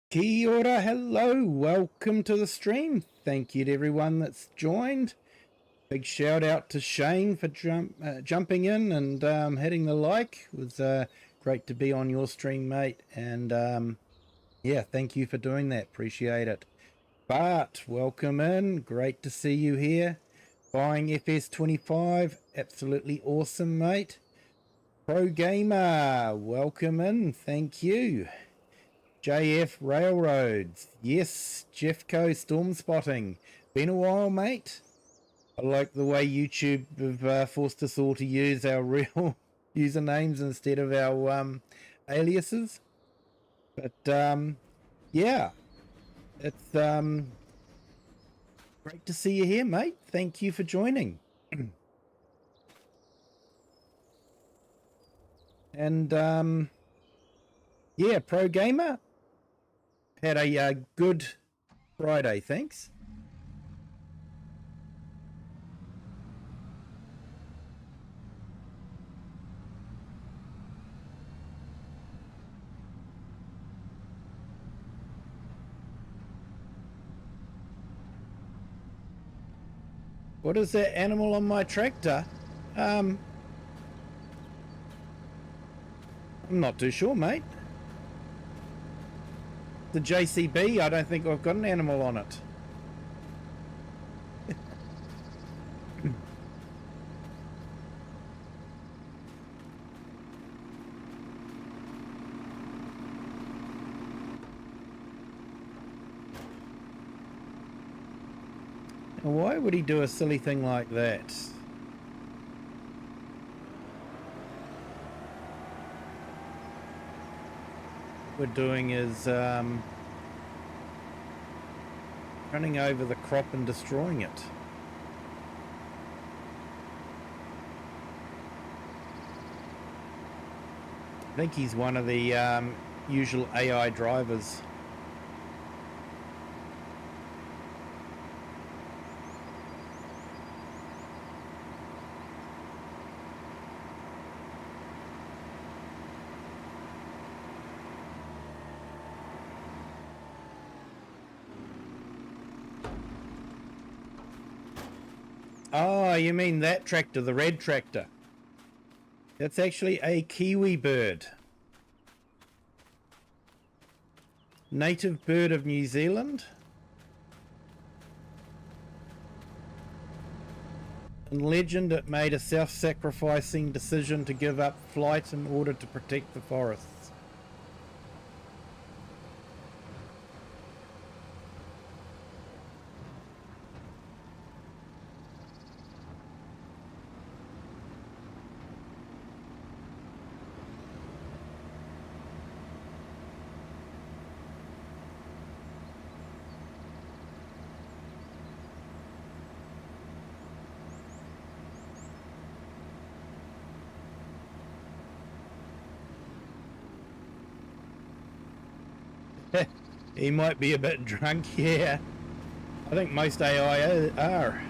Kia ora, hello, welcome to the stream. Thank you to everyone that's joined. Big shout out to Shane for jumping in and hitting the like. It was great to be on your stream, mate. And yeah, thank you for doing that. Appreciate it. Bart, welcome in. Great to see you here. Buying FS25, absolutely awesome, mate. Pro Gamer, welcome in. Thank you. JF Railroads. Yes, Jeffco Storm Spotting. Been a while, mate. I like the way YouTube have forced us all to use our real usernames instead of our aliases. But yeah, it's great to see you here, mate. Thank you for joining. And yeah, Pro Gamer had a good Friday, thanks. What is that animal on my tractor? I'm not too sure, mate. The JCB, I don't think I've got an animal on it. Now, why would he do a silly thing like that? What we're doing is running over the crop and destroying it. I think he's one of the usual AI drivers. Oh, you mean that tractor, the red tractor. That's actually a Kiwi bird. Native bird of New Zealand. In legend, it made a self-sacrificing decision to give up flight in order to protect the forests. He might be a bit drunk, yeah. I think most AI are.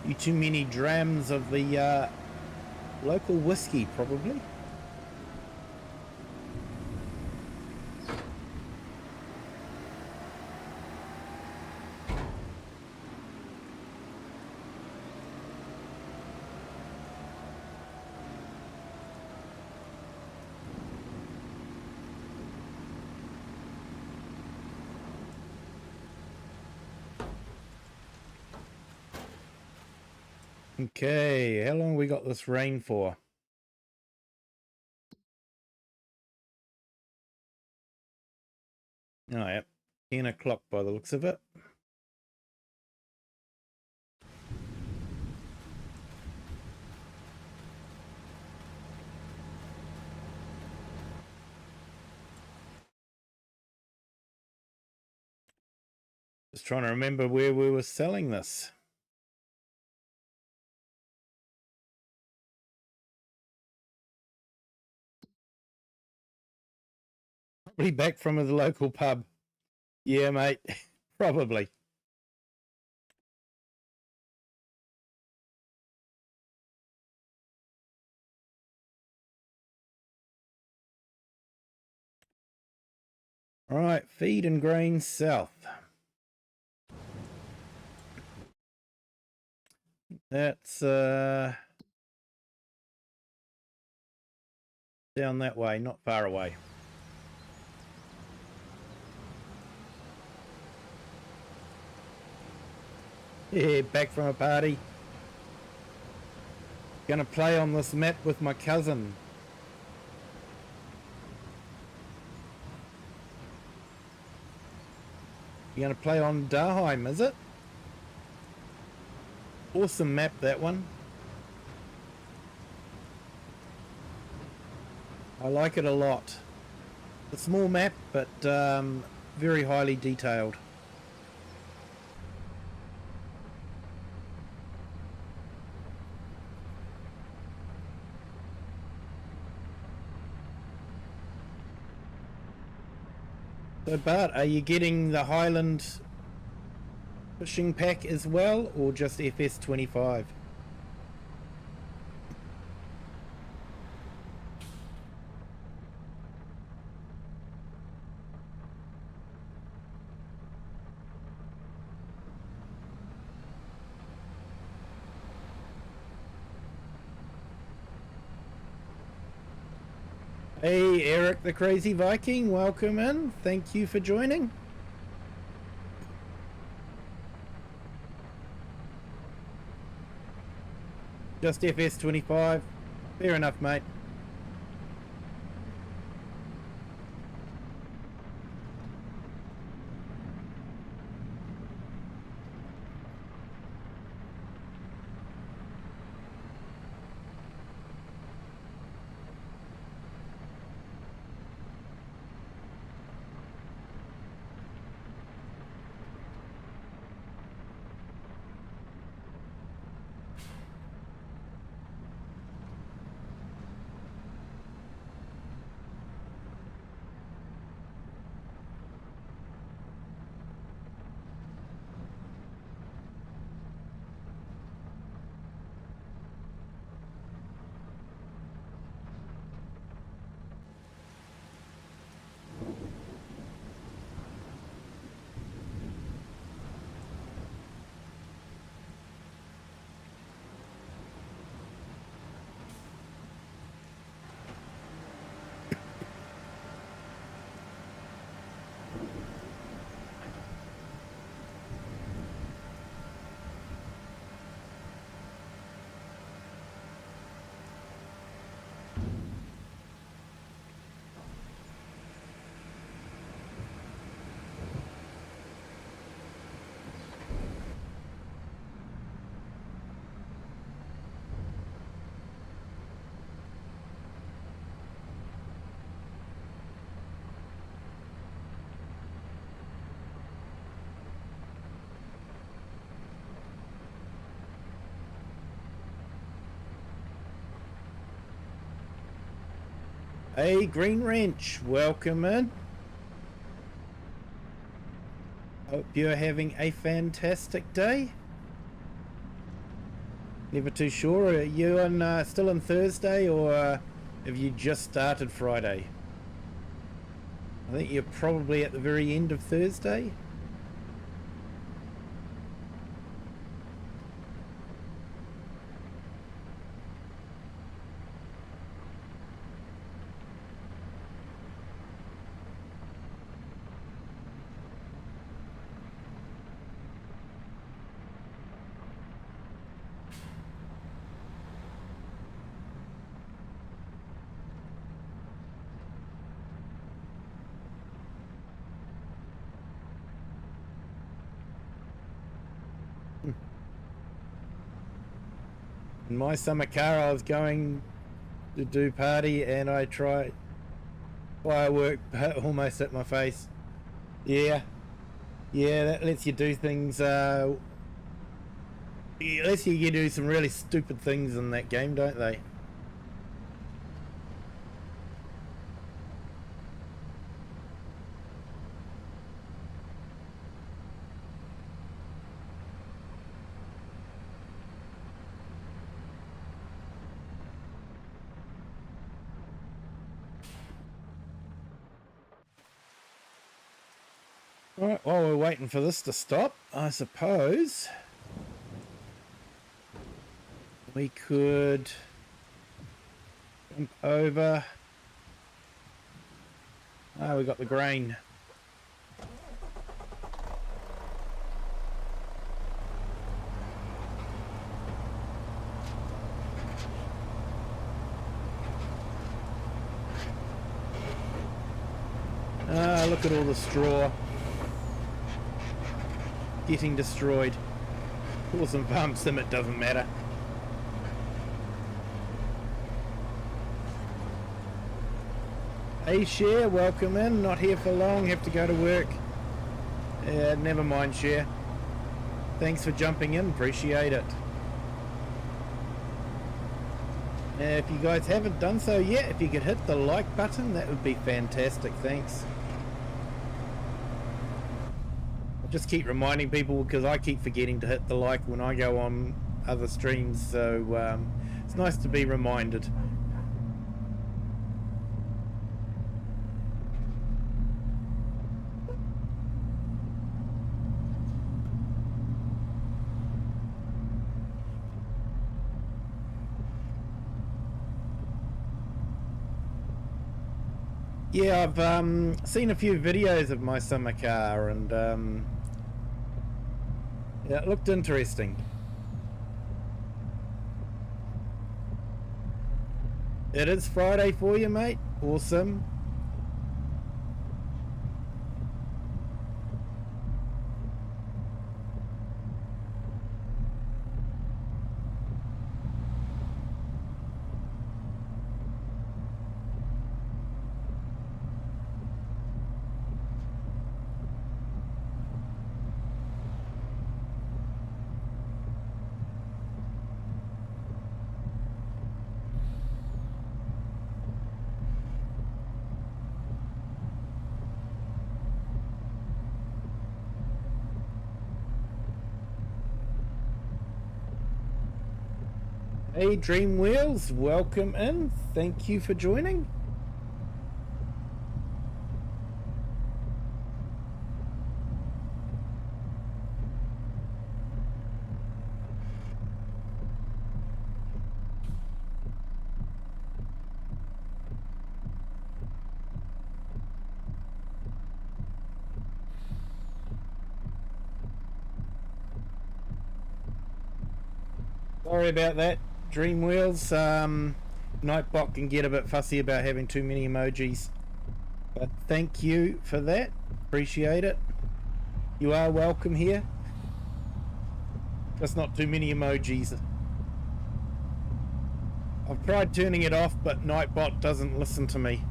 You too many drams of the local whiskey, probably. Okay, how long we got this rain for? Oh, yep, 10 o'clock by the looks of it. Just trying to remember where we were selling this. Probably back from the local pub. Yeah, mate. Probably. All right, feed and grain south. That's down that way, not far away. Yeah, back from a party. Gonna play on this map with my cousin. You're gonna play on Daheim, is it? Awesome map, that one. I like it a lot. A small map, but very highly detailed. So Bart, are you getting the Highland fishing pack as well, or just FS25? Hey Eric the Crazy Viking, welcome in. Thank you for joining. Just FS25. Fair enough, mate. Hey Green Wrench, welcome in. Hope you're having a fantastic day. Never too sure. Are you on, still on Thursday, or have you just started Friday? I think you're probably at the very end of Thursday. In my summer car, I was going to do party, and I tried firework almost hit my face. Yeah, that lets you do things. It lets you do some really stupid things in that game, don't they? Right, while we're waiting for this to stop, I suppose we could jump over. Oh, we got the grain. Ah, look at all the straw getting destroyed. Pour some farm sim, it doesn't matter. Hey Cher, welcome in. Not here for long, have to go to work. Never mind Cher. Thanks for jumping in, appreciate it. If you guys haven't done so yet, if you could hit the like button, that would be fantastic, thanks. I'll just keep reminding people because I keep forgetting to hit the like when I go on other streams, so it's nice to be reminded. Yeah, I've seen a few videos of my summer car and yeah, it looked interesting. It is Friday for you, mate. Awesome. Hey Dream Wheels, welcome in. Thank you for joining. Sorry about that. Dream Wheels, Nightbot can get a bit fussy about having too many emojis, but thank you for that, appreciate it. You are welcome here, just not too many emojis. I've tried turning it off, but Nightbot doesn't listen to me.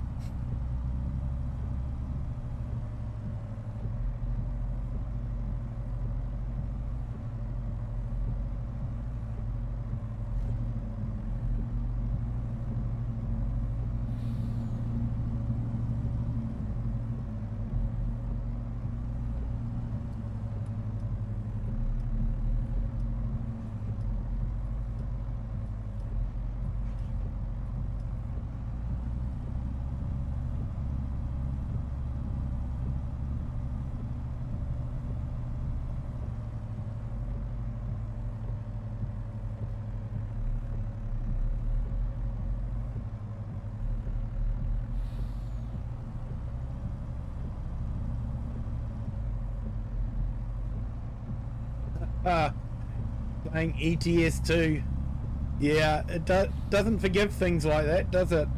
Playing ETS2. Yeah, it doesn't forgive things like that, does it?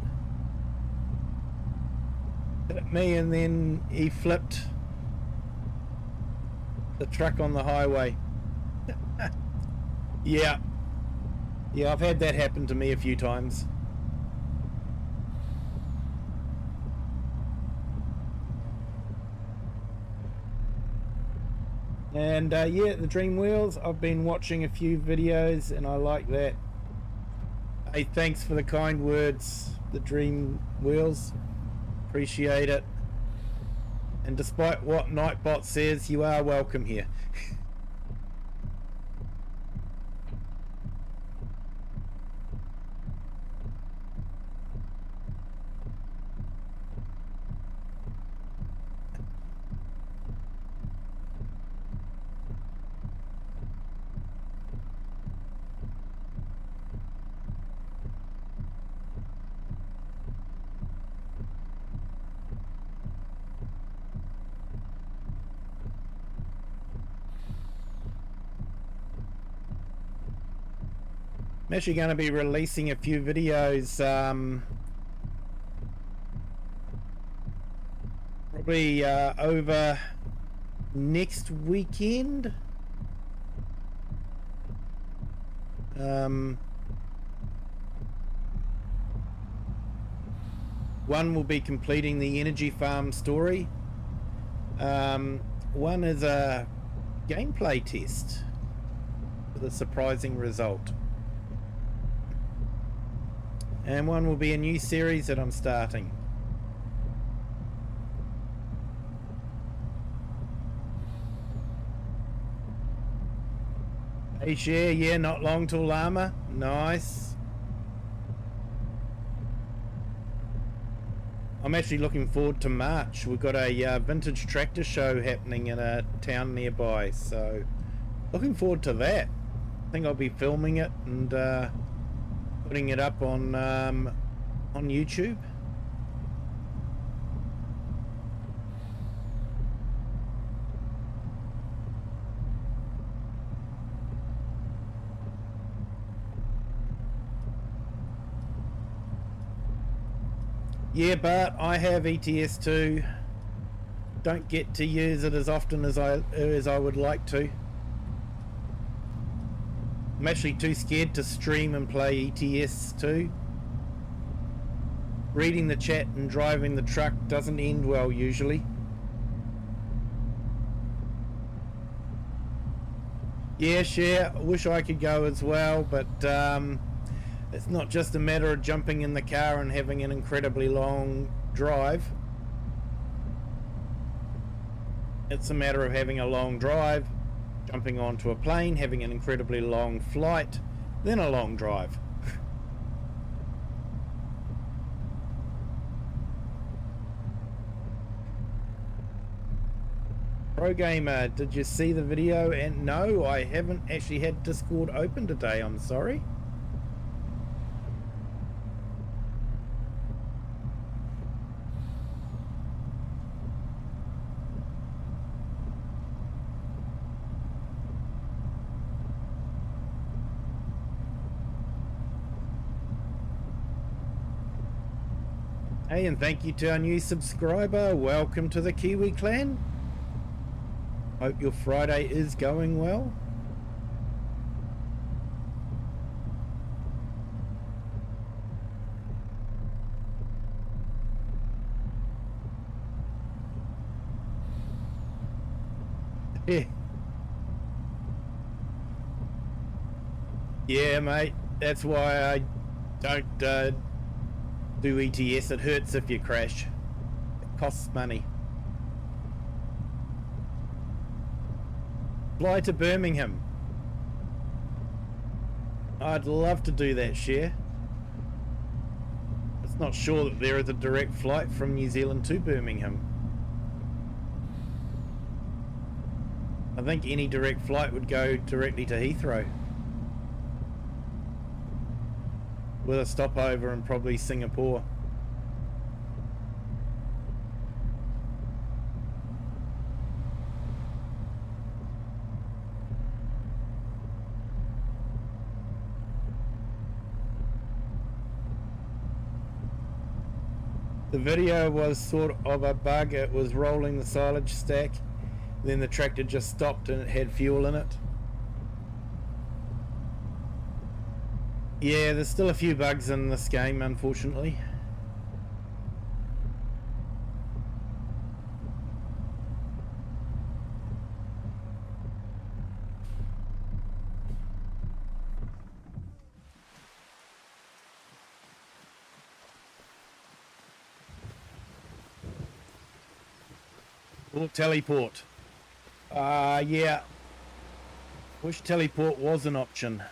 Hit me and then he flipped the truck on the highway. Yeah. Yeah, I've had that happen to me a few times. And yeah, the Dream Wheels, I've been watching a few videos and I like that. Hey, thanks for the kind words, the Dream Wheels. Appreciate it. And despite what Nightbot says, you are welcome here. I'm actually going to be releasing a few videos probably over next weekend. One will be completing the energy farm story. One is a gameplay test with a surprising result. And one will be a new series that I'm starting. Hey Share, yeah, not long till Llama. Nice. I'm actually looking forward to March. We've got a vintage tractor show happening in a town nearby, so looking forward to that. I think I'll be filming it and putting it up on YouTube. Yeah, but I have ETS too. Don't get to use it as often as I would like to. I'm actually too scared to stream and play ETS too. Reading the chat and driving the truck doesn't end well usually. Yeah, Share, I wish I could go as well, but it's not just a matter of jumping in the car and having an incredibly long drive. It's a matter of having a long drive, jumping onto a plane, having an incredibly long flight, then a long drive. Pro Gamer, did you see the video? And no, I haven't actually had Discord open today, I'm sorry. Hey, and thank you to our new subscriber. Welcome to the Kiwi clan. Hope your Friday is going well. Yeah. Yeah, mate. That's why I don't do ETS. It hurts if you crash. It costs money. Fly to Birmingham. I'd love to do that, Share. It's not sure that there is a direct flight from New Zealand to Birmingham. I think any direct flight would go directly to Heathrow, with a stopover in probably Singapore. The video was sort of a bug. It was rolling the silage stack, then the tractor just stopped and it had fuel in it. Yeah, there's still a few bugs in this game, unfortunately. Or teleport. Yeah. Wish teleport was an option.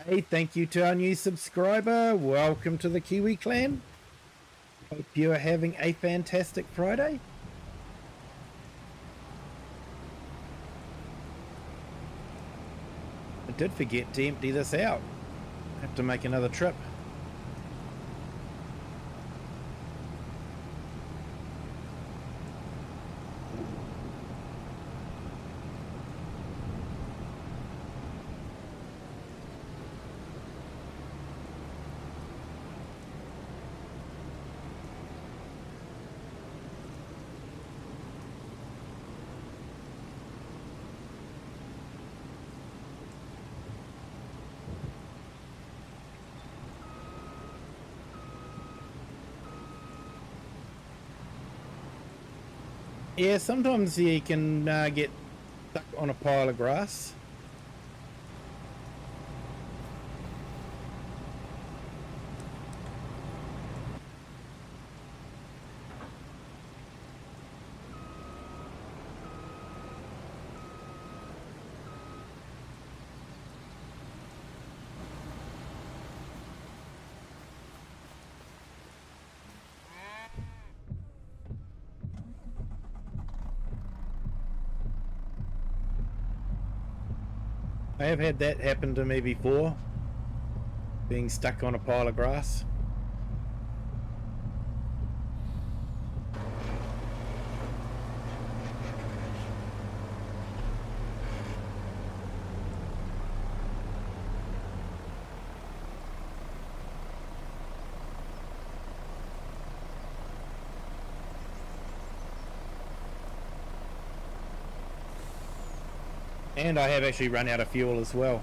Hey, thank you to our new subscriber. Welcome to the Kiwi clan. Hope you are having a fantastic Friday. I did forget to empty this out. I have to make another trip. Yeah, sometimes you can get stuck on a pile of grass. I have had that happen to me before, being stuck on a pile of grass. And I have actually run out of fuel as well.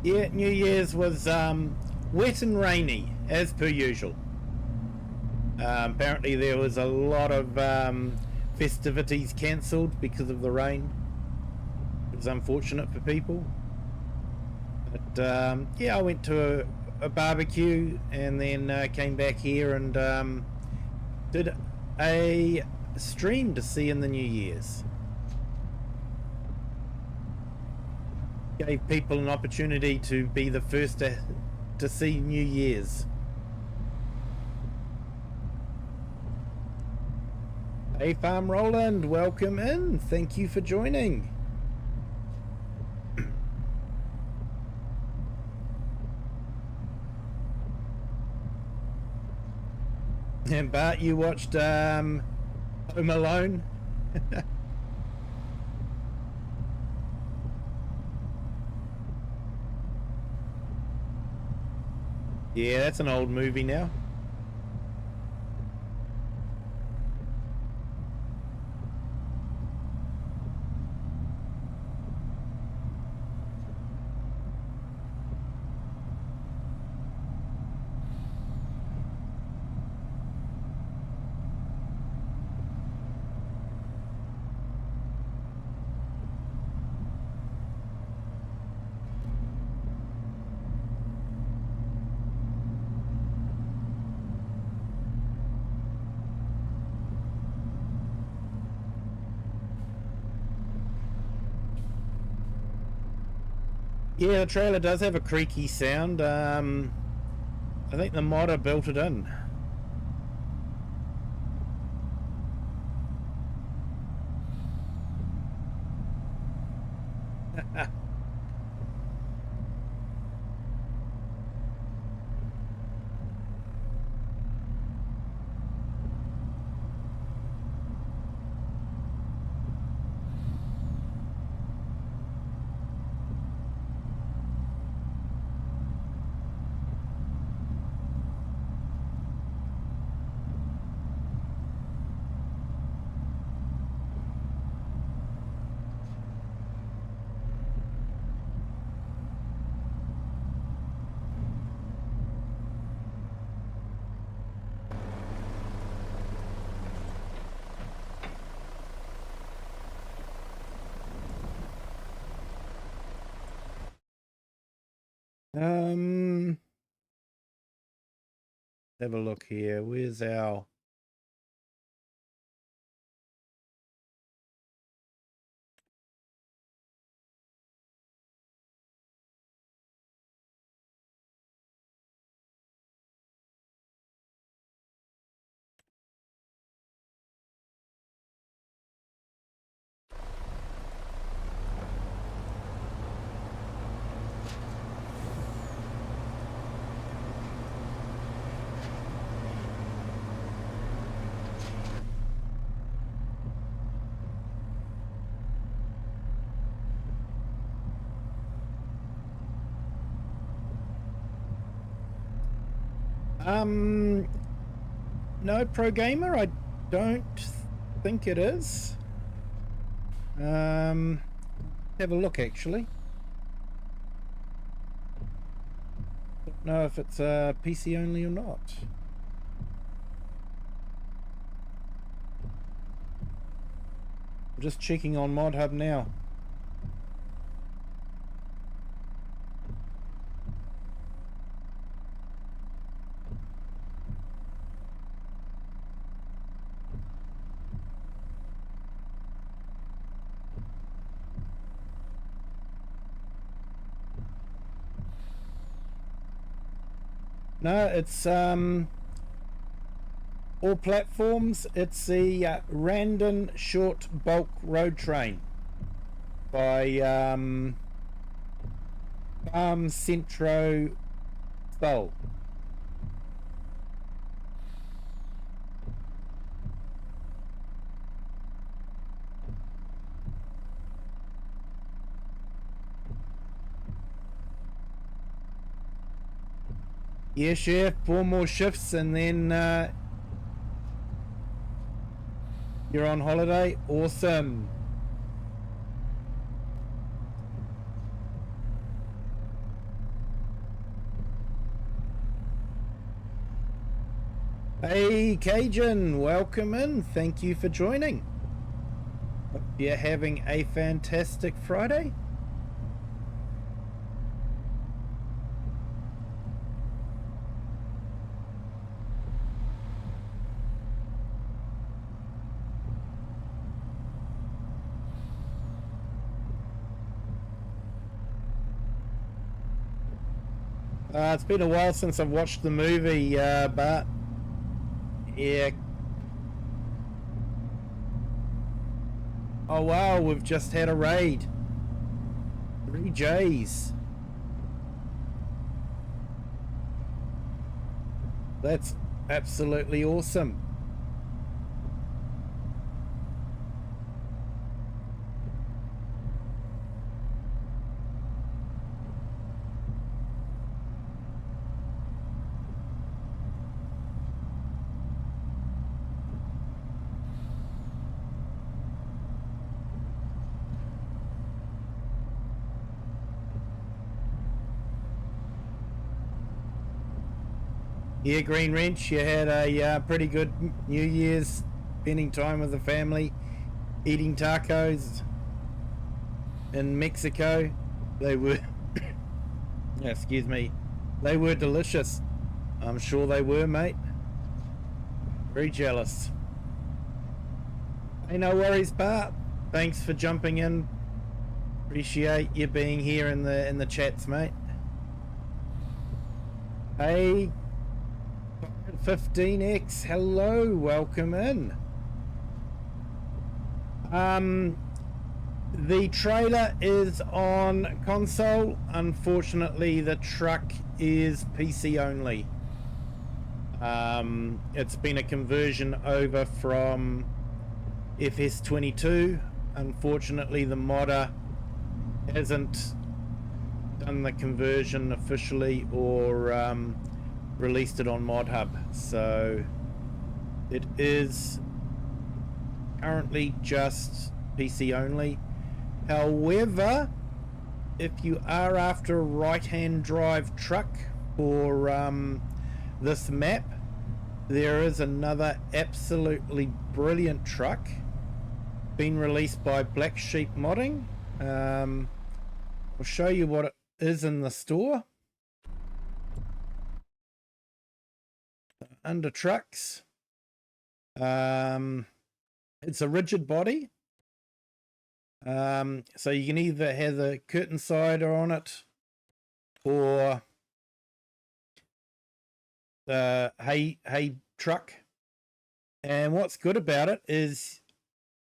Yeah, New Year's was wet and rainy, as per usual. Apparently there was a lot of festivities cancelled because of the rain. It was unfortunate for people. But yeah, I went to a barbecue and then came back here and did a stream to see in the New Year's. Gave people an opportunity to be the first to see New Year's. Hey Farm Roland, welcome in. Thank you for joining. And Bart, you watched Home Alone? Yeah, that's an old movie now. Yeah, the trailer does have a creaky sound. I think the modder built it in. Have a look here. Where's our... No, Pro Gamer, I don't think it is. Have a look actually. Don't know if it's PC only or not. I'm just checking on Mod Hub now. No, it's all platforms. It's the Randon Short Bulk Road Train by Farm Centro Stoll. Yeah, chef, 4 more shifts and then you're on holiday. Awesome. Hey Cajun, welcome in. Thank you for joining. Hope you're having a fantastic Friday. It's been a while since I've watched the movie, but yeah. Oh wow, we've just had a raid. 3 J's. That's absolutely awesome. Yeah, Green Wrench, you had a pretty good New Year's, spending time with the family, eating tacos in Mexico. They were, excuse me, they were delicious. I'm sure they were, mate. Very jealous. Hey, no worries, Bart. Thanks for jumping in. Appreciate you being here in the chats, mate. Hey, 15X, hello, welcome in. The trailer is on console. Unfortunately, the truck is PC only. It's been a conversion over from FS22. Unfortunately, the modder hasn't done the conversion officially or released it on Mod Hub, so it is currently just PC only. However, if you are after a right-hand drive truck for this map, there is another absolutely brilliant truck been released by Black Sheep Modding. I'll show you what it is in the store. Under trucks, it's a rigid body, so you can either have the curtain cider on it or the hay truck. And what's good about it is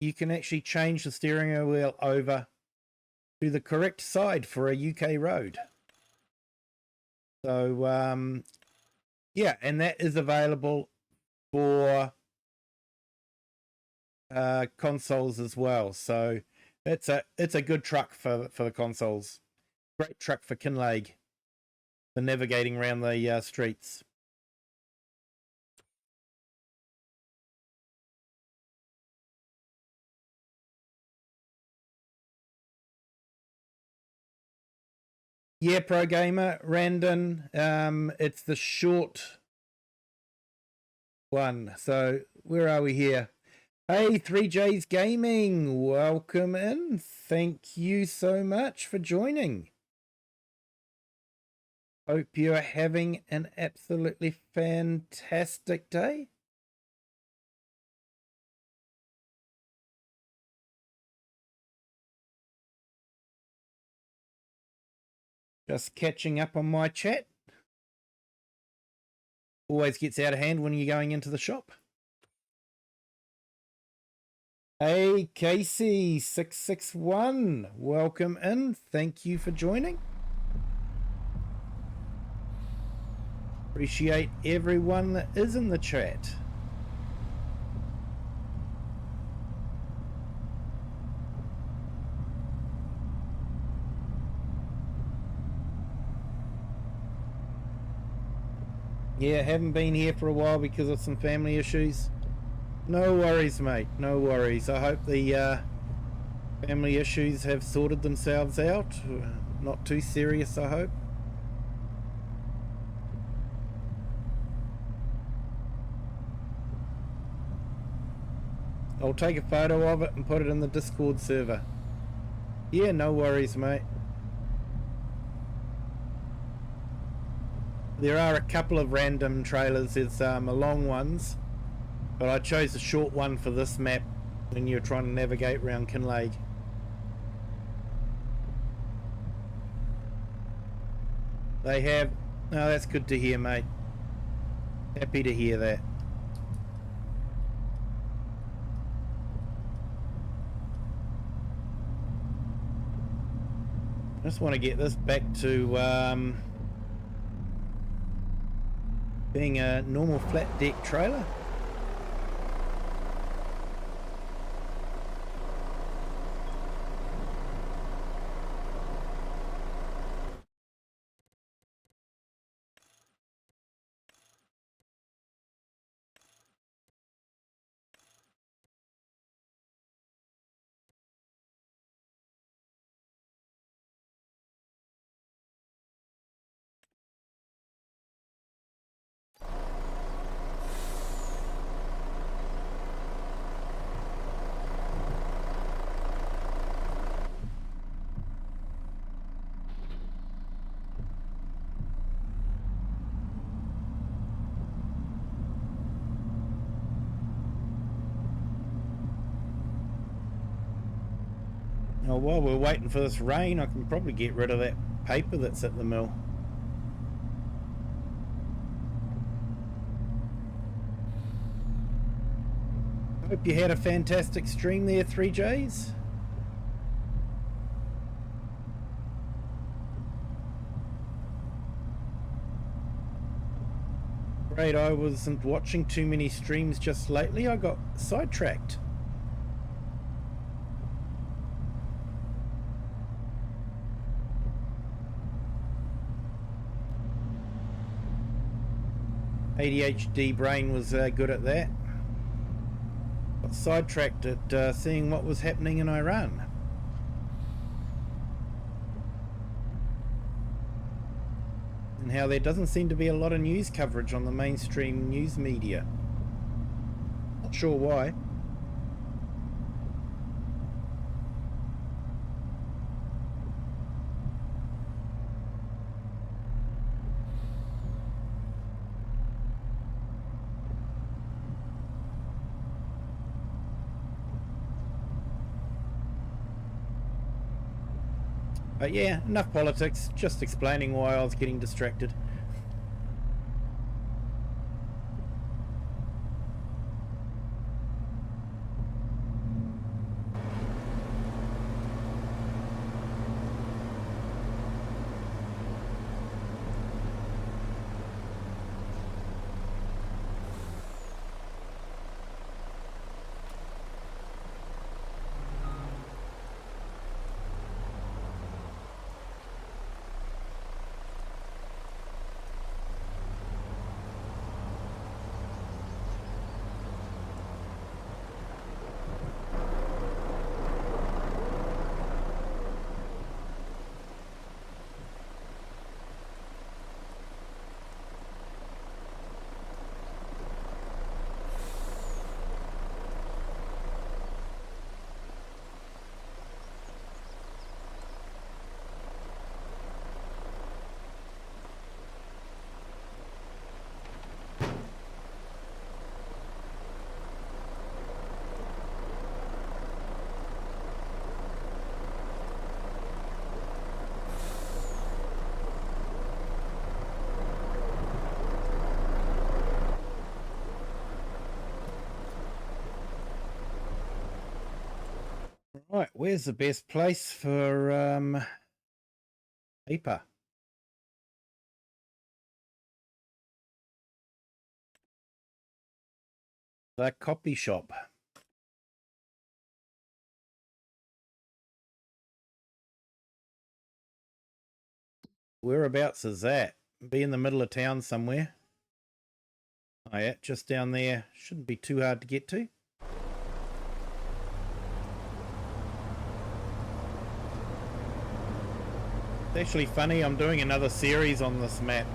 you can actually change the steering wheel over to the correct side for a UK road. So yeah, and that is available for consoles as well. So it's a good truck for the consoles. Great truck for Kinlaig for navigating around the streets. Yeah, Pro Gamer, Randon. It's the short one. So where are we here? Hey, 3J's Gaming, welcome in. Thank you so much for joining. Hope you're having an absolutely fantastic day. Just catching up on my chat. Always gets out of hand when you're going into the shop. Hey, Casey661, welcome in. Thank you for joining. Appreciate everyone that is in the chat. Yeah, haven't been here for a while because of some family issues. No worries, mate. No worries. I hope the family issues have sorted themselves out. Not too serious, I hope. I'll take a photo of it and put it in the Discord server. Yeah, no worries, mate. There are a couple of random trailers. There's long ones, but I chose a short one for this map when you're trying to navigate around Kinlaig. They have. Oh, that's good to hear, mate. Happy to hear that. I just want to get this back to being a normal flat deck trailer. Oh, while we're waiting for this rain, I can probably get rid of that paper that's at the mill. Hope you had a fantastic stream there, 3Js. Great, I wasn't watching too many streams just lately. I got sidetracked. ADHD brain was good at that. Got sidetracked at seeing what was happening in Iran. And how there doesn't seem to be a lot of news coverage on the mainstream news media. Not sure why. But yeah, enough politics, just explaining why I was getting distracted. Where's the best place for paper? The copy shop. Whereabouts is that? Be in the middle of town somewhere. Oh yeah, just down there. Shouldn't be too hard to get to. It's actually funny, I'm doing another series on this map.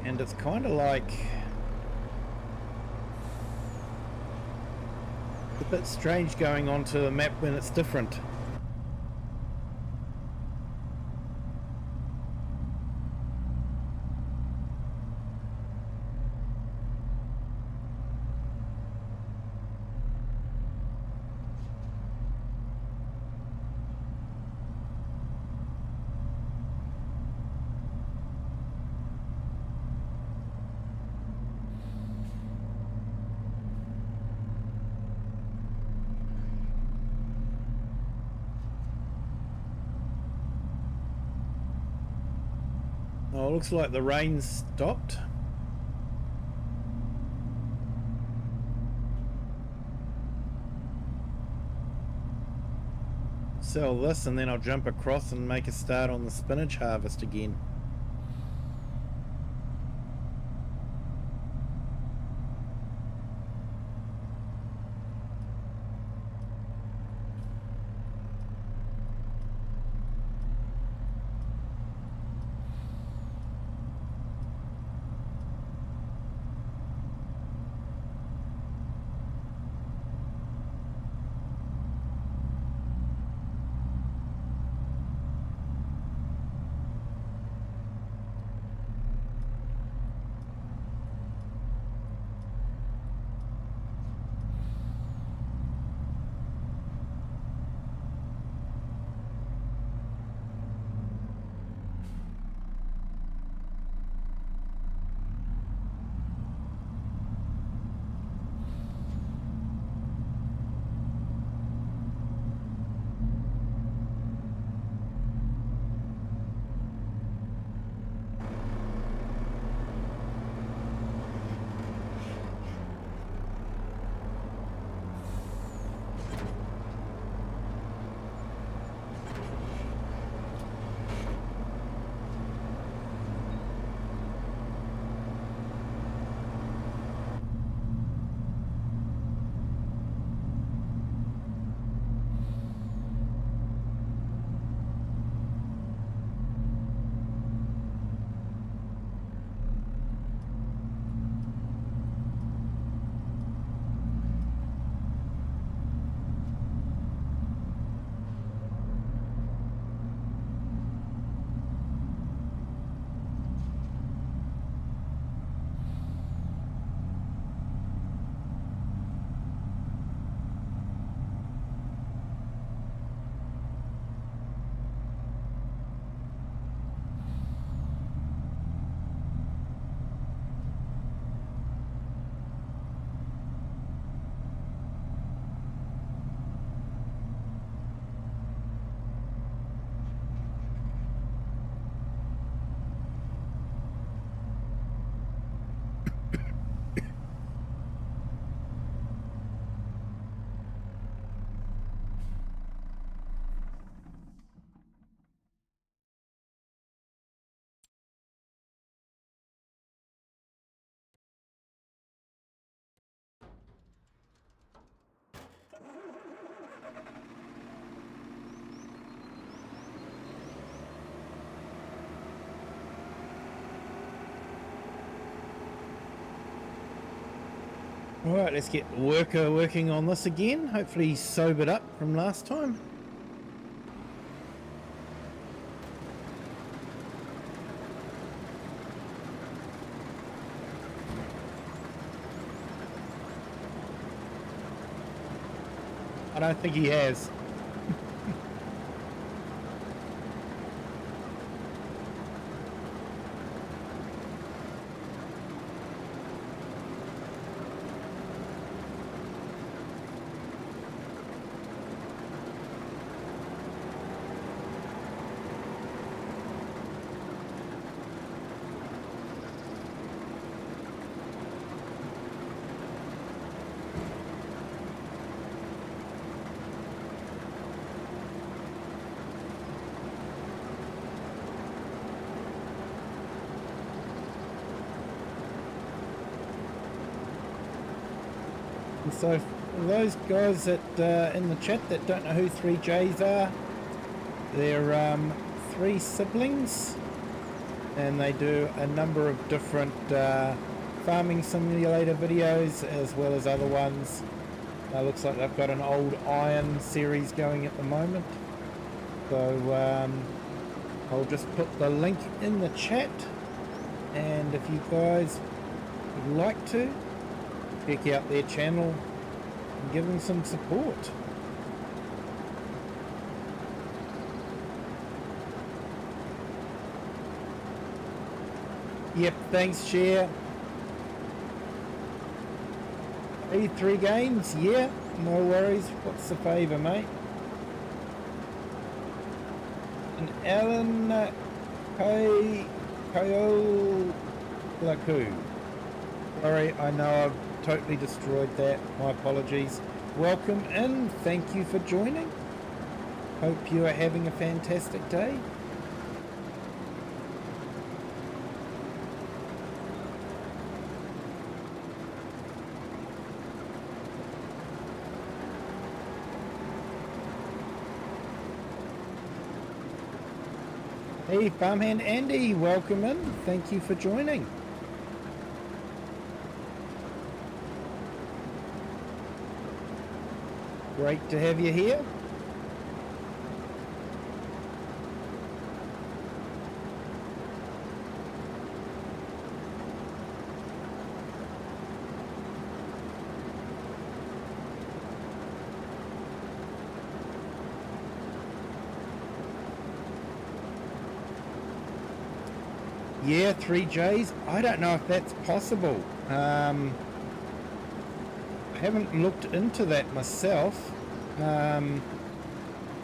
And it's kind of like... it's a bit strange going onto a map when it's different. Oh, looks like the rain's stopped. Sell this and then I'll jump across and make a start on the spinach harvest again. Alright, let's get Worker working on this again. Hopefully he's sobered up from last time. I don't think he has. And so for those guys that in the chat that don't know who 3Js are, they're 3 siblings, and they do a number of different farming simulator videos as well as other ones. Looks like they've got an old iron series going at the moment. So I'll just put the link in the chat, and if you guys would like to, check out their channel and give them some support. Yep, thanks, Share. 3 games, yeah, no worries. What's the favour, mate? And Alan Kayolaku. Sorry, I know I've totally destroyed that. My apologies. Welcome in. Thank you for joining. Hope you are having a fantastic day. Hey, Farmhand Andy, welcome in. Thank you for joining. Great to have you here. Yeah, 3Js. I don't know if that's possible. I haven't looked into that myself. To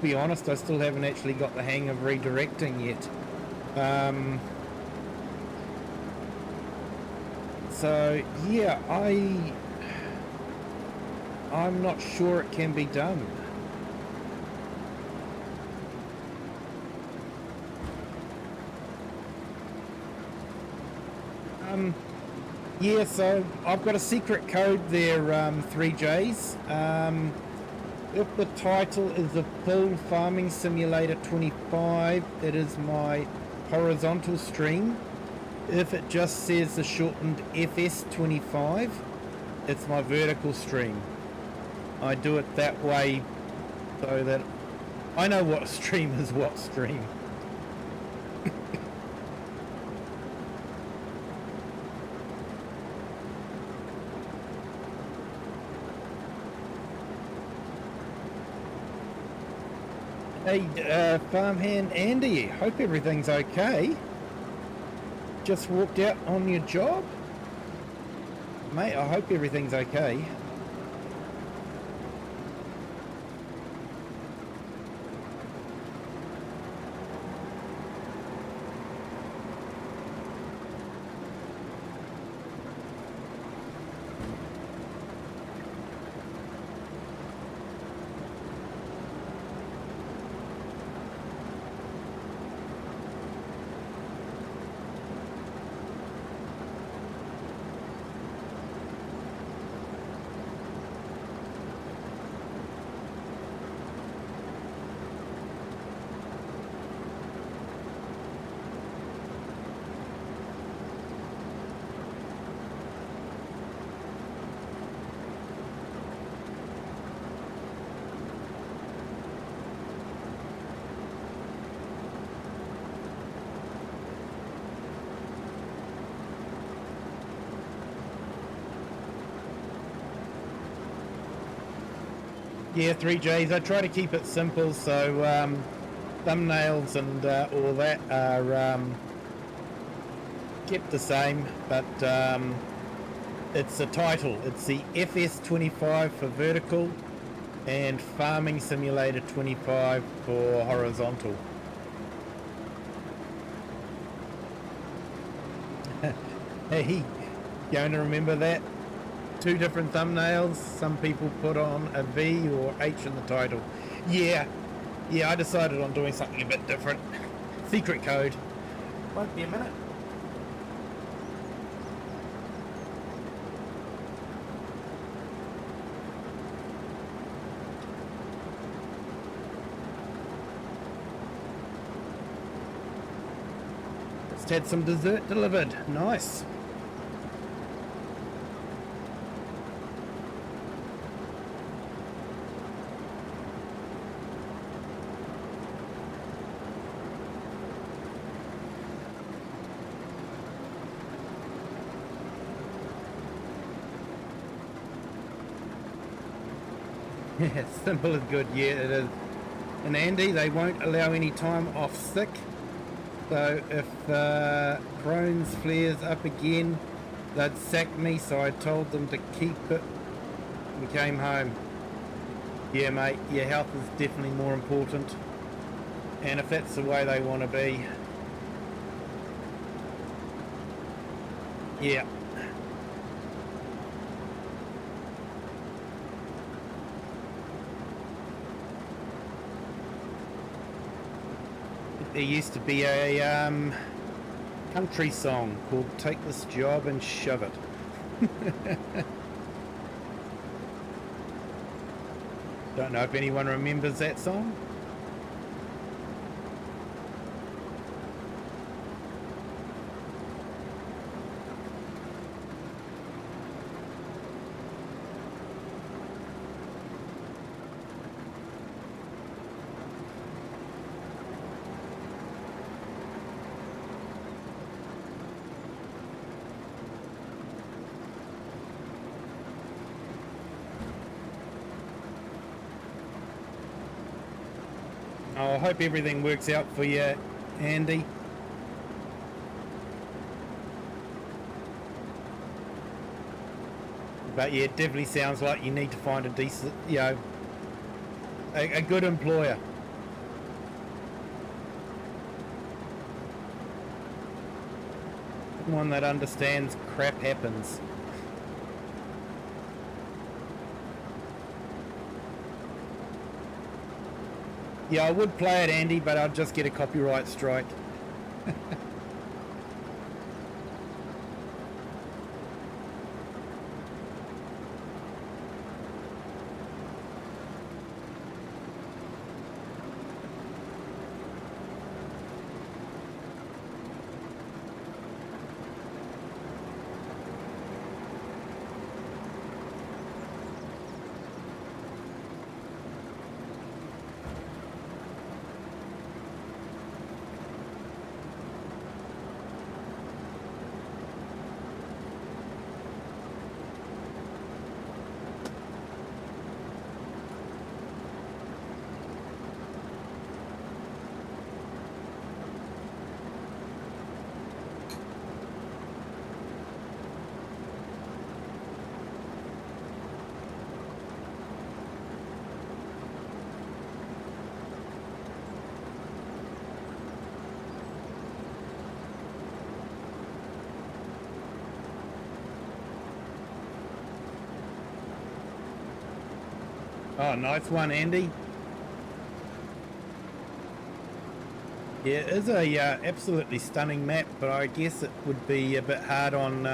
be honest, I still haven't actually got the hang of redirecting yet. So yeah, I'm not sure it can be done. Yeah, so I've got a secret code there, 3Js. If the title is the full Farming Simulator 25, it is my horizontal stream. If it just says the shortened FS25, it's my vertical stream. I do it that way so that I know what stream is what stream. Hey, Farmhand Andy, hope everything's okay. Just walked out on your job? Mate, I hope everything's okay. Yeah, 3Js. I try to keep it simple, so thumbnails and all that are kept the same, but it's the title. It's the FS25 for vertical and Farming Simulator 25 for horizontal. Hey, going to remember that? 2 different thumbnails. Some people put on a V or H in the title. Yeah, I decided on doing something a bit different. Secret code. Won't be a minute. Just had some dessert delivered. Nice. Yeah, simple is good. Yeah, it is. In Andy, they won't allow any time off sick. So if Crohn's flares up again, they'd sack me. So I told them to keep it. We came home. Yeah, mate. Your health is definitely more important. And if that's the way they want to be, yeah. There used to be a country song called "Take This Job and Shove It." Don't know if anyone remembers that song. I hope everything works out for you, Andy. But yeah, it definitely sounds like you need to find a decent, you know, a good employer. One that understands crap happens. Yeah, I would play it, Andy, but I'd just get a copyright strike. Oh, nice one, Andy. Yeah, it is a absolutely stunning map, but I guess it would be a bit hard on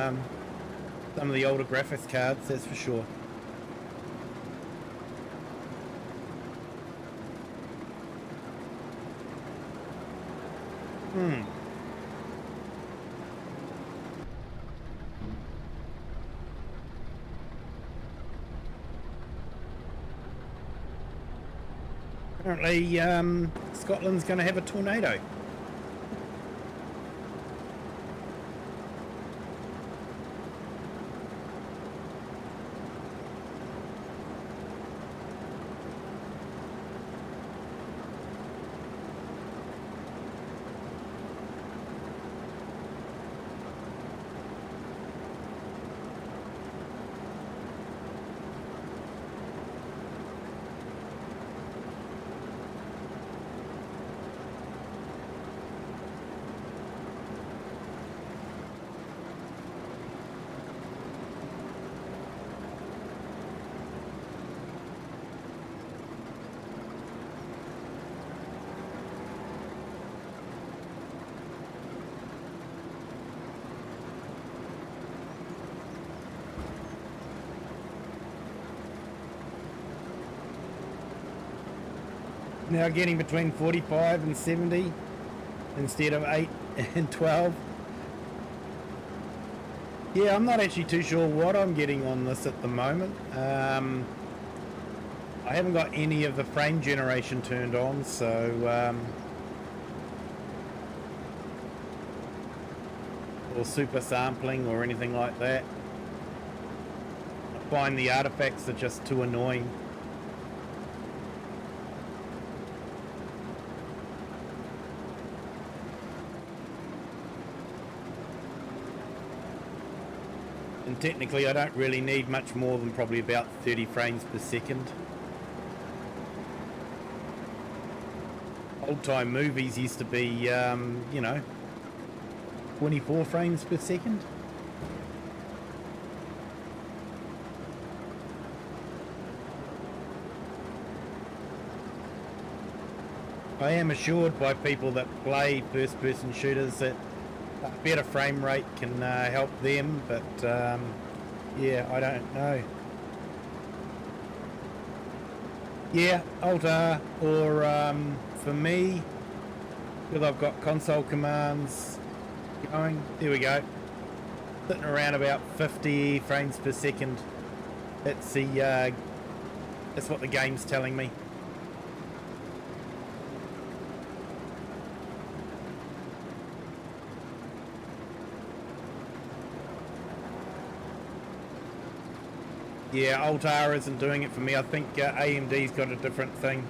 some of the older graphics cards, that's for sure. Apparently, Scotland's going to have a tornado. Now getting between 45 and 70. instead of 8 and 12. Yeah, I'm not actually too sure what I'm getting on this at the moment. I haven't got any of the frame generation turned on, so or super sampling or anything like that. I find the artifacts are just too annoying. And technically I don't really need much more than probably about 30 frames per second. Old time movies used to be, you know, 24 frames per second. I am assured by people that play first person shooters that a better frame rate can help them, but yeah, I don't know. Yeah, Alt-R, or for me, because I've got console commands going, there we go, sitting around about 50 frames per second. That's the that's what the game's telling me. Yeah, Alt-R isn't doing it for me. I think AMD's got a different thing.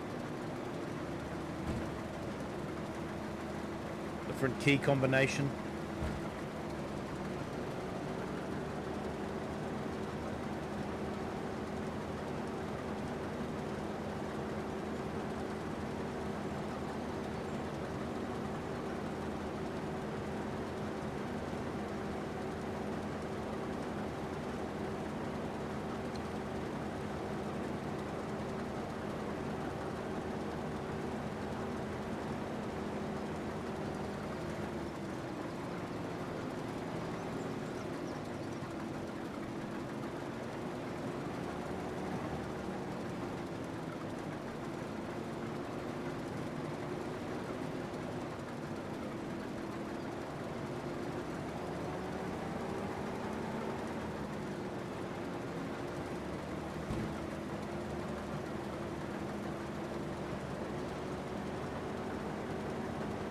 Different key combination.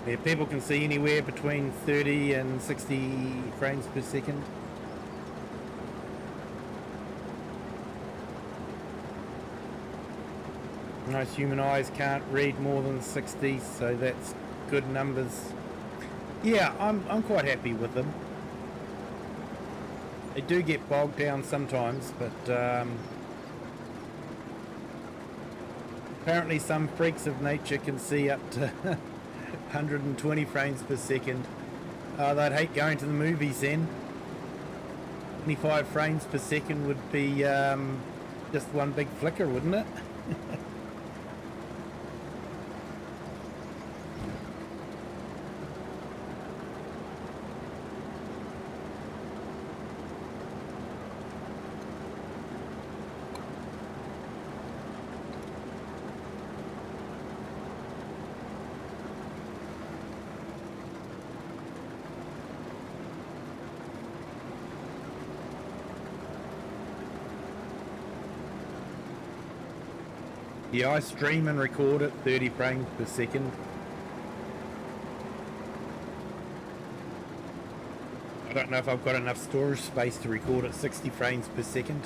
Yeah, people can see anywhere between 30 and 60 frames per second. Most human eyes can't read more than 60, so that's good numbers. Yeah, I'm quite happy with them. They do get bogged down sometimes, but apparently some freaks of nature can see up to 120 frames per second. They'd hate going to the movies then. 25 frames per second would be just one big flicker, wouldn't it? Yeah, I stream and record at 30 frames per second. I don't know if I've got enough storage space to record at 60 frames per second.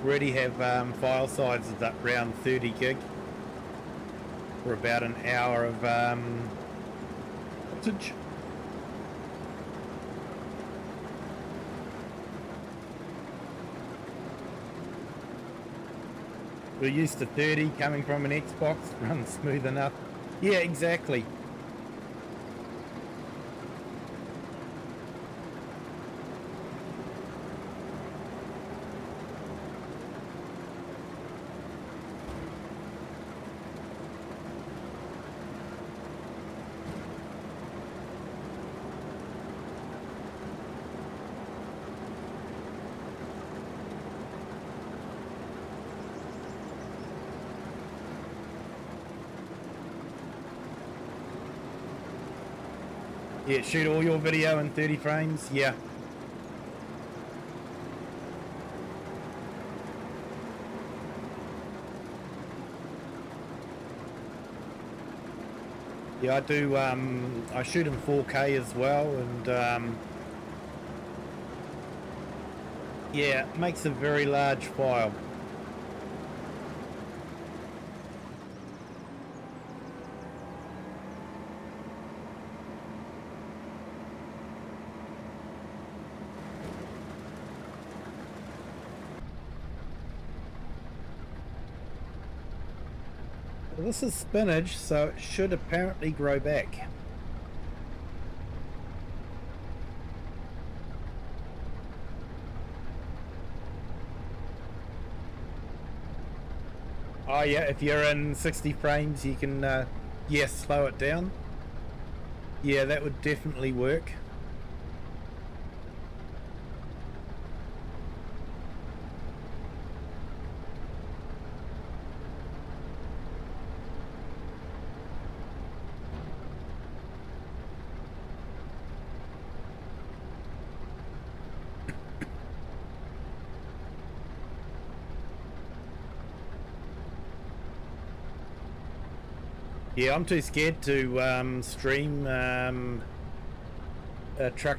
Already have file sizes up around 30 gig for about an hour of footage. We're used to 30 coming from an Xbox, runs smooth enough. Yeah, exactly. Yeah, shoot all your video in 30 frames. Yeah. Yeah, I do, I shoot in 4K as well, and yeah, it makes a very large file. Well, this is spinach, so it should apparently grow back. Oh yeah, if you're in 60 frames you can, yeah, slow it down. Yeah, that would definitely work. Yeah, I'm too scared to stream a truck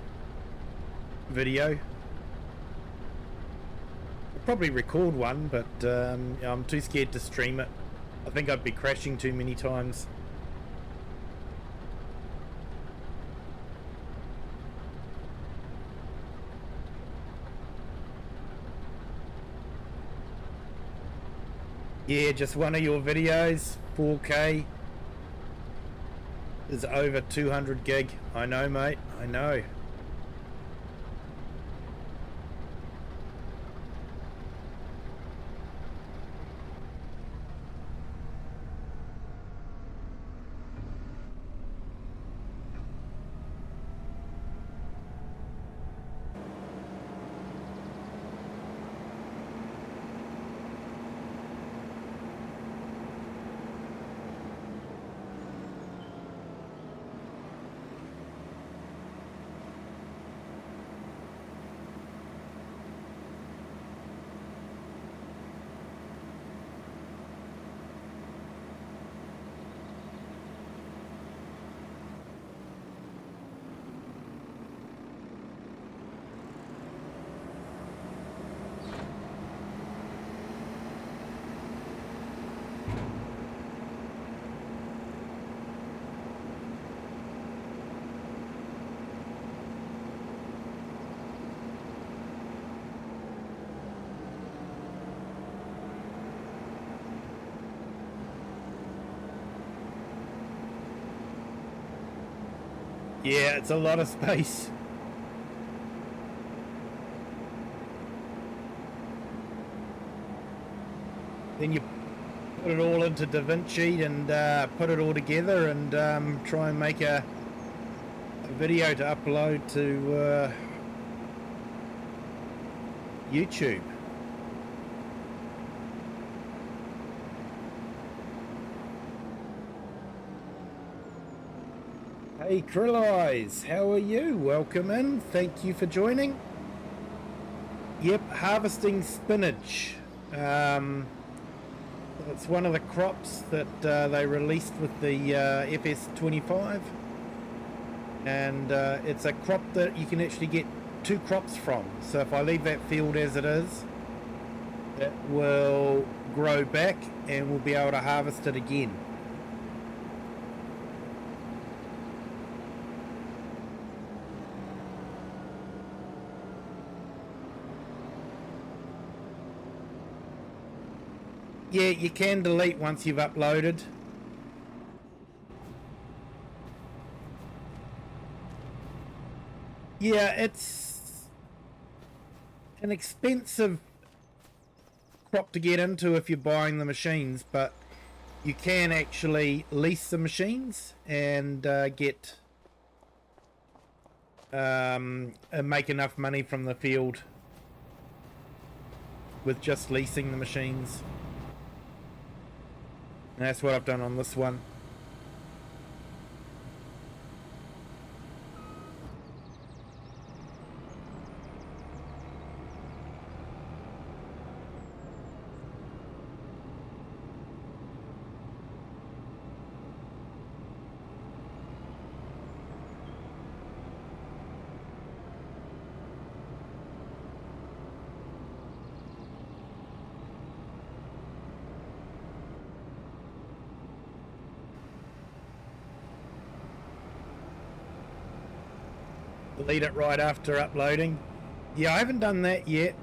video. I'll probably record one, but I'm too scared to stream it. I think I'd be crashing too many times. Yeah, just one of your videos, 4K. Is over 200 gig. I know, mate. I know. Yeah, it's a lot of space. Then you put it all into DaVinci and put it all together and try and make a video to upload to YouTube. Hey Krill Eyes, how are you? Welcome in, thank you for joining. Yep, harvesting spinach. It's one of the crops that they released with the FS25, and it's a crop that you can actually get 2 crops from. So if I leave that field as it is, it will grow back and we'll be able to harvest it again. Yeah, you can delete once you've uploaded. Yeah, it's an expensive crop to get into if you're buying the machines, but you can actually lease the machines and get make enough money from the field with just leasing the machines. And that's what I've done on this one. delete it right after uploading. Yeah, I haven't done that yet.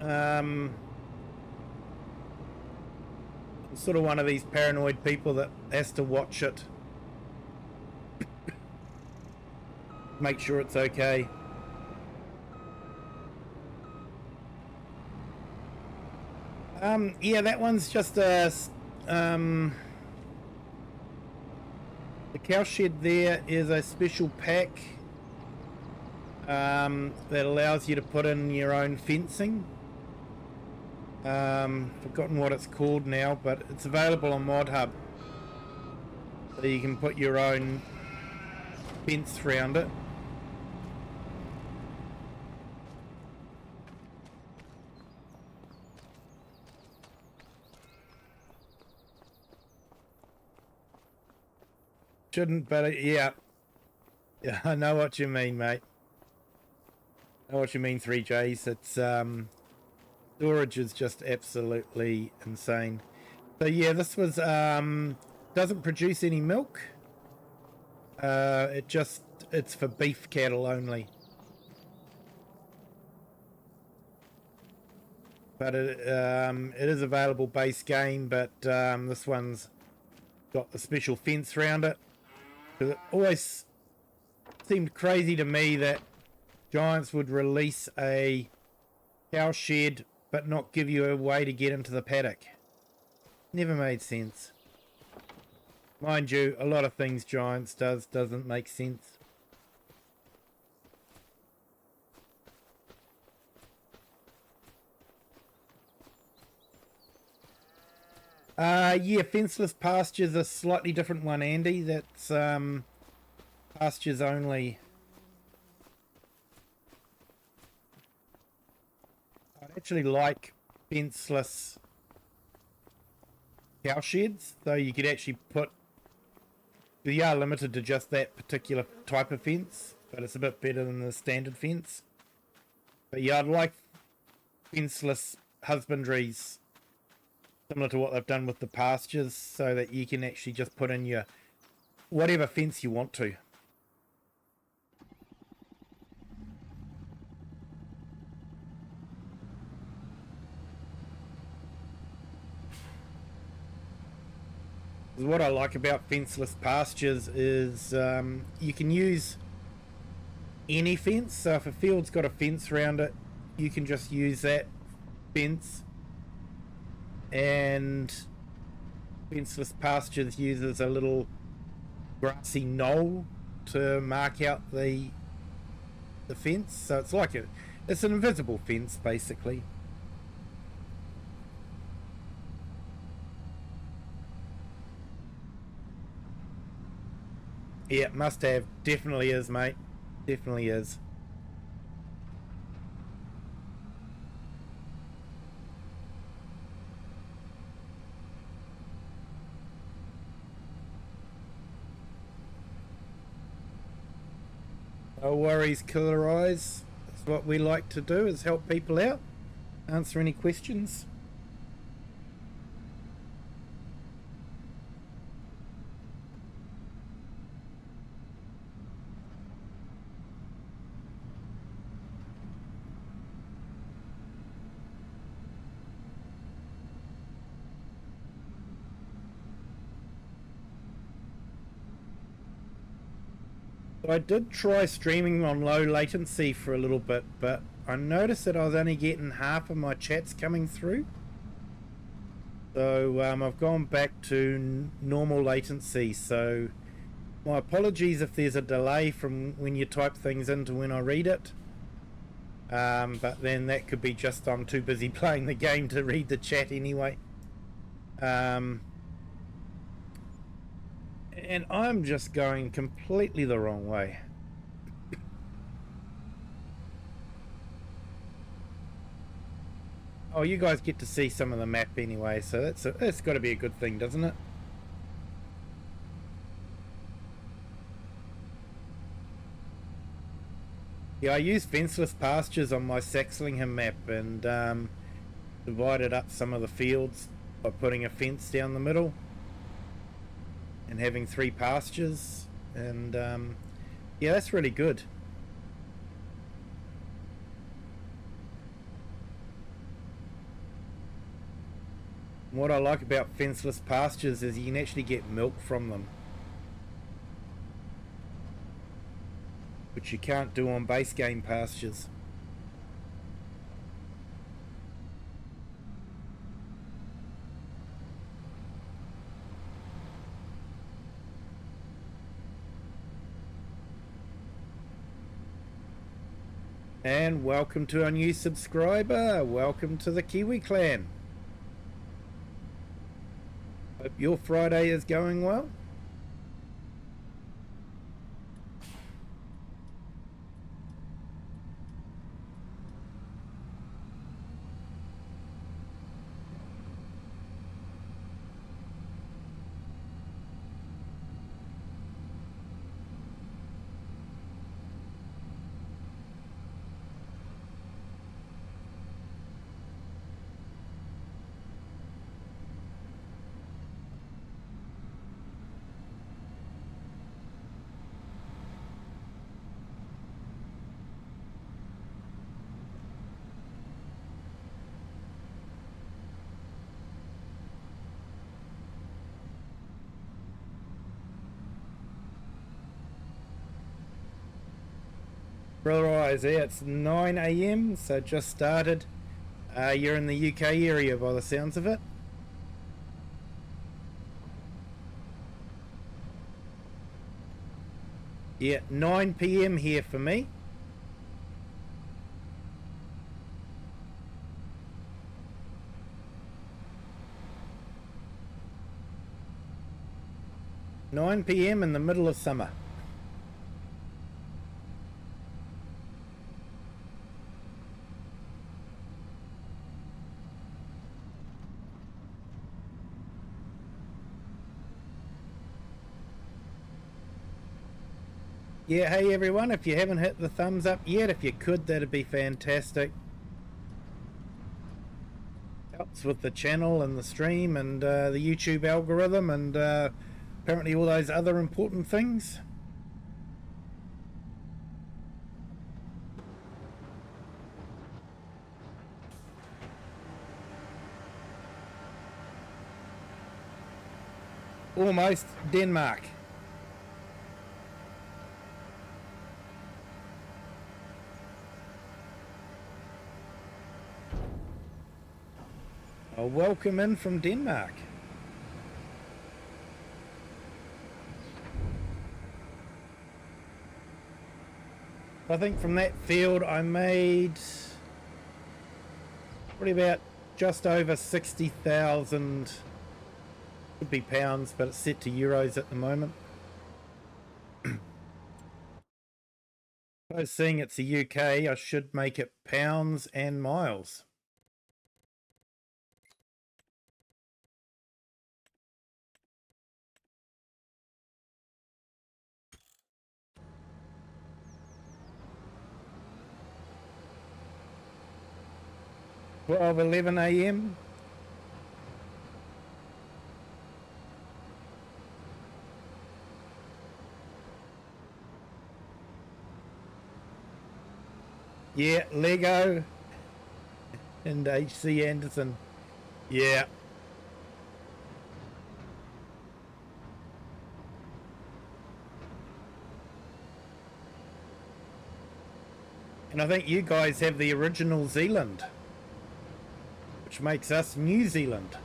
I'm sort of one of these paranoid people that has to watch it. Make sure it's okay. Yeah, that one's just a the cow shed there is a special pack that allows you to put in your own fencing. Forgotten what it's called now, but it's available on Mod Hub, so you can put your own fence around it. Shouldn't, but yeah, I know what you mean, mate. I know what you mean, 3Js. It's storage is just absolutely insane. So yeah, this was doesn't produce any milk. It's for beef cattle only. But it is available base game, but this one's got the special fence around it. It always seemed crazy to me that Giants would release a cow shed but not give you a way to get into the paddock. Never made sense. Mind you, a lot of things Giants doesn't make sense. Yeah, fenceless pastures, a slightly different one, Andy. That's pastures only. I'd actually like fenceless cow sheds, though you could actually put. You are limited to just that particular type of fence, but it's a bit better than the standard fence. But yeah, I'd like fenceless husbandries, similar to what they've done with the pastures, so that you can actually just put in your whatever fence you want to. What I like about fenceless pastures is you can use any fence. So if a field's got a fence around it, you can just use that fence. And fenceless pastures uses a little grassy knoll to mark out the fence, so it's like it's an invisible fence basically. Yeah, must have. Definitely is, mate. Definitely is. No worries, Killer Eyes. That's what we like to do, is help people out, answer any questions. I did try streaming on low latency for a little bit, but I noticed that I was only getting half of my chats coming through. So I've gone back to normal latency, so my apologies if there's a delay from when you type things in to when I read it. But then that could be just I'm too busy playing the game to read the chat anyway. And I'm just going completely the wrong way. Oh, you guys get to see some of the map anyway, so that's got to be a good thing, doesn't it? Yeah, I used fenceless pastures on my Saxlingham map and divided up some of the fields by putting a fence down the middle and having 3 pastures, and yeah, that's really good. What I like about fenceless pastures is you can actually get milk from them, which you can't do on base game pastures. And welcome to our new subscriber. Welcome to the Kiwi clan. Hope your Friday is going well. Brother Isaiah, it's 9 AM, so just started. You're in the UK area by the sounds of it. Yeah, 9 PM here for me. "9 PM in the middle of summer." Yeah, hey everyone, if you haven't hit the thumbs up yet, if you could, that'd be fantastic. Helps with the channel and the stream and the YouTube algorithm and apparently all those other important things. Almost Denmark. Welcome in from Denmark. I think from that field I made probably about just over 60,000, could be pounds, but it's set to euros at the moment. I was seeing it's the UK, I should make it pounds and miles. Well, 11 AM. Yeah, Lego and HC Anderson. Yeah. And I think you guys have the original Zealand, which makes us New Zealand.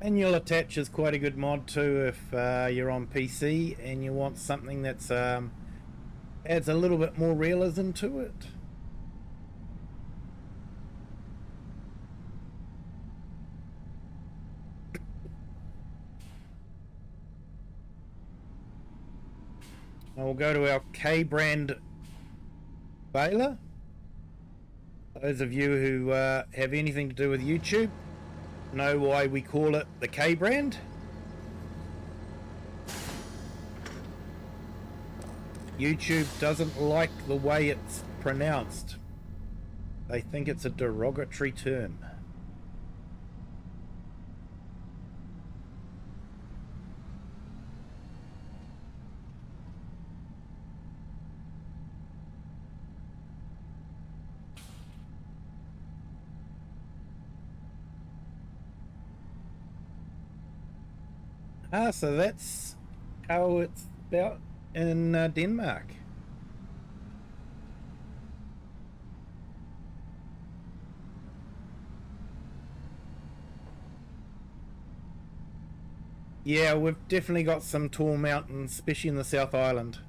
And you'll attach is quite a good mod too if you're on PC and you want something that's adds a little bit more realism to it. Now we'll go to our K brand baler. Those of you who have anything to do with YouTube know why we call it the K brand. YouTube doesn't like the way it's pronounced. They think it's a derogatory term. So that's how it's about in Denmark. Yeah, we've definitely got some tall mountains, especially in the South Island.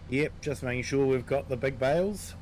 Yep, just making sure we've got the big bales.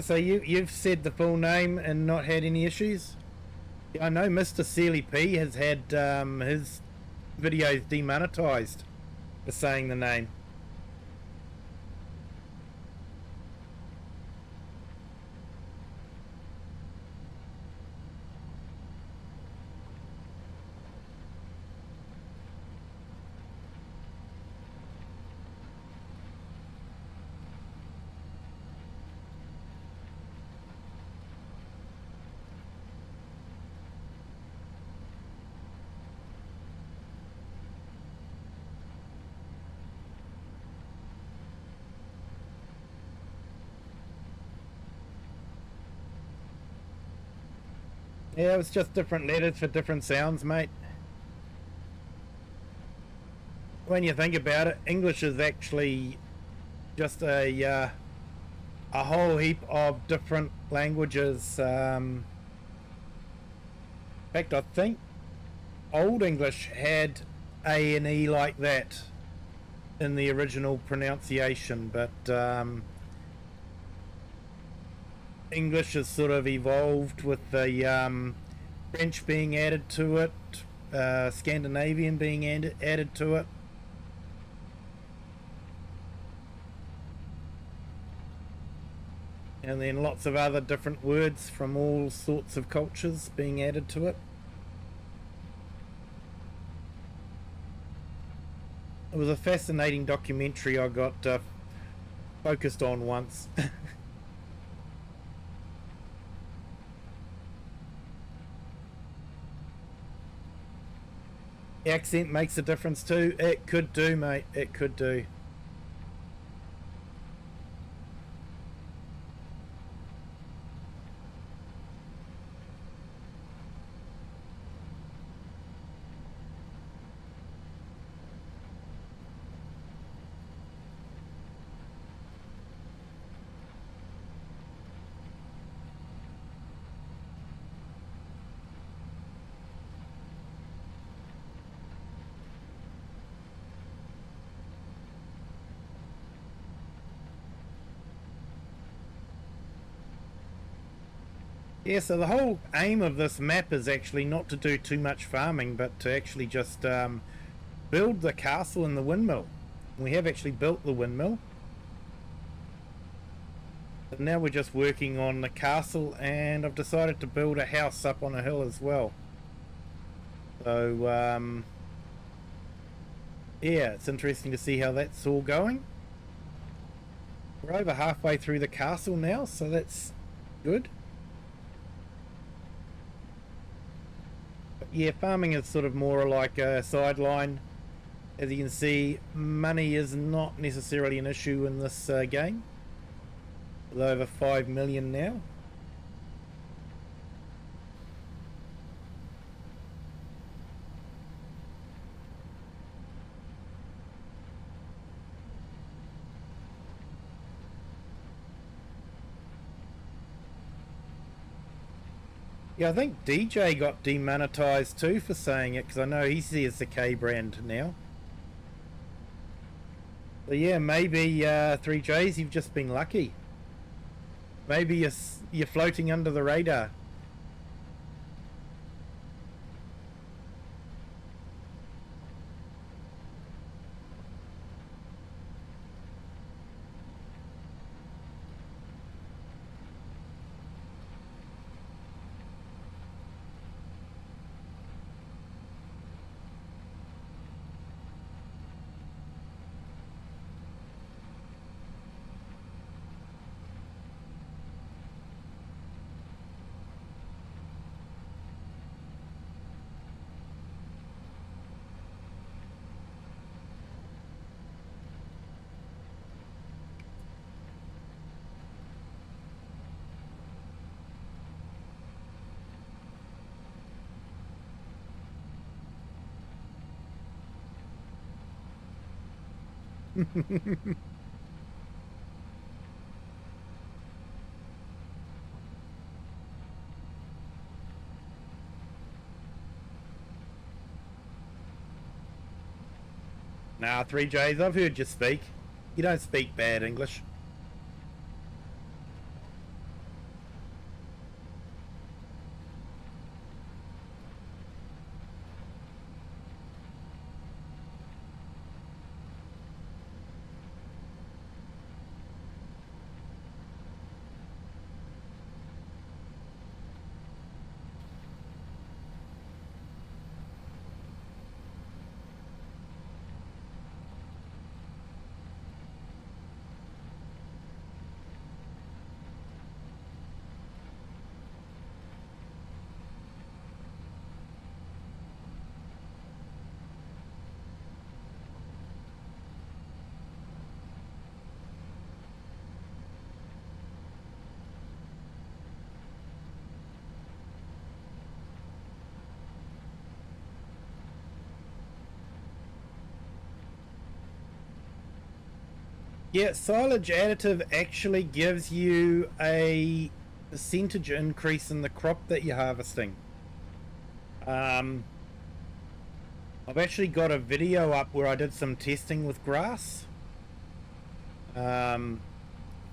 So you've said the full name and not had any issues? I know Mr. Sealy P has had his videos demonetized for saying the name. Yeah, it was just different letters for different sounds, mate. When you think about it, English is actually just a whole heap of different languages. In fact, I think Old English had A and E like that in the original pronunciation, but English has sort of evolved with the French being added to it, Scandinavian being added to it. And then lots of other different words from all sorts of cultures being added to it. It was a fascinating documentary I got focused on once. Accent makes a difference too. It could do, mate. It could do. Yeah, so the whole aim of this map is actually not to do too much farming, but to actually just build the castle and the windmill. We have actually built the windmill. But now we're just working on the castle, and I've decided to build a house up on a hill as well. So, yeah, it's interesting to see how that's all going. We're over halfway through the castle now, so that's good. But yeah, farming is sort of more like a sideline. As you can see, money is not necessarily an issue in this game. With over 5 million now. Yeah, I think DJ got demonetized too for saying it, because I know he says the K brand now. So yeah, maybe 3Js, you've just been lucky. Maybe you're floating under the radar. Nah, 3Js, I've heard you speak. You don't speak bad English. Yeah, silage additive actually gives you a percentage increase in the crop that you're harvesting. I've actually got a video up where I did some testing with grass. Some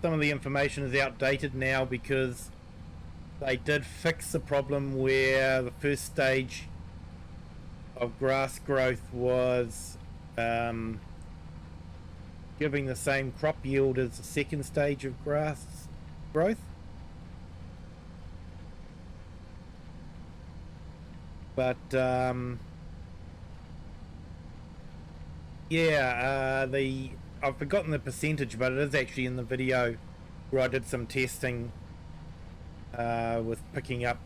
of the information is outdated now because they did fix the problem where the first stage of grass growth was giving the same crop yield as the second stage of grass growth. But yeah, I've forgotten the percentage, but it is actually in the video where I did some testing with picking up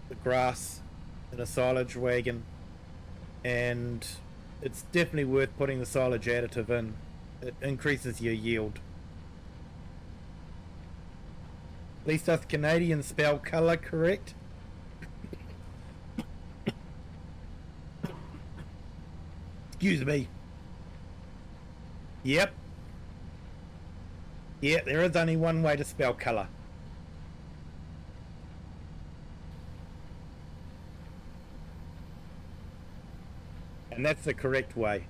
the grass in a silage wagon, and it's definitely worth putting the silage additive in. It increases your yield. At least us Canadians spell colour correct. Excuse me. Yep. Yeah, there is only one way to spell colour. And that's the correct way.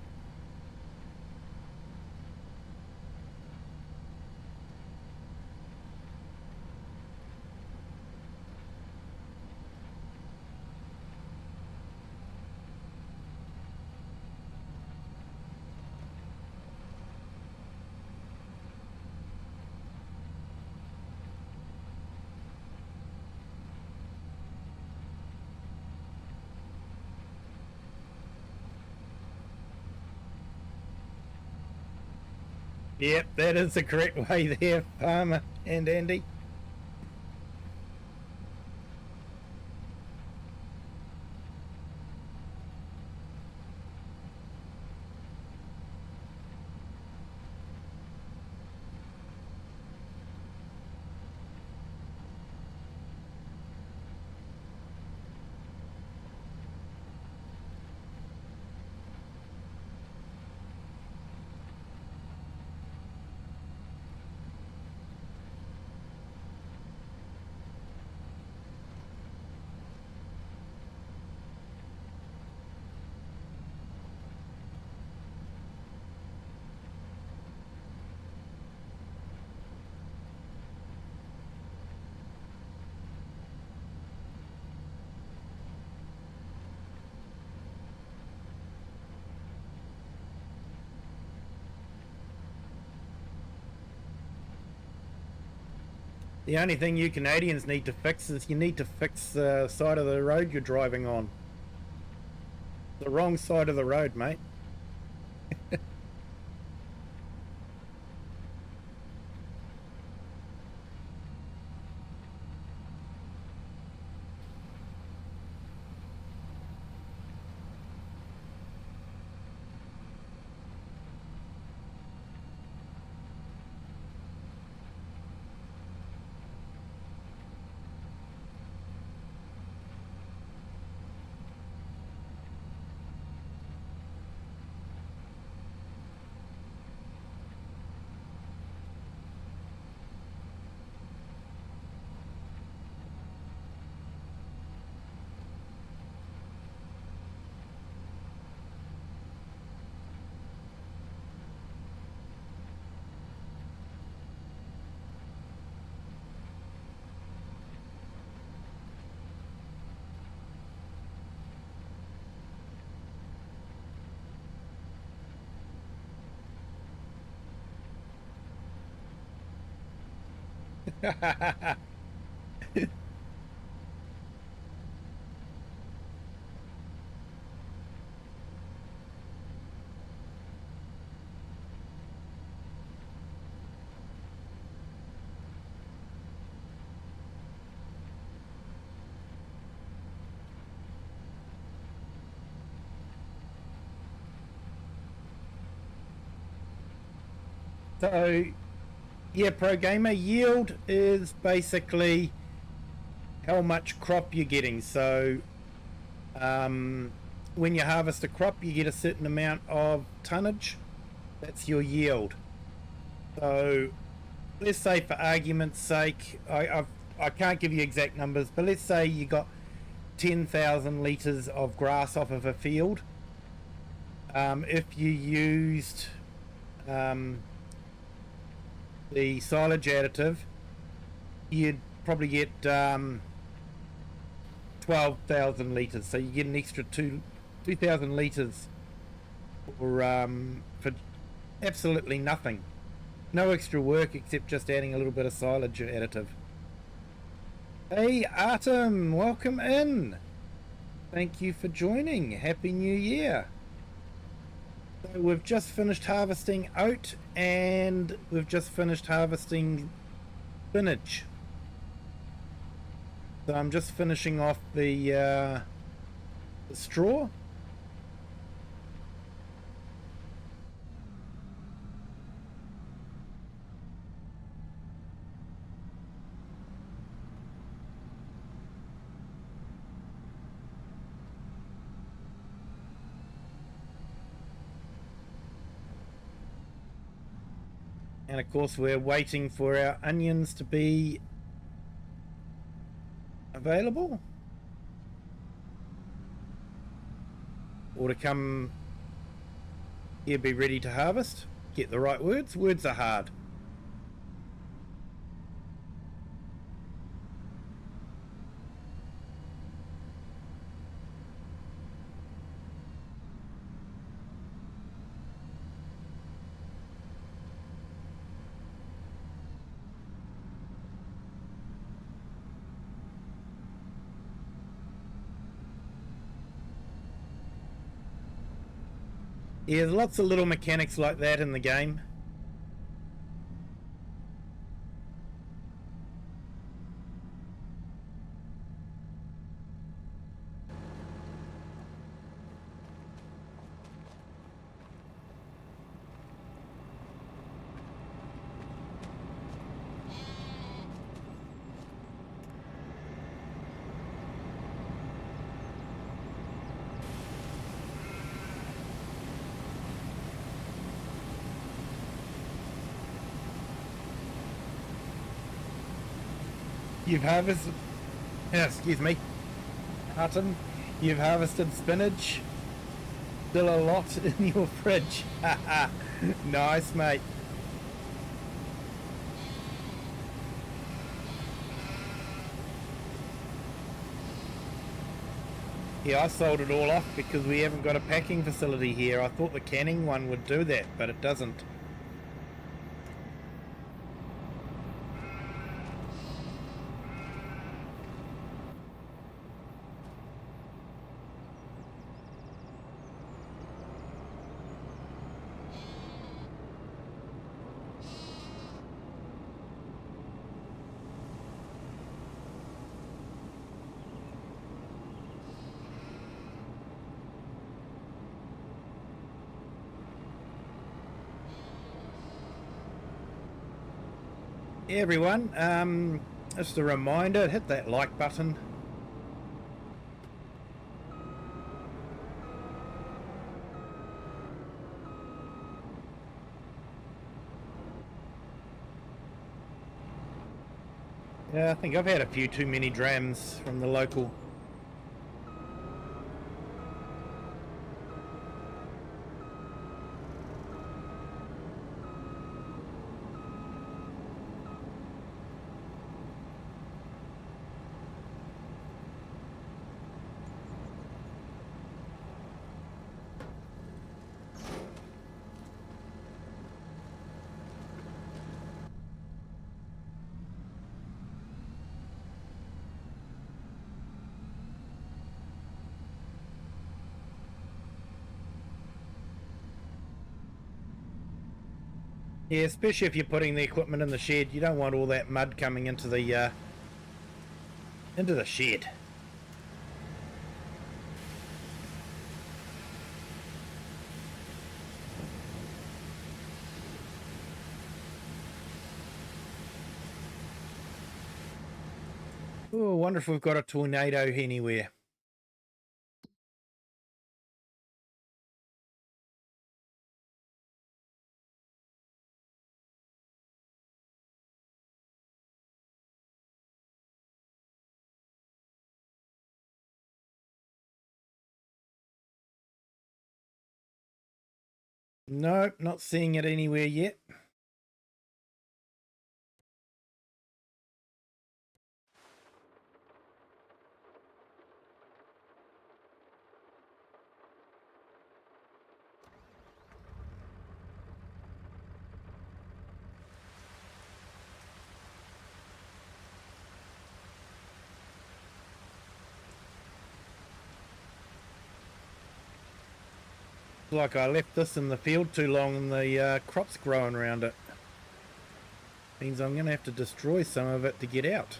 Yep, that is the correct way there, Palmer and Andy. The only thing you Canadians need to fix is you need to fix the side of the road you're driving on. The wrong side of the road, mate. So, yeah, Pro Gamer, yield is basically how much crop you're getting. So, when you harvest a crop, you get a certain amount of tonnage. That's your yield. So, let's say for argument's sake, I can't give you exact numbers, but let's say you got 10,000 litres of grass off of a field. If you used the silage additive, you'd probably get 12,000 litres, so you get an extra 2,000 litres for absolutely nothing. No extra work except just adding a little bit of silage additive. Hey Artem, welcome in. Thank you for joining. Happy New Year. So we've just finished harvesting oat and we've just finished harvesting spinach. So I'm just finishing off the straw. And of course we're waiting for our onions to be available or to come here, be ready to harvest. Get the right words. Words are hard. Yeah, there's lots of little mechanics like that in the game. You've harvested, excuse me, Hutton, you've harvested spinach. Still a lot in your fridge. Nice, mate. Yeah, I sold it all off because we haven't got a packing facility here. I thought the canning one would do that, but it doesn't. Hey everyone, just a reminder, hit that like button. Yeah, I think I've had a few too many drams from the local. Yeah, especially if you're putting the equipment in the shed, you don't want all that mud coming into the shed. Oh, I wonder if we've got a tornado anywhere. No, not seeing it anywhere yet. Like I left this in the field too long and the crops growing around it. Means I'm going to have to destroy some of it to get out.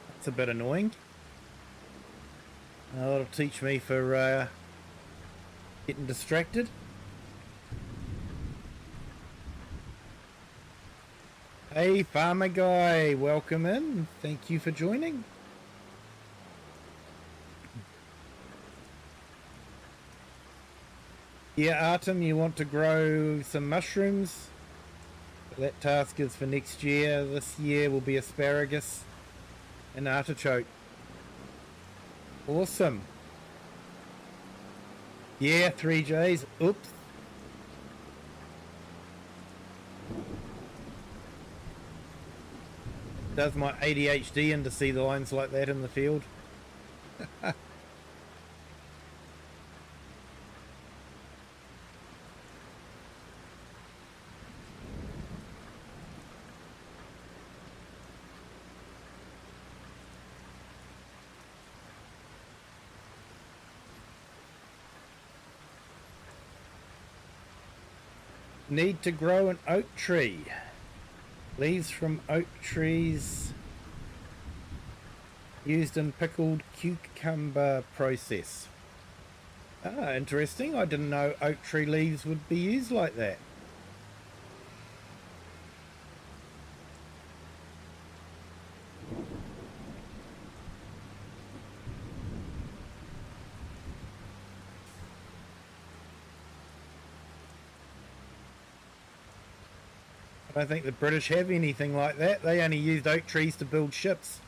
That's a bit annoying. That'll teach me for getting distracted. Hey farmer guy, welcome in. Thank you for joining. Yeah, Artem, you want to grow some mushrooms? That task is for next year. This year will be asparagus and artichoke. Awesome. Yeah, 3Js. Oops. Does my ADHD in to see the lines like that in the field? Need to grow an oak tree. Leaves from oak trees used in pickled cucumber process. Ah, interesting. I didn't know oak tree leaves would be used like that. I don't think the British have anything like that. They only used oak trees to build ships.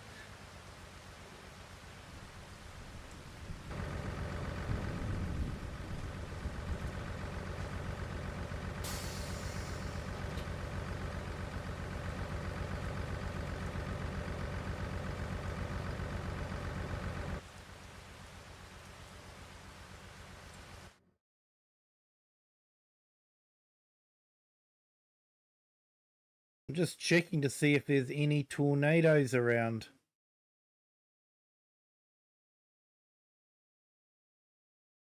I'm just checking to see if there's any tornadoes around.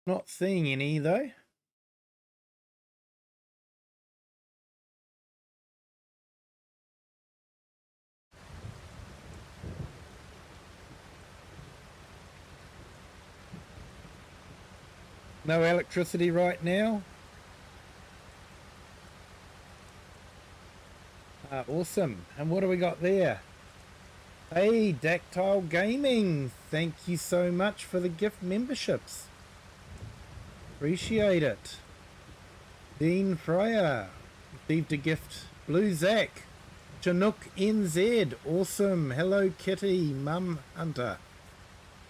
Not seeing any though. No electricity right now. Awesome. And what do we got there? Hey, Dactyl Gaming. Thank you so much for the gift memberships. Appreciate it. Dean Fryer received a gift. Blue Zach. Chinook NZ. Awesome. Hello Kitty. Mum Hunter.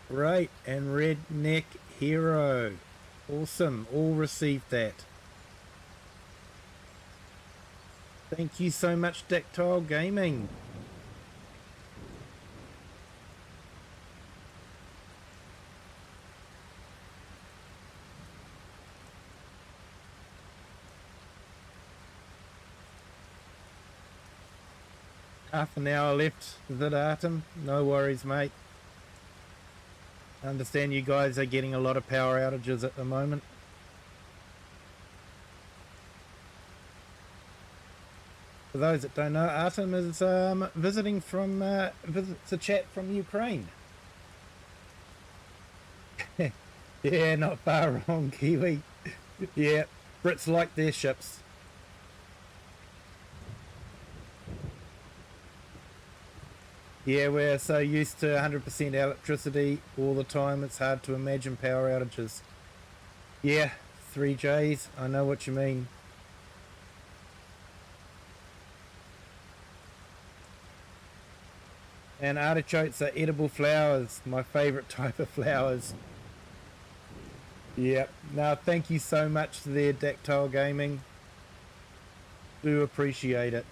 Great. And Redneck Hero. Awesome. All received that. Thank you so much, Dactyl Gaming. Half an hour left, Vidatum. No worries, mate. I understand you guys are getting a lot of power outages at the moment. For those that don't know, Artem is visiting from visits a chat from Ukraine. Yeah, not far wrong, Kiwi. Yeah, Brits like their ships. Yeah, we're so used to 100% electricity all the time, it's hard to imagine power outages. Yeah, 3Js, I know what you mean. And artichokes are edible flowers, my favourite type of flowers. Yep. Now, thank you so much there, Dactyl Gaming. Do appreciate it.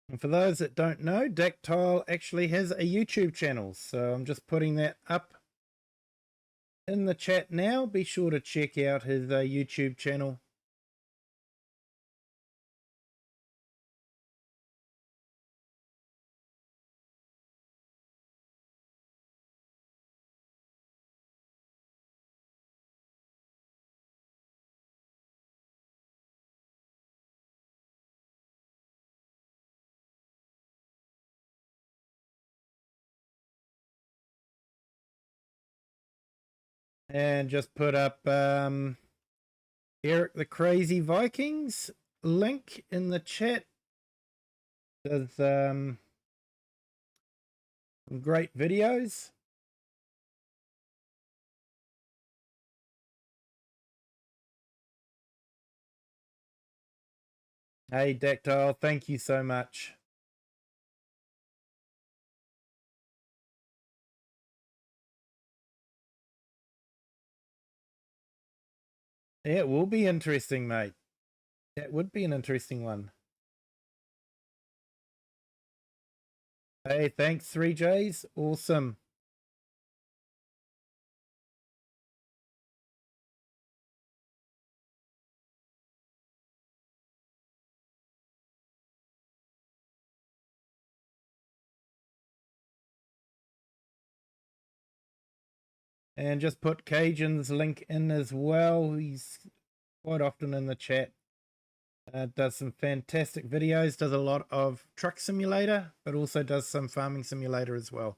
And for those that don't know, Dactyl actually has a YouTube channel, so I'm just putting that up in the chat now. Be sure to check out his YouTube channel. And just put up Eric the Crazy Vikings link in the chat. Does some great videos. Hey Dactyl, thank you so much. Yeah, it will be interesting, mate. That would be an interesting one. Hey, thanks 3Js. Awesome. And just put Cajun's link in as well. He's quite often in the chat. Does some fantastic videos, does a lot of truck simulator, but also does some farming simulator as well.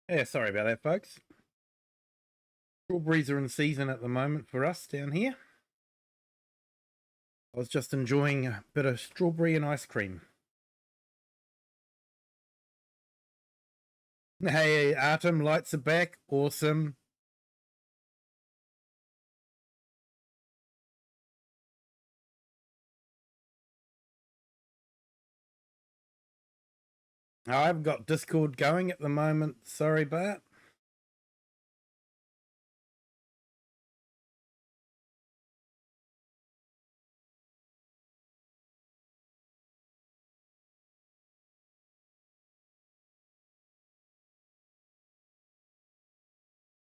Yeah, sorry about that, folks. Strawberries are in season at the moment for us down here. I was just enjoying a bit of strawberry and ice cream. Hey, Artem, lights are back. Awesome. I've got Discord going at the moment. Sorry, Bart.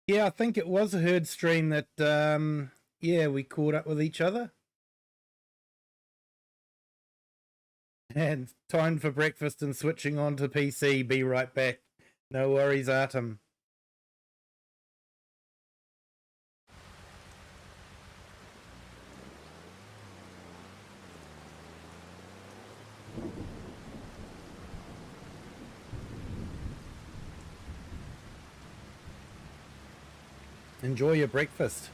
Yeah, I think it was a herd stream that, yeah, we caught up with each other. And time for breakfast and switching on to PC. Be right back. No worries, Artem. Enjoy your breakfast.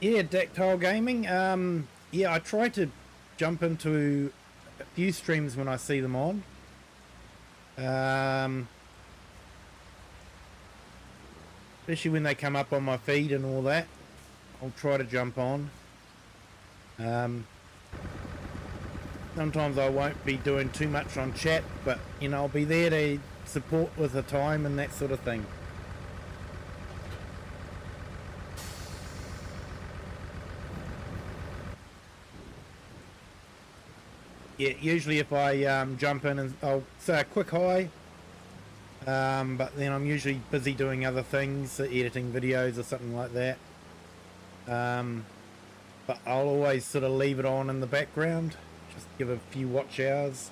Yeah, Dactyl Gaming. Yeah, I try to jump into a few streams when I see them on. Especially when they come up on my feed and all that. I'll try to jump on. Sometimes I won't be doing too much on chat, but you know, I'll be there to support with the time and that sort of thing. Yeah, usually if I jump in and I'll say a quick hi, but then I'm usually busy doing other things, editing videos or something like that. But I'll always sort of leave it on in the background, just give a few watch hours.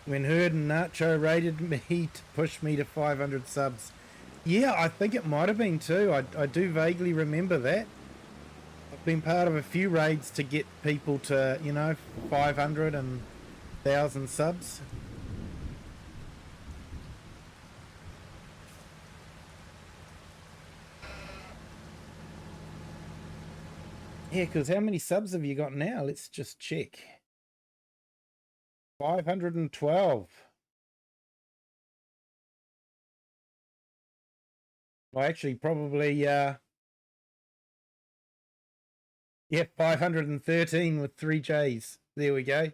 When Herd and Nacho rated me to push me to 500 subs. Yeah, I think it might have been too. I do vaguely remember that. I've been part of a few raids to get people to, you know, 500 and 1,000 subs. Yeah, because how many subs have you got now? Let's just check. 512. Well, actually, probably, yeah, 513 with 3 Js. There we go.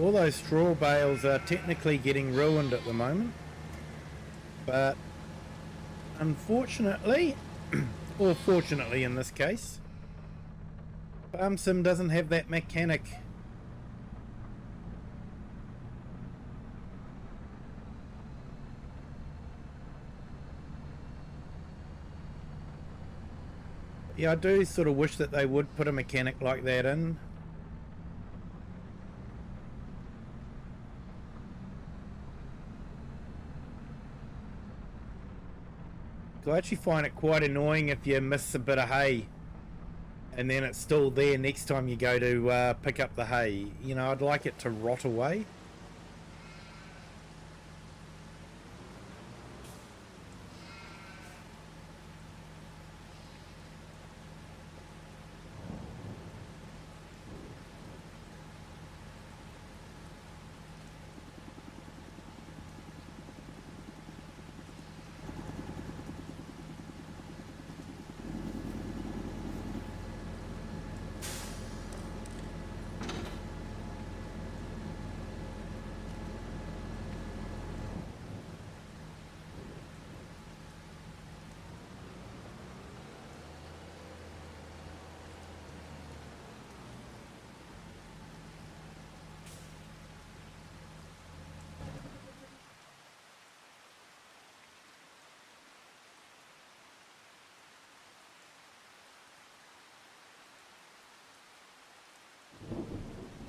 All those straw bales are technically getting ruined at the moment, but unfortunately, or fortunately in this case, Farm Sim doesn't have that mechanic. Yeah, I do sort of wish that they would put a mechanic like that in. So I actually find it quite annoying if you miss a bit of hay and then it's still there next time you go to pick up the hay. You know, I'd like it to rot away.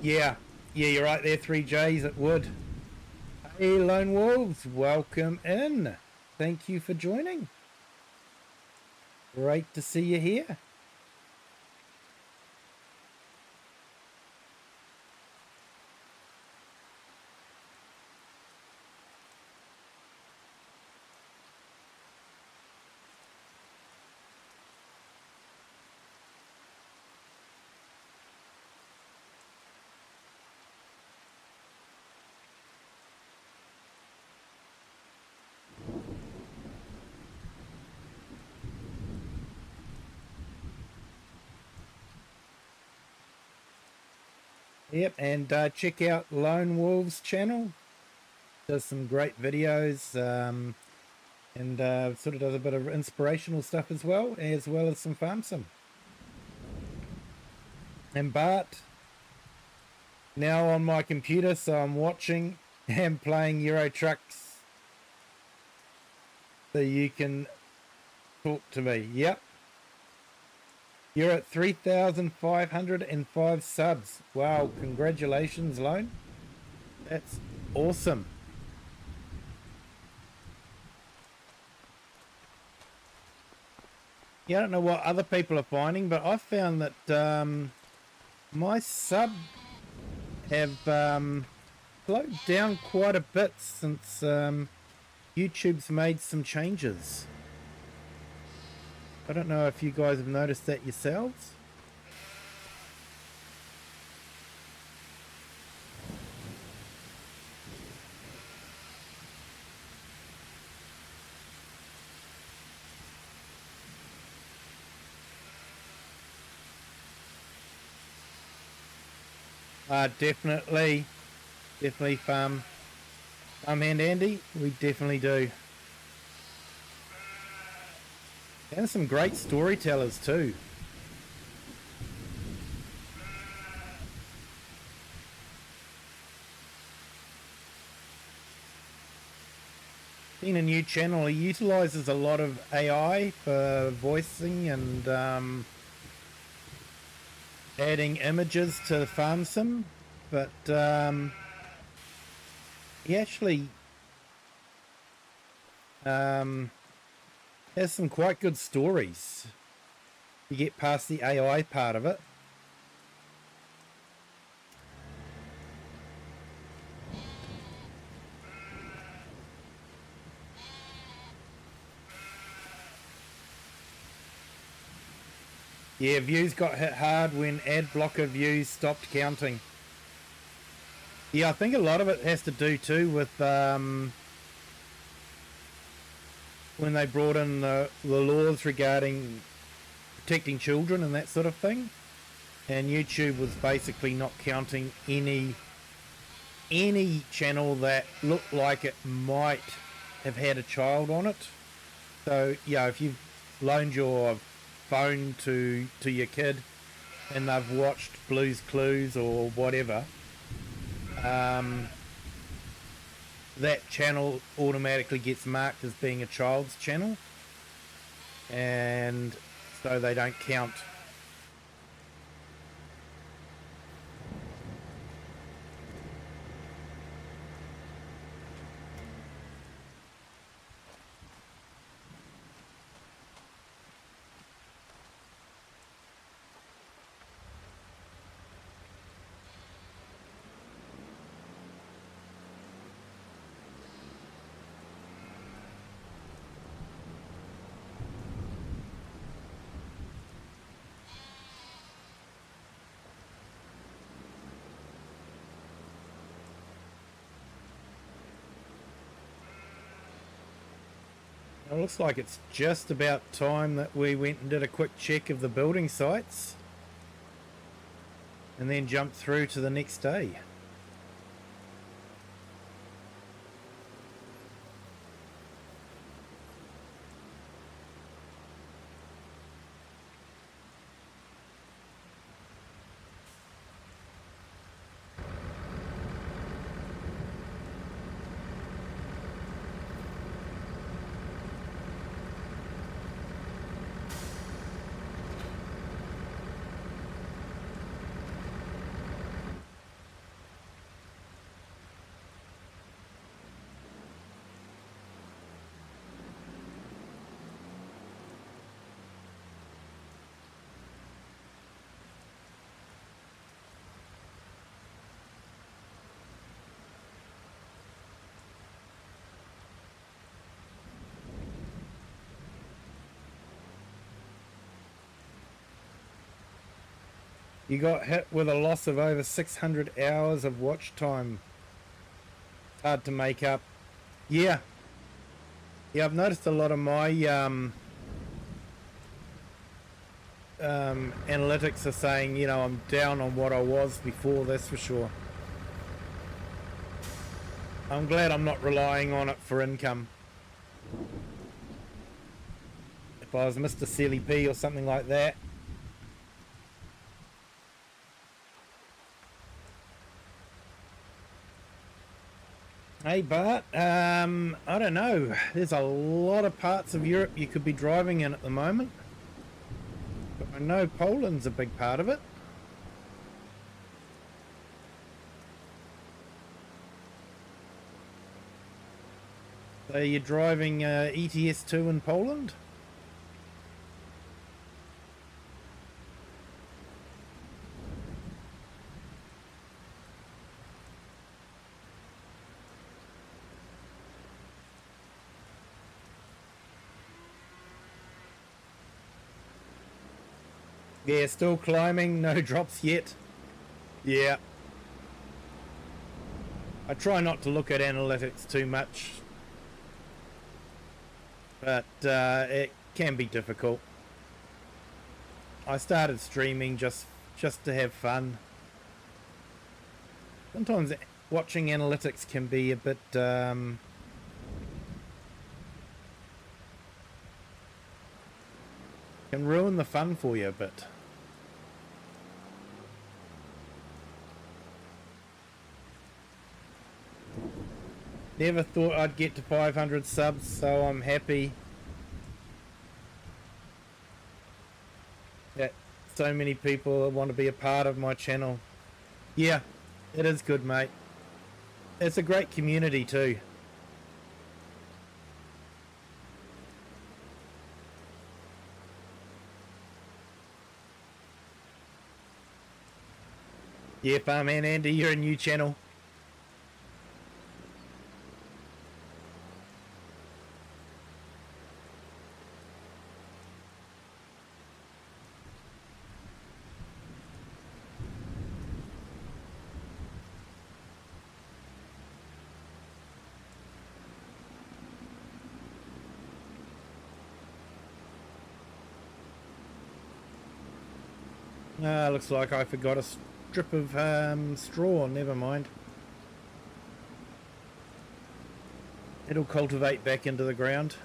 Yeah, you're right there, 3Js, it would. Hey, Lone Wolves, welcome in. Thank you for joining. Great to see you here. Yep, and check out Lone Wolves channel. Does some great videos, and sort of does a bit of inspirational stuff as well as some farm sim. And Bart, now on my computer, so I'm watching and playing Euro Trucks, so you can talk to me. Yep. You're at 3,505 subs. Wow, congratulations, Lone. That's awesome. Yeah, I don't know what other people are finding, but I've found that my sub have slowed down quite a bit since YouTube's made some changes. I don't know if you guys have noticed that yourselves. Definitely Farmhand Andy, we definitely do. And some great storytellers too. In a new channel, he utilizes a lot of AI for voicing and adding images to the farm sim, but he actually has some quite good stories. You get past the AI part of it. Yeah, views got hit hard when ad blocker views stopped counting. Yeah, I think a lot of it has to do too with when they brought in the laws regarding protecting children and that sort of thing. And YouTube was basically not counting any any channel that looked like it might have had a child on it. So yeah, if you've loaned your phone to your kid and they've watched Blue's Clues or whatever, that channel automatically gets marked as being a child's channel, and so they don't count. It looks like it's just about time that we went and did a quick check of the building sites and then jumped through to the next day. You got hit with a loss of over 600 hours of watch time. It's hard to make up. Yeah. Yeah, I've noticed a lot of my analytics are saying, you know, I'm down on what I was before, that's for sure. I'm glad I'm not relying on it for income. If I was Mr. Silly P or something like that. Hey Bart, I don't know. There's a lot of parts of Europe you could be driving in at the moment. But I know Poland's a big part of it. So you're driving ETS2 in Poland? Yeah, still climbing, no drops yet. Yeah. I try not to look at analytics too much, but it can be difficult. I started streaming just to have fun. Sometimes watching analytics can be a bit can ruin the fun for you a bit. Never thought I'd get to 500 subs, so I'm happy that so many people want to be a part of my channel. Yeah, it is good, mate. It's a great community too. Yeah, Farmman Andy, you're a new channel. Looks like I forgot a strip of straw. Never mind. It'll cultivate back into the ground.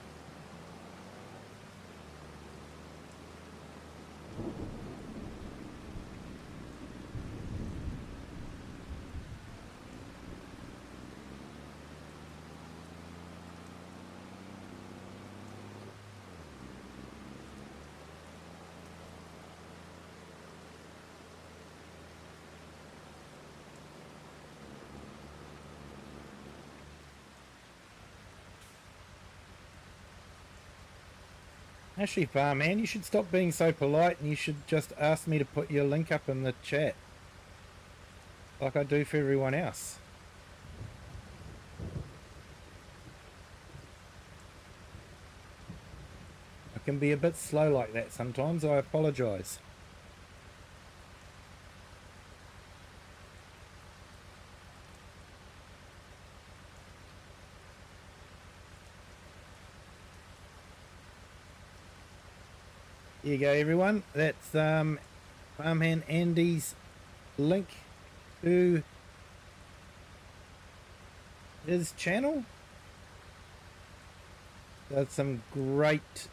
Actually, Farman, you should stop being so polite and you should just ask me to put your link up in the chat. Like I do for everyone else. I can be a bit slow like that sometimes, I apologise. Here you go, everyone. That's Farmhand Andy's link to his channel. Does some great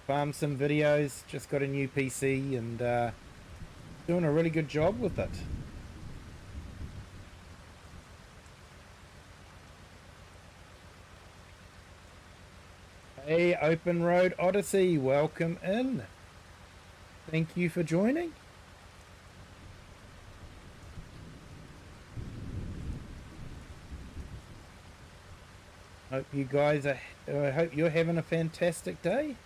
farm sim videos. Just got a new PC and doing a really good job with it. Hey, Open Road Odyssey, welcome in. Thank you for joining. Hope you guys are, I hope you're having a fantastic day.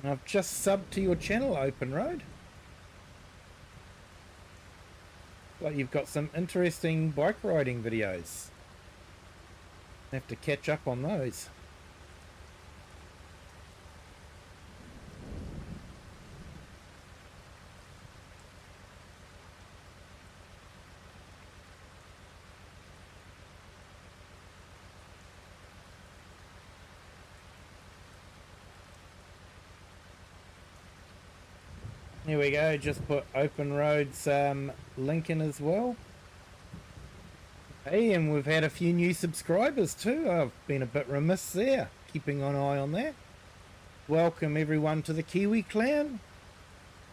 And I've just subbed to your channel, Open Road. Like you've got some interesting bike riding videos. Have to catch up on those. Here we go, just put Open Road's link in as well. Hey, and we've had a few new subscribers too. I've been a bit remiss there, keeping an eye on that. Welcome everyone to the Kiwi clan.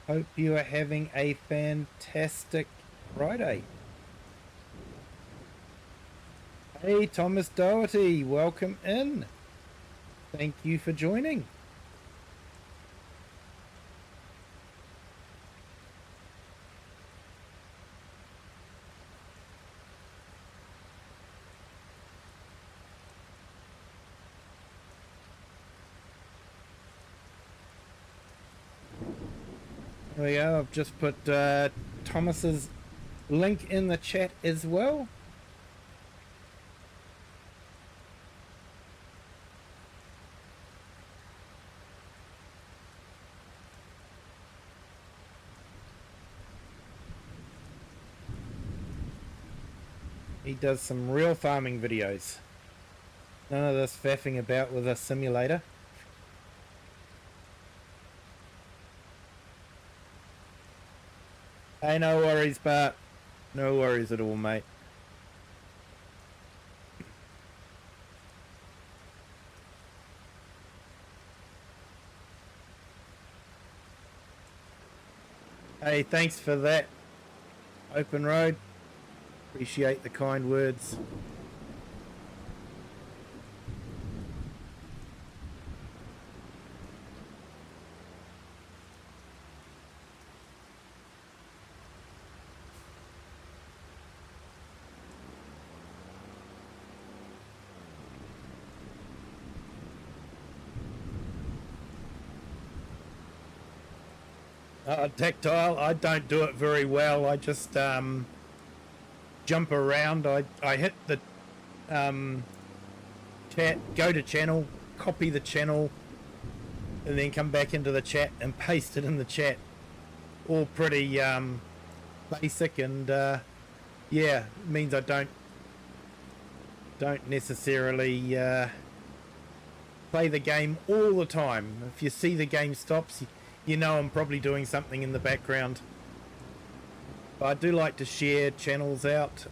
Hope you are having a fantastic Friday. Hey, Thomas Doherty, welcome in. Thank you for joining. There we go, I've just put Thomas's link in the chat as well. He does some real farming videos. None of this faffing about with a simulator. Hey, no worries, Bart. No worries at all, mate. Hey, thanks for that, Open Road. Appreciate the kind words. Tactile, I don't do it very well. I just jump around. I hit the chat, go to channel, copy the channel, and then come back into the chat and paste it in the chat. All pretty basic, and yeah, it means I don't necessarily play the game all the time. If you see the game stops, you know I'm probably doing something in the background. But I do like to share channels out.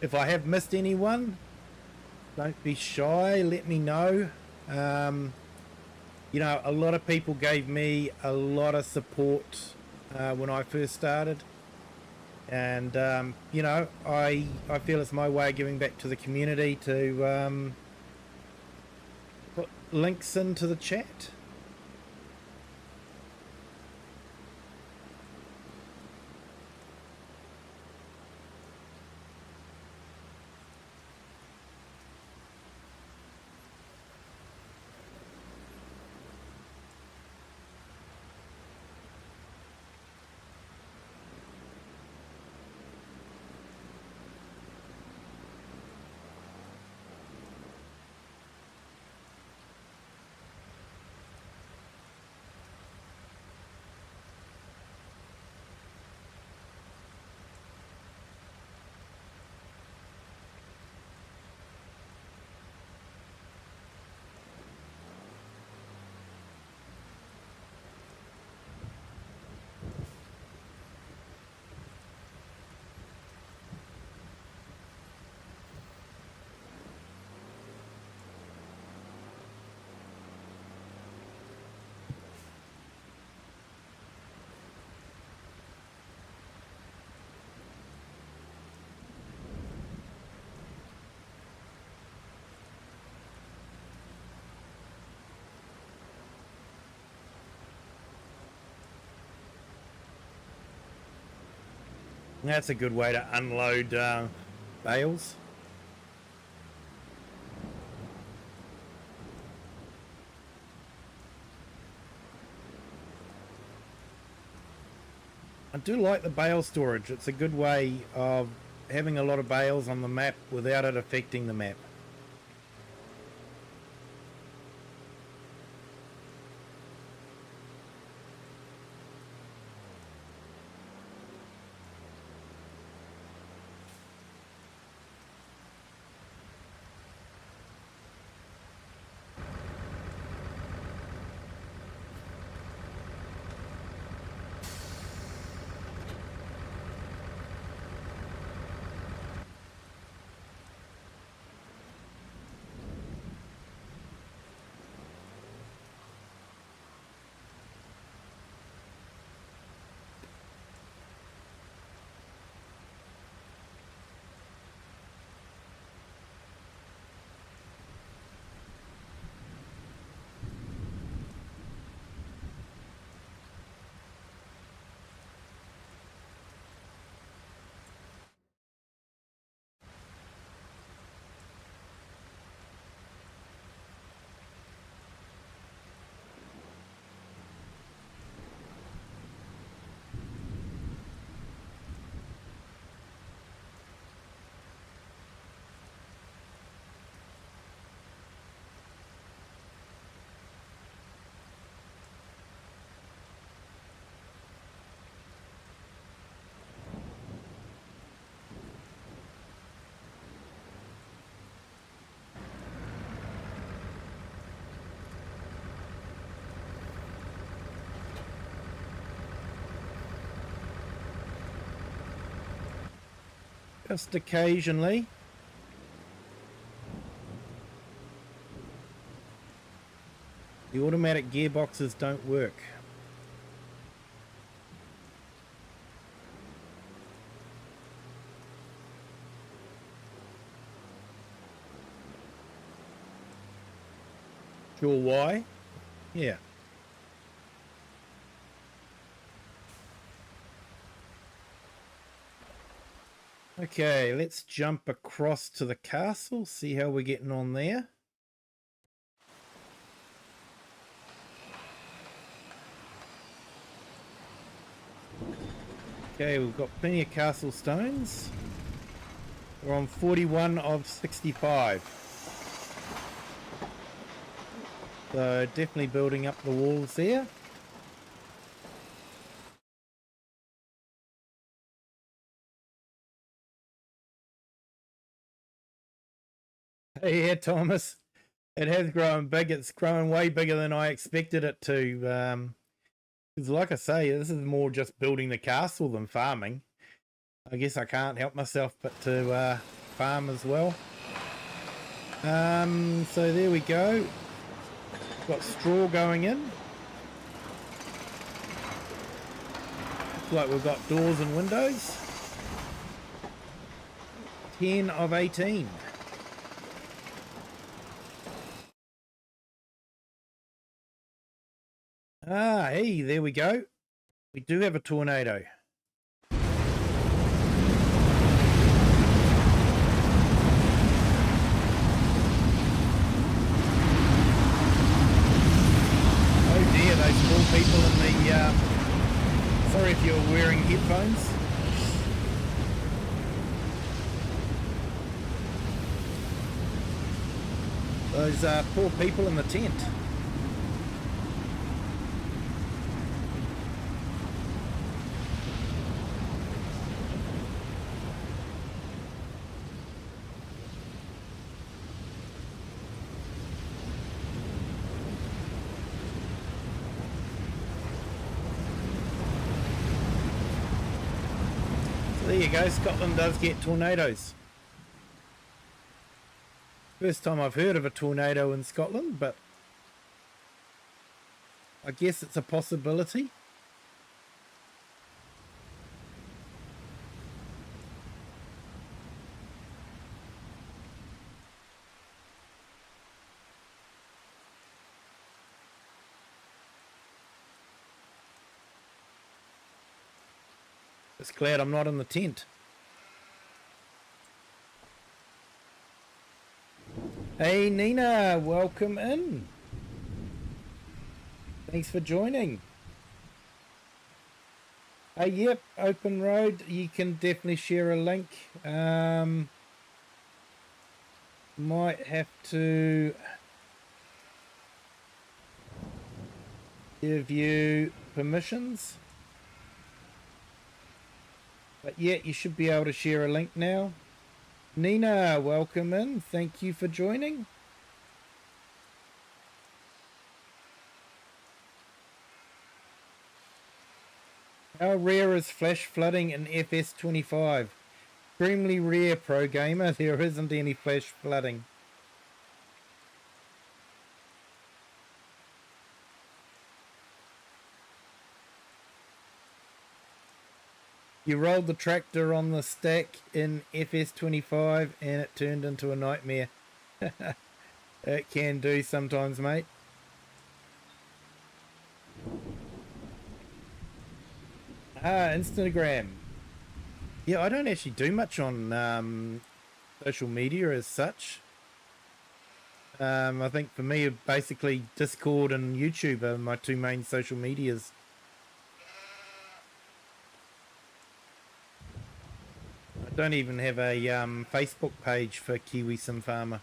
If I have missed anyone, Don't be shy. Let me know. You know, a lot of people gave me a lot of support when I first started. And, you know, I feel it's my way of giving back to the community to put links into the chat. That's a good way to unload bales. I do like the bale storage. It's a good way of having a lot of bales on the map without it affecting the map. Just occasionally. The automatic gearboxes don't work. Sure why? Yeah. Okay, let's jump across to the castle, see how we're getting on there. Okay, we've got plenty of castle stones. We're on 41 of 65. So definitely building up the walls there. Yeah, Thomas, it has grown big. It's growing way bigger than I expected it to. Because like I say, this is more just building the castle than farming. I guess I can't help myself but to farm as well. So there we go. Got straw going in. Looks like we've got doors and windows. 10 of 18. Ah, hey, there we go. We do have a tornado. Oh dear, those poor people in the... sorry if you're wearing headphones. Those poor people in the tent. So there you go, Scotland does get tornadoes. First time I've heard of a tornado in Scotland, but I guess it's a possibility. Just glad I'm not in the tent. Hey Nina, welcome in. Thanks for joining. Yep, open road. You can definitely share a link. Might have to give you permissions. But yeah, you should be able to share a link now. Nina, welcome in. Thank you for joining. How rare is flash flooding in FS25? Extremely rare, pro gamer. There isn't any flash flooding. You rolled the tractor on the stack in FS25 and it turned into a nightmare. It can do sometimes, mate. Instagram. Yeah, I don't actually do much on social media as such. I think for me, basically Discord and YouTube are my two main social medias. I don't even have a Facebook page for Kiwi Sim Farmer.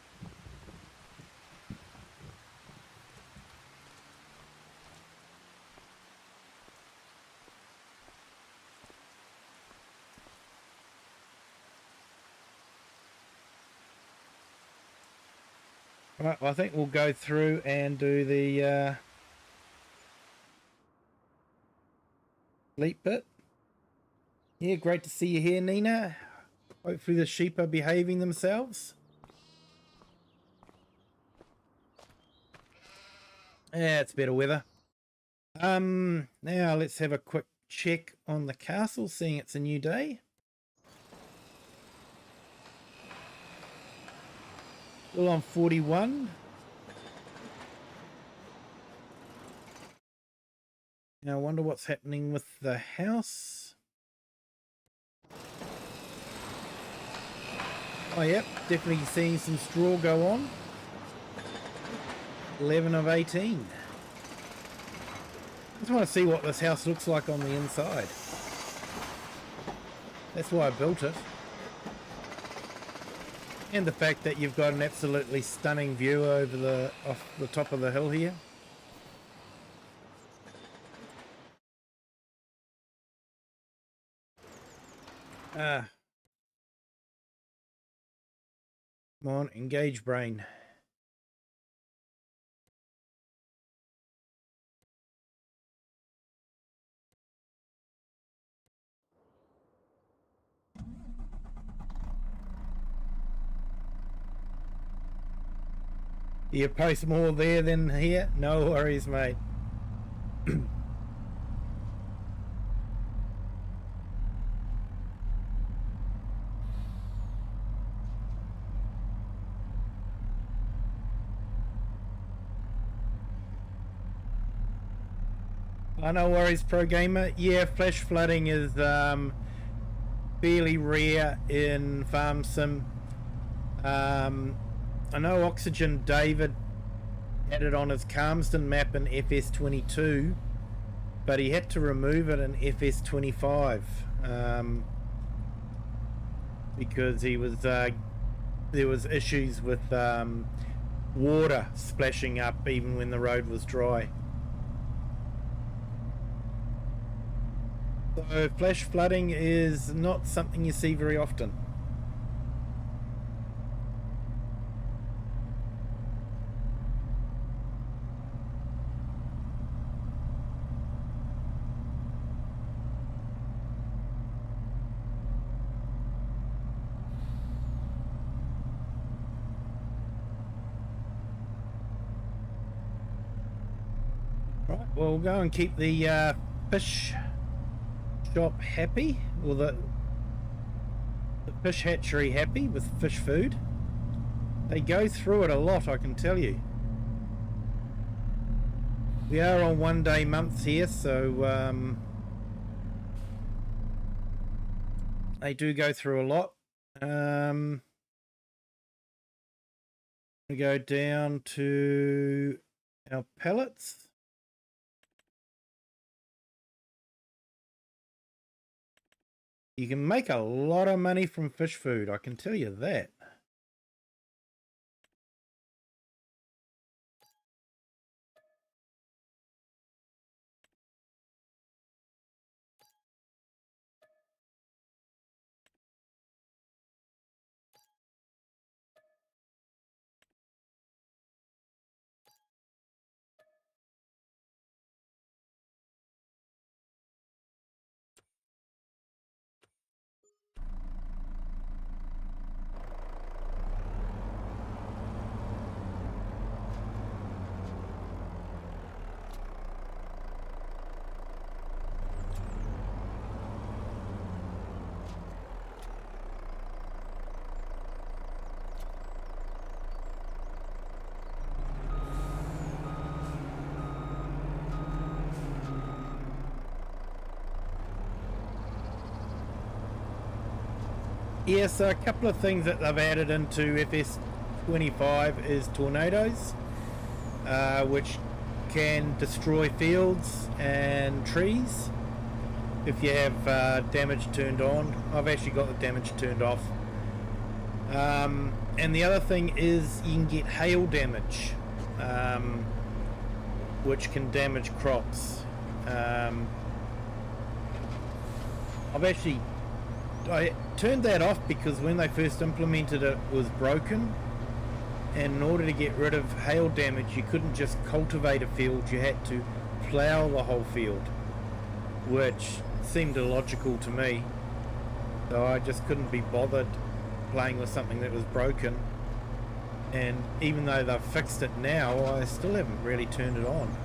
Right, well, I think we'll go through and do the sleep bit. Yeah, great to see you here, Nina. Hopefully the sheep are behaving themselves. Yeah, it's better weather. Now let's have a quick check on the castle, seeing it's a new day. Still on 41. Now I wonder what's happening with the house. Oh yep, definitely seeing some straw go on. 11 of 18. I just want to see what this house looks like on the inside. That's why I built it. And the fact that you've got an absolutely stunning view over off the top of the hill here. Come on, engage brain. You post more there than here? No worries, mate. No worries, Pro Gamer. Yeah, flash flooding is fairly rare in Farm Sim. I know Oxygen David had it on his Calmsden map in FS22, but he had to remove it in FS25 because he was there was issues with water splashing up even when the road was dry. So flash flooding is not something you see very often. Right, well, we'll go and keep the fish shop happy, or the fish hatchery happy with fish food. They go through it a lot, I can tell you. We are on 1 day months here, so they do go through a lot. We go down to our pellets. You can make a lot of money from fish food, I can tell you that. Yes, so a couple of things that they've added into FS25 is tornadoes, which can destroy fields and trees if you have damage turned on. I've actually got the damage turned off. And the other thing is you can get hail damage, which can damage crops. I turned that off because when they first implemented it, it was broken, and in order to get rid of hail damage you couldn't just cultivate a field, you had to plough the whole field, which seemed illogical to me, so I just couldn't be bothered playing with something that was broken. And even though they've fixed it now, I still haven't really turned it on.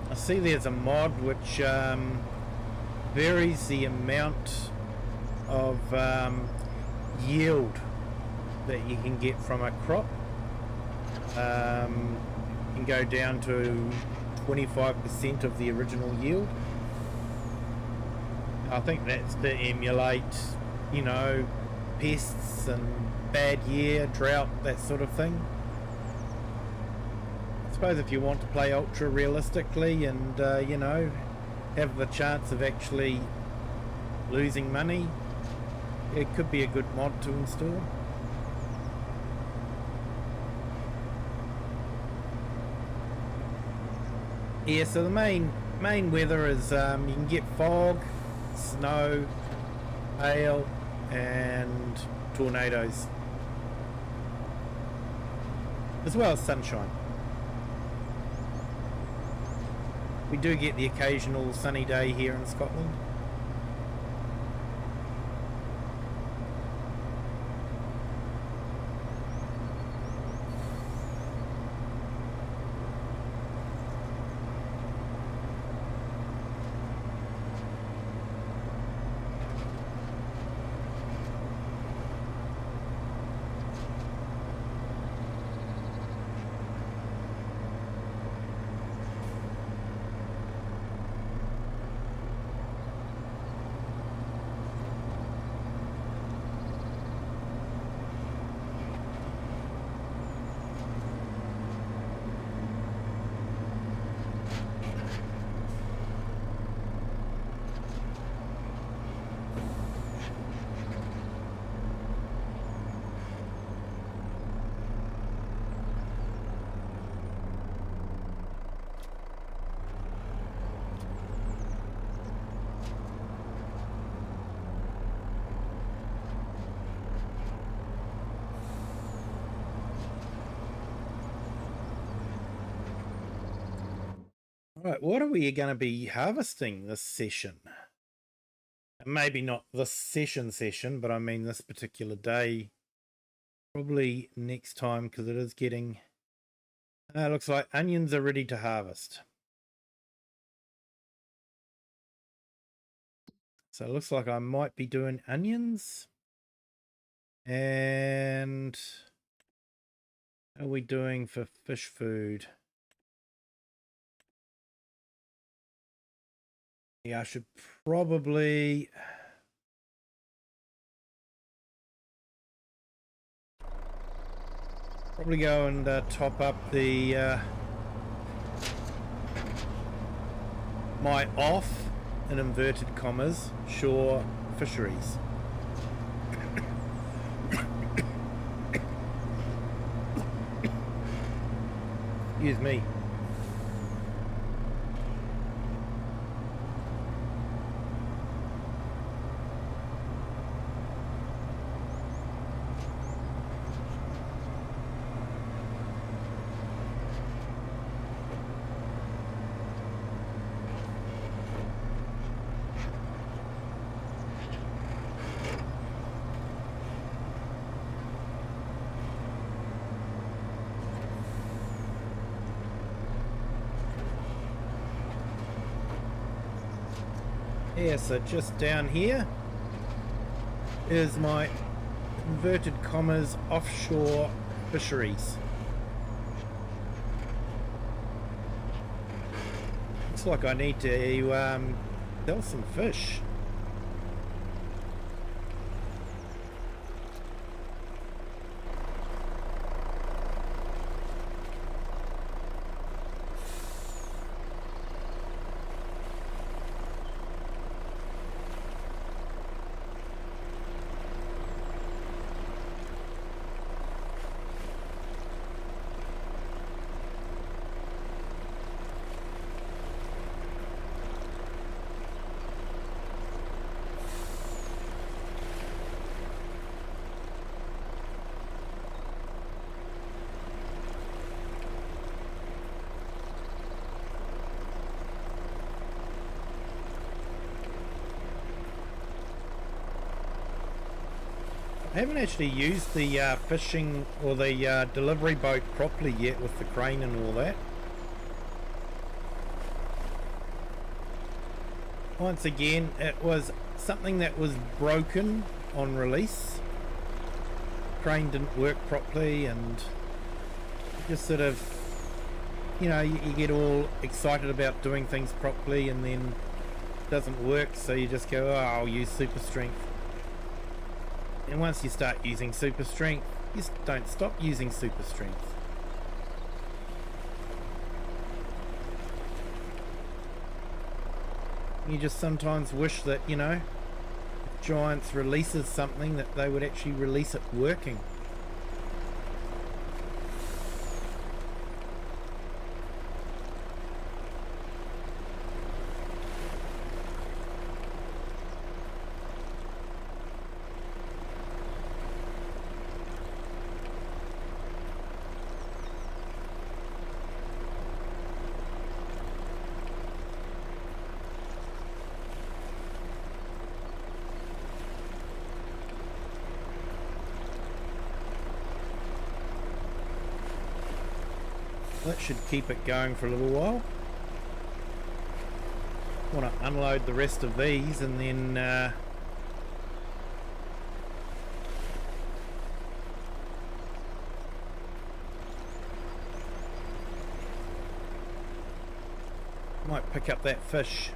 I see there's a mod which varies the amount of yield that you can get from a crop. You can go down to 25% of the original yield. I think that's to emulate, you know, pests and bad year, drought, that sort of thing. I suppose if you want to play ultra realistically and you know, have the chance of actually losing money, it could be a good mod to install. Yeah, so the main weather is you can get fog, snow, hail and tornadoes, as well as sunshine. We do get the occasional sunny day here in Scotland. Right, what are we going to be harvesting this session? Maybe not this session, but I mean this particular day. Probably next time, because it is getting... looks like onions are ready to harvest. So it looks like I might be doing onions. And how are we doing for fish food? Yeah, I should probably go and top up the my off, in inverted commas, shore fisheries. Excuse me. Yeah, so just down here is my inverted commas offshore fisheries. Looks like I need to sell some fish. I haven't actually used the fishing or the delivery boat properly yet with the crane and all that. Once again, it was something that was broken on release. Crane didn't work properly, and just sort of, you know, you get all excited about doing things properly and then it doesn't work, so you just go, oh, I'll use super strength. And once you start using super strength, you just don't stop using super strength. You just sometimes wish that, you know, if Giants releases something, that they would actually release it working. That should keep it going for a little while. Want to unload the rest of these and then might pick up that fish.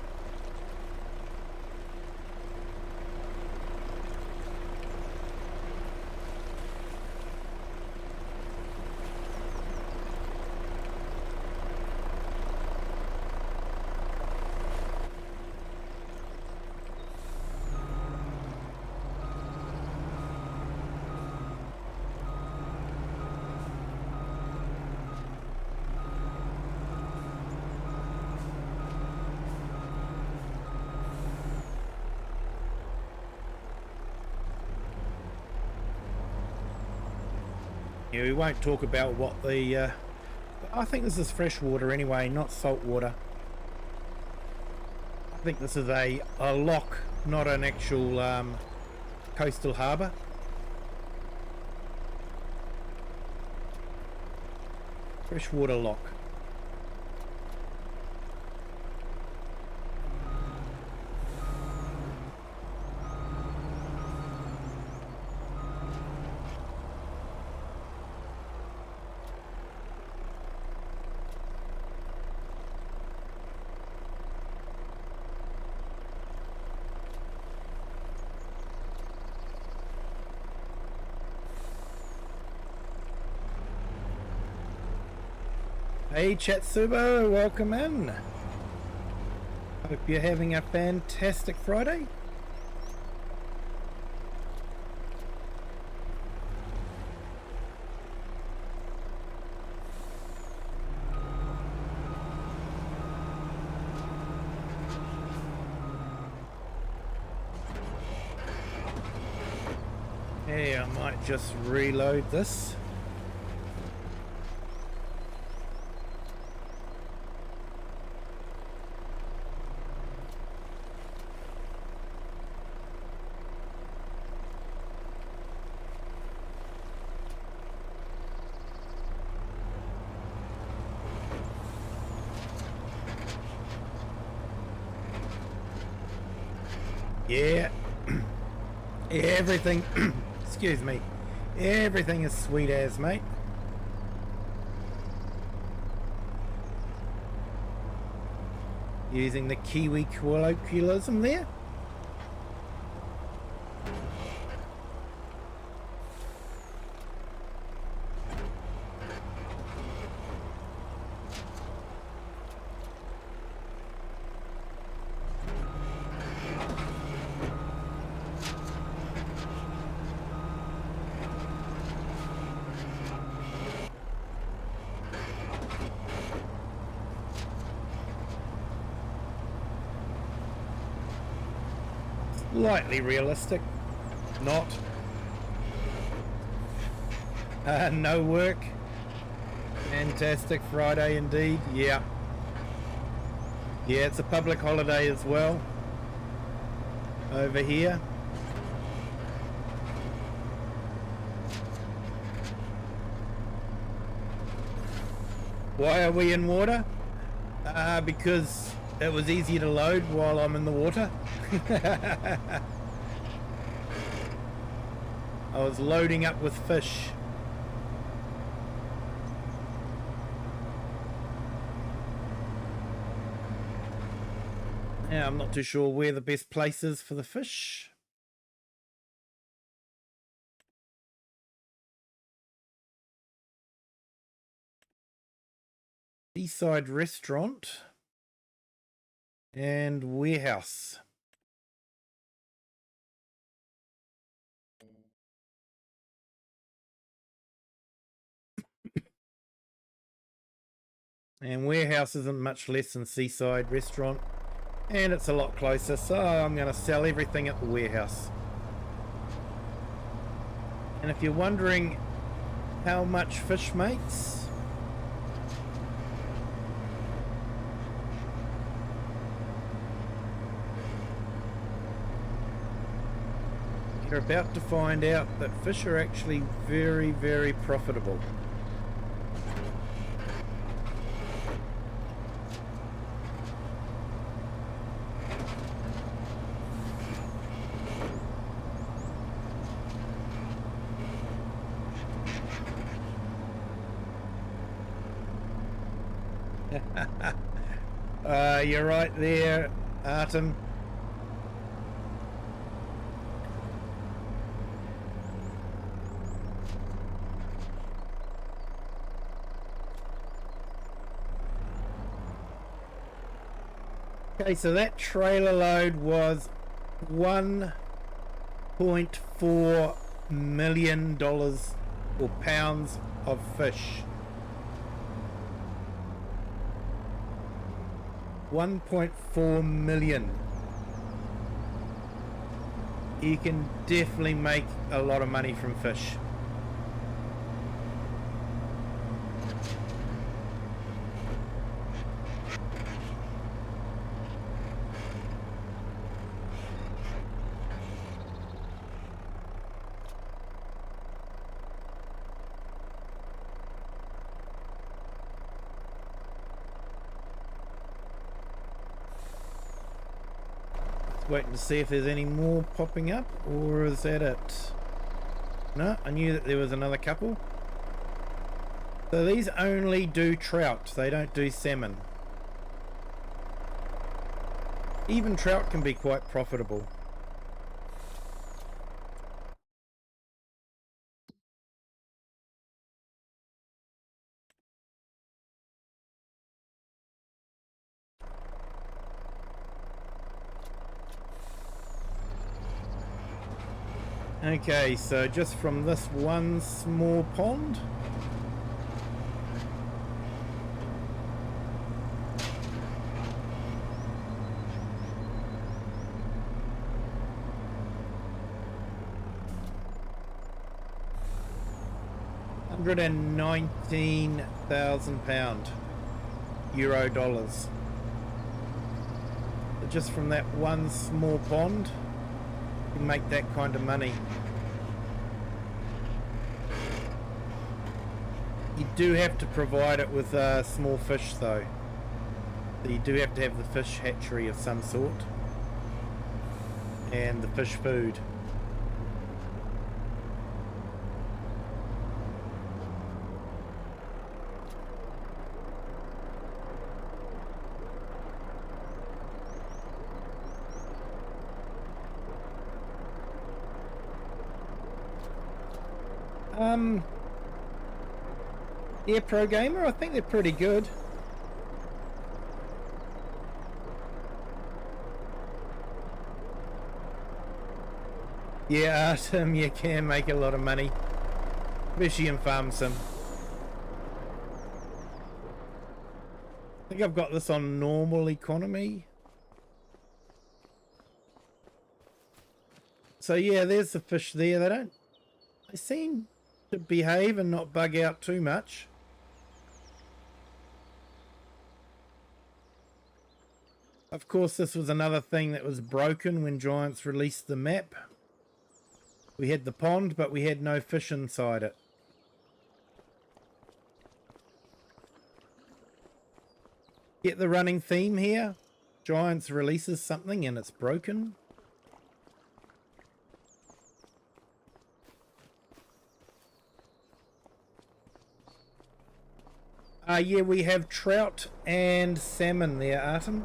Yeah, we won't talk about what the I think this is fresh water anyway, not salt water. I think this is a lock, not an actual coastal harbour. Freshwater lock. Hey Chatsubo, welcome in. Hope you're having a fantastic Friday. Hey, I might just reload this. Yeah, everything, excuse me, everything is sweet as, mate. Using the Kiwi colloquialism there. Slightly realistic, not. No work. Fantastic Friday indeed. Yeah. Yeah, it's a public holiday as well over here. Why are we in water? Because it was easy to load while I'm in the water. I was loading up with fish. Yeah, I'm not too sure where the best place is for the fish. Seaside restaurant and warehouse. And warehouse isn't much less than seaside restaurant, and it's a lot closer, so I'm going to sell everything at the warehouse. And if you're wondering how much fish makes, you're about to find out that fish are actually very, very profitable. You're right there, Artem. Okay, so that trailer load was $1.4 million or pounds of fish. 1.4 million. You can definitely make a lot of money from fish. Waiting to see if there's any more popping up, or is that it? No, I knew that there was another couple. So these only do trout, they don't do salmon. Even trout can be quite profitable. Okay, so just from this one small pond, £119,000 euro dollars. So just from that one small pond, you can make that kind of money. You do have to provide it with small fish though. So you do have to have the fish hatchery of some sort and the fish food. Yeah, Pro Gamer, I think they're pretty good. Yeah, Artem, you can make a lot of money, especially in Farm Sim. I think I've got this on normal economy. So yeah, there's the fish there. They seem to behave and not bug out too much. Of course, this was another thing that was broken when Giants released the map. We had the pond, but we had no fish inside it. Get the running theme here? Giants releases something and it's broken. Yeah, we have trout and salmon there, Artem.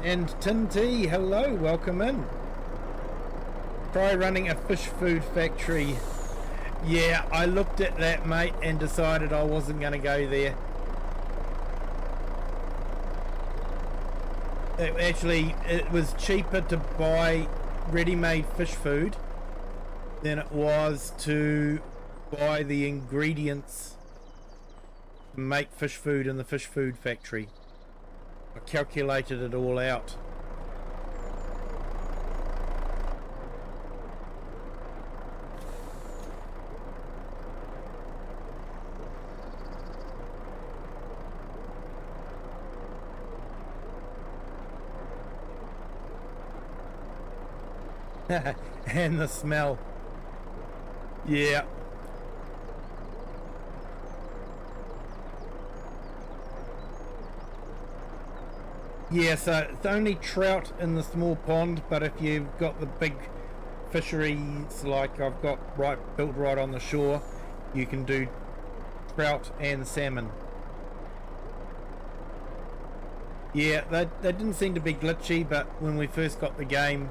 And Tinty, hello, welcome in. Try running a fish food factory. Yeah, I looked at that, mate, and decided I wasn't going to go there. It was cheaper to buy ready-made fish food than it was to buy the ingredients to make fish food in the fish food factory. I calculated it all out. And the smell. Yeah. Yeah, so it's only trout in the small pond, but if you've got the big fisheries like I've got built right on the shore, you can do trout and salmon. Yeah, they didn't seem to be glitchy, but when we first got the game,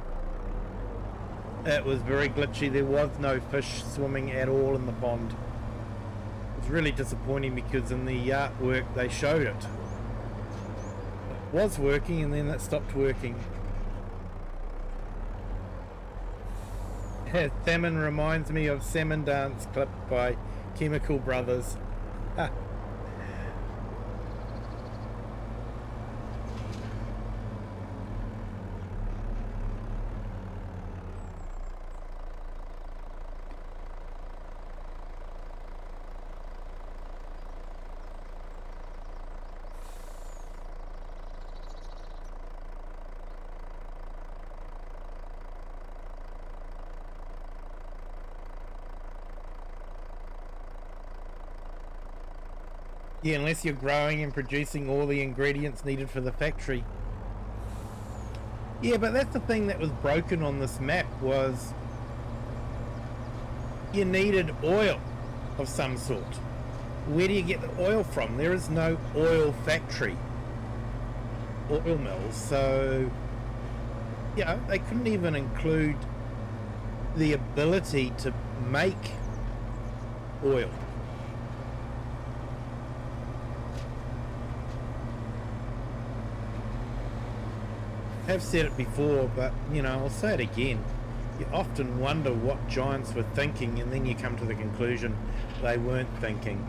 it was very glitchy. There was no fish swimming at all in the pond. It was really disappointing because in the artwork they showed it. It was working and then it stopped working. Salmon reminds me of Salmon Dance clip by Chemical Brothers. Yeah, unless you're growing and producing all the ingredients needed for the factory. Yeah, but that's the thing that was broken on this map, was you needed oil of some sort. Where do you get the oil from? There is no oil factory, oil mills, so yeah, they couldn't even include the ability to make oil. I've said it before, but you know, I'll say it again. You often wonder what giants were thinking, and then you come to the conclusion they weren't thinking.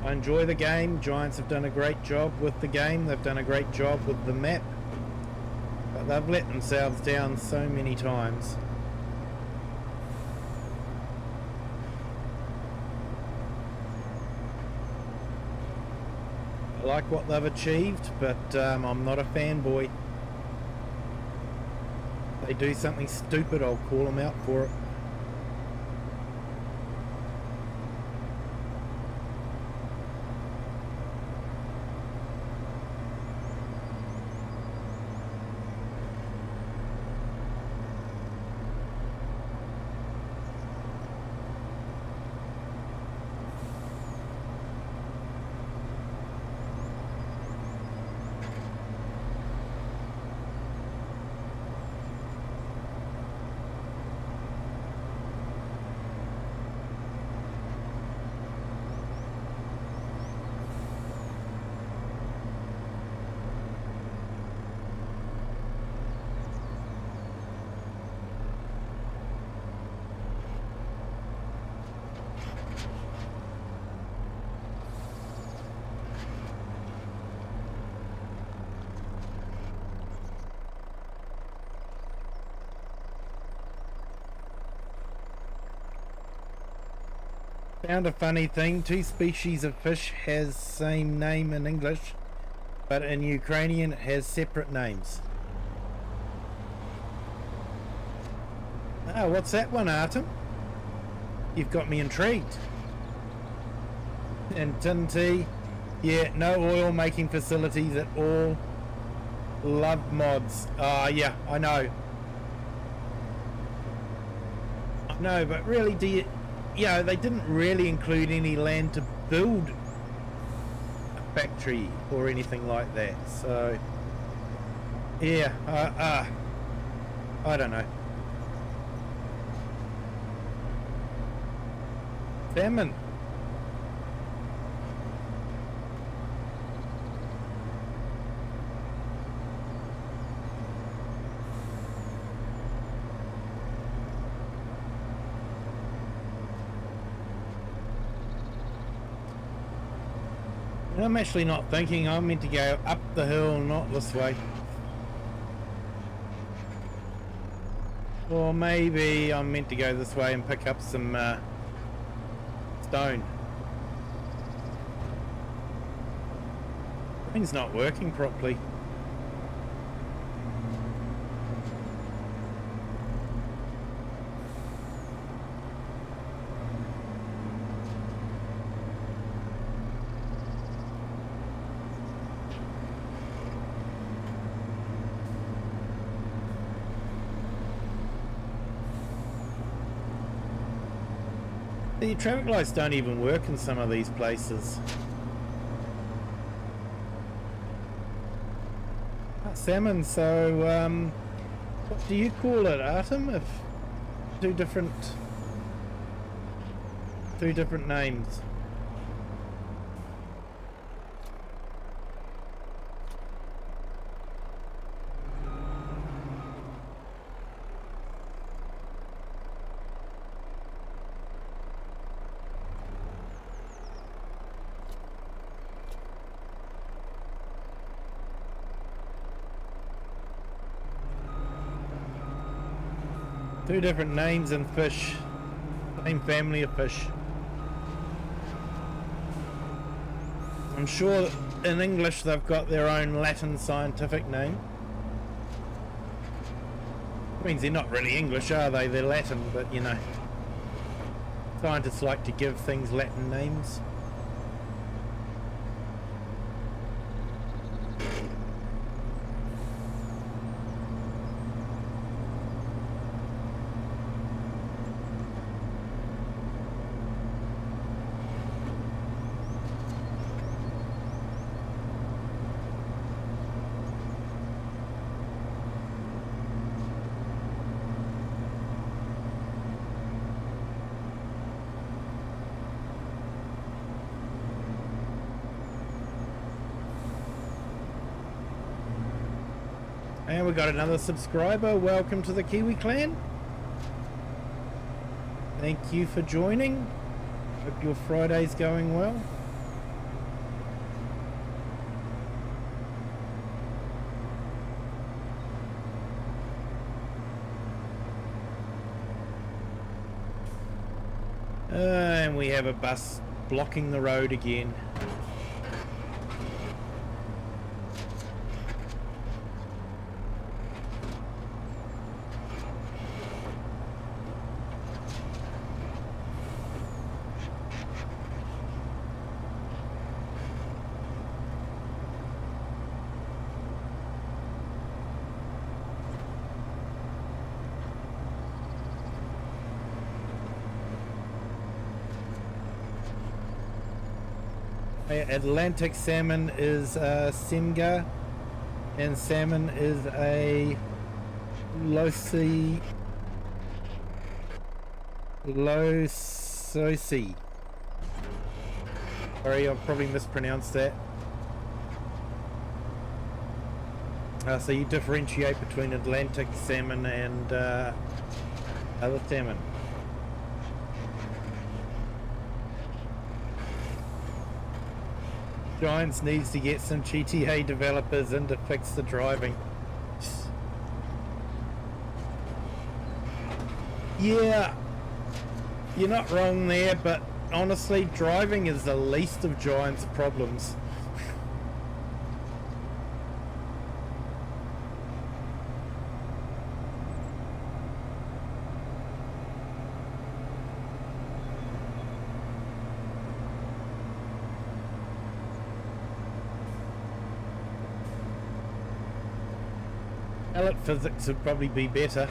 I enjoy the game. Giants have done a great job with the game. They've done a great job with the map, but they've let themselves down so many times. I like what they've achieved, but I'm not a fanboy. If they do something stupid, I'll call them out for it. Found a funny thing. Two species of fish has same name in English, but in Ukrainian it has separate names. Oh, what's that one, Artem? You've got me intrigued. And Tinty, yeah, no oil making facilities at all. Love mods. Yeah, I know. I know, but really, do you... You know, they didn't really include any land to build a factory or anything like that. So, yeah, I don't know. Salmon. I'm actually not thinking. I'm meant to go up the hill, not this way. Or maybe I'm meant to go this way and pick up some stone. Thing's not working properly. The traffic lights don't even work in some of these places. Salmon, so what do you call it, Artem? If two different names. Two different names in fish. Same family of fish. I'm sure in English they've got their own Latin scientific name. Means they're not really English, are they? They're Latin, but you know, scientists like to give things Latin names. And we got another subscriber. Welcome to the Kiwi clan. Thank you for joining. Hope your Friday's going well. And we have a bus blocking the road again. Atlantic salmon is Semga, and salmon is a Losi. Sorry, I've probably mispronounced that. So you differentiate between Atlantic salmon and other salmon. Giants needs to get some GTA developers in to fix the driving. Yeah, you're not wrong there, but honestly, driving is the least of Giants' problems. Pellet physics would probably be better.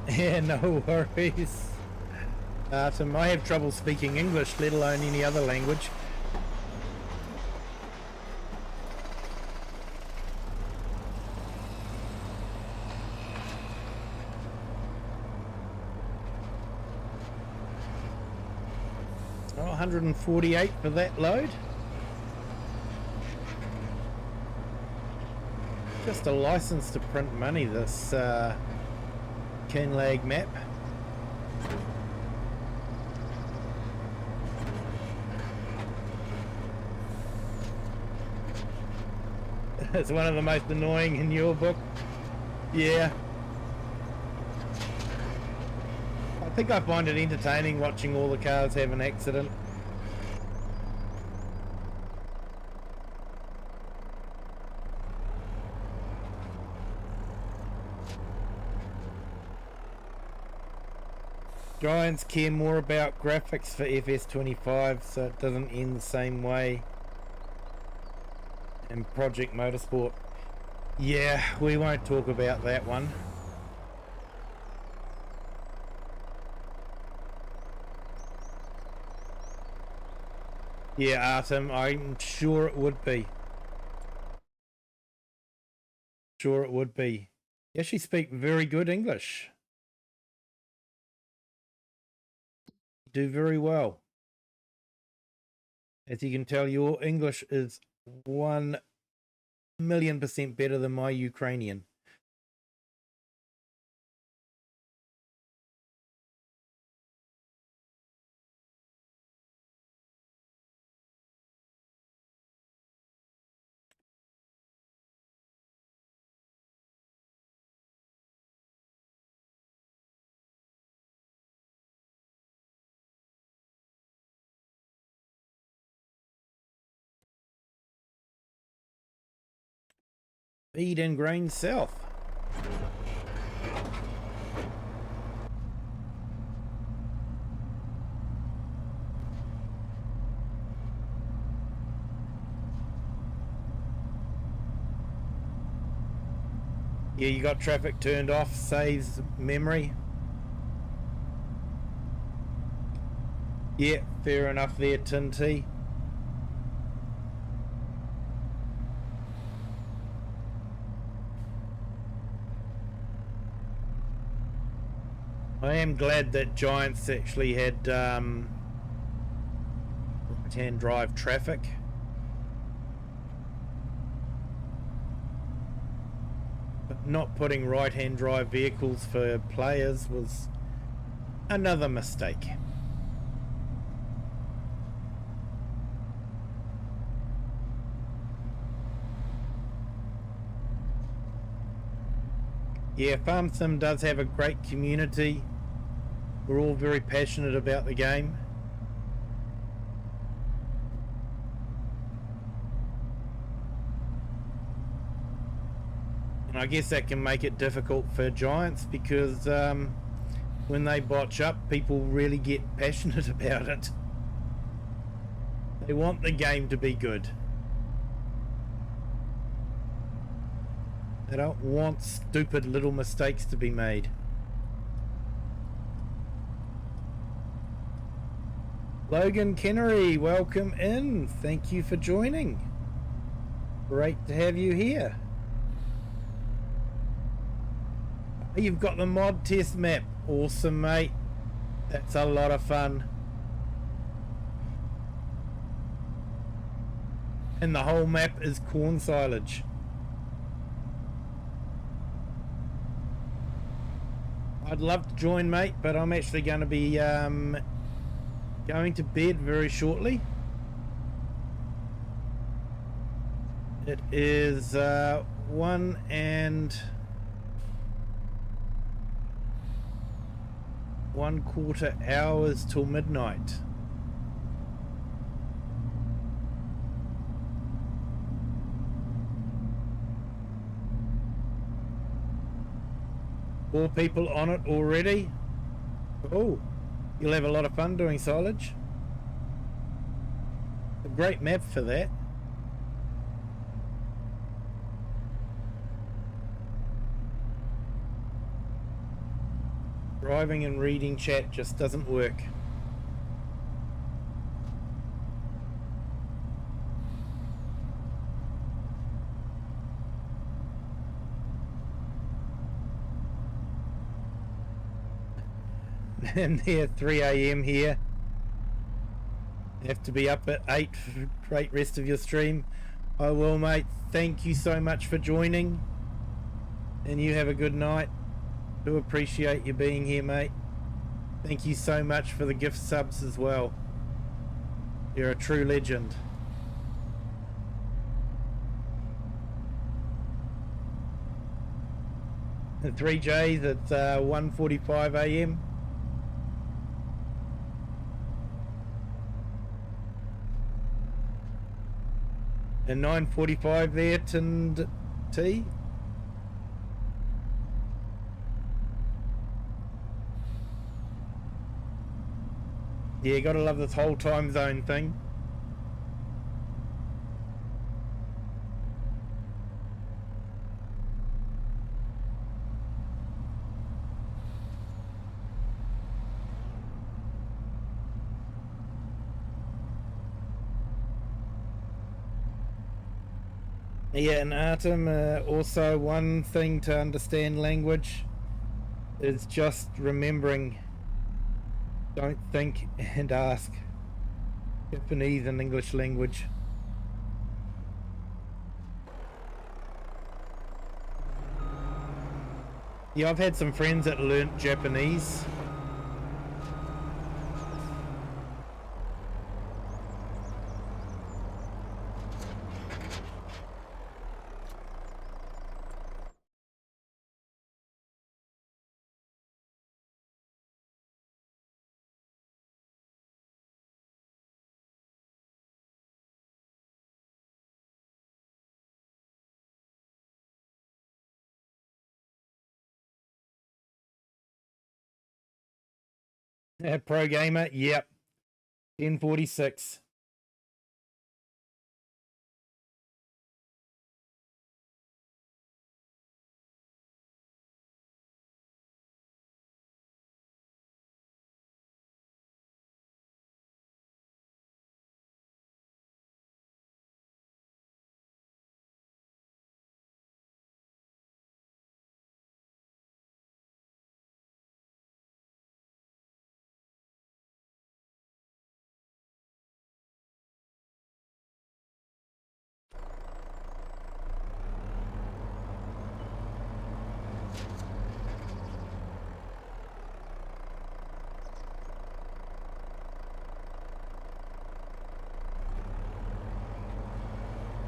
Yeah, no worries. Tim, I have trouble speaking English, let alone any other language. Oh, 148 for that load. Just a license to print money, this Kinlaig map. It's one of the most annoying in your book. Yeah. think I find it entertaining watching all the cars have an accident. Giants care more about graphics for FS25, so it doesn't end the same way in Project Motorsport. Yeah, we won't talk about that one. Yeah, Artem, I'm sure it would be. Sure it would be. You actually speak very good English. Do very well. As you can tell, your English is 1,000,000% better than my Ukrainian. Feed and grain south. Yeah, you got traffic turned off, saves memory. Yeah, fair enough there, Tinty. I am glad that Giants actually had right-hand drive traffic. But not putting right-hand drive vehicles for players was another mistake. Yeah, Farm Sim does have a great community. We're all very passionate about the game. And I guess that can make it difficult for Giants because when they botch up, people really get passionate about it. They want the game to be good. They don't want stupid little mistakes to be made. Logan Kennery, welcome in. Thank you for joining. Great to have you here. You've got the mod test map. Awesome, mate. That's a lot of fun. And the whole map is corn silage. I'd love to join, mate, but I'm actually going to be going to bed very shortly. It is 1 and 1/4 hours till midnight. Four people on it already. Oh, you'll have a lot of fun doing silage. A great map for that. Driving and reading chat just doesn't work. And they're 3 AM here. You have to be up at 8 for the great rest of your stream. I will, mate. Thank you so much for joining. And you have a good night. Do appreciate you being here, mate. Thank you so much for the gift subs as well. You're a true legend. And 3Js, it's 1:45 AM. And 9:45 there, tinned tea. Yeah, gotta love this whole time zone thing. Yeah, and Artem, also one thing to understand language is just remembering, don't think and ask. Japanese and English language. Yeah, I've had some friends that learnt Japanese. Pro gamer, yep. 1046.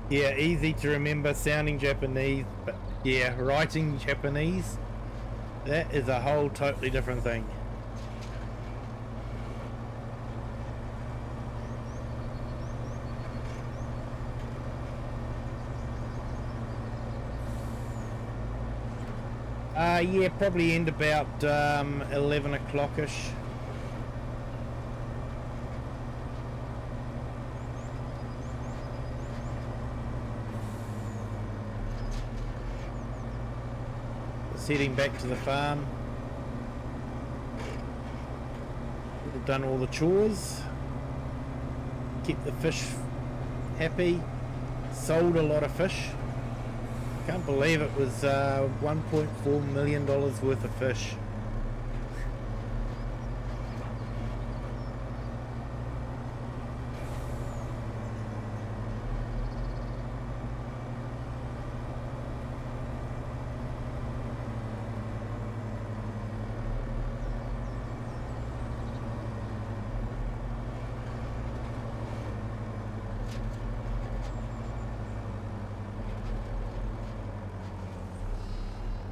Yeah, easy to remember sounding Japanese, but yeah, writing Japanese, that is a whole totally different thing. Yeah, probably end about 11 o'clock-ish. Just heading back to the farm. We've done all the chores. Kept the fish happy. Sold a lot of fish. Can't believe it was $1.4 million worth of fish.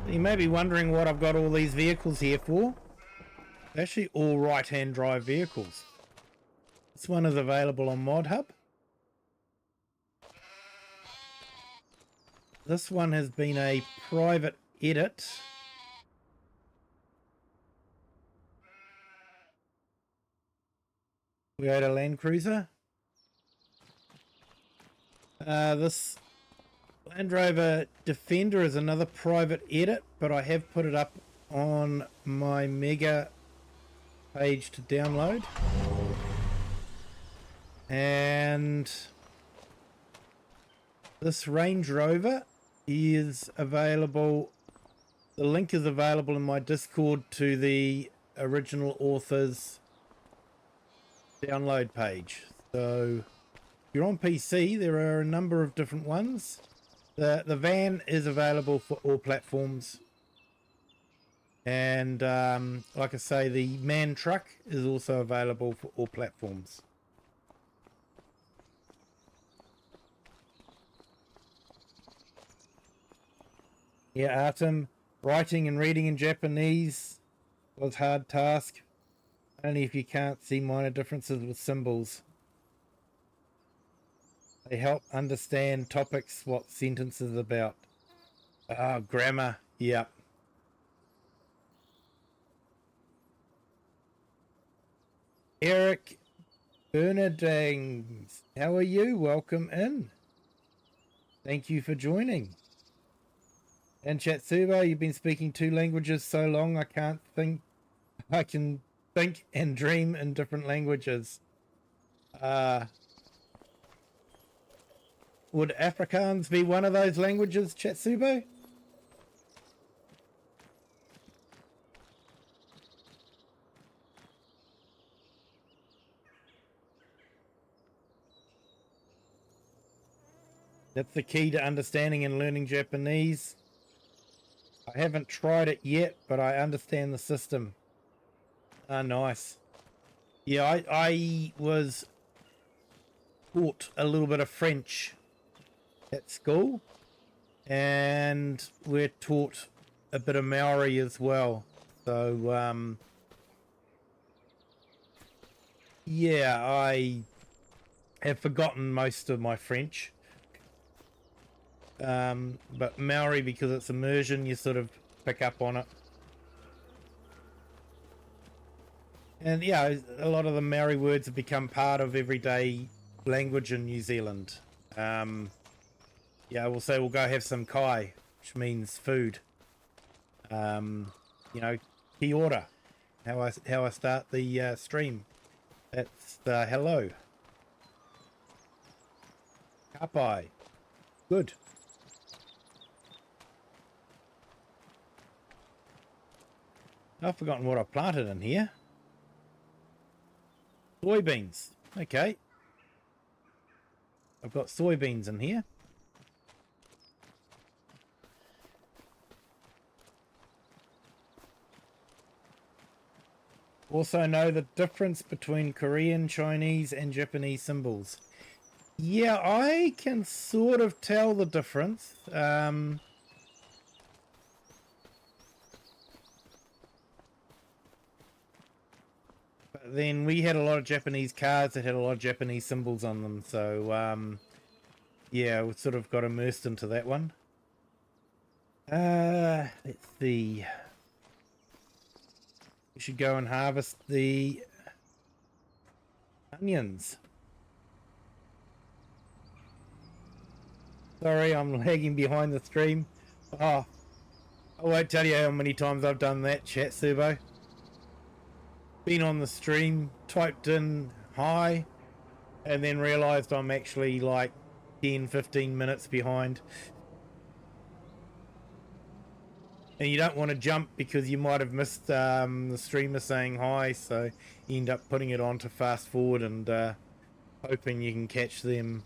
You may be wondering what I've got all these vehicles here for. They're actually all right-hand drive vehicles. This one is available on Mod Hub. This one has been a private edit. We go to Land Cruiser. This Land Rover Defender is another private edit, but I have put it up on my Mega page to download. And this Range Rover is available. The link is available in my Discord to the original author's download page. So if you're on PC, there are a number of different ones. The van is available for all platforms. And like I say, the man truck is also available for all platforms. Yeah, Artem, writing and reading in Japanese was a hard task, only if you can't see minor differences with symbols. They help understand topics, what sentences about. Grammar, yep. Eric Bernardines, how are you? Welcome in. Thank you for joining. And Chatsuba, you've been speaking 2 languages so long I can't think. I can think and dream in different languages. Would Afrikaans be one of those languages, Chatsubo? That's the key to understanding and learning Japanese. I haven't tried it yet, but I understand the system. Ah, nice. Yeah, I was taught a little bit of French at school, and we're taught a bit of Maori as well. So, yeah, I have forgotten most of my French. But Maori, because it's immersion, you sort of pick up on it. And yeah, a lot of the Maori words have become part of everyday language in New Zealand. Yeah, we'll say we'll go have some kai, which means food. You know, kia ora, how I start the stream. That's hello. Kapai. Good. I've forgotten what I planted in here. Soybeans. Okay. I've got soybeans in here. Also know the difference between Korean, Chinese, and Japanese symbols. Yeah, I can sort of tell the difference. But then we had a lot of Japanese cards that had a lot of Japanese symbols on them. So, yeah, we sort of got immersed into that one. Let's see. We should go and harvest the onions. Sorry, I'm lagging behind the stream. Oh, I won't tell you how many times I've done that, Chat Subo. Been on the stream, typed in hi, and then realised I'm actually like 10-15 minutes behind. And you don't want to jump because you might have missed the streamer saying hi, so you end up putting it on to fast forward and hoping you can catch them.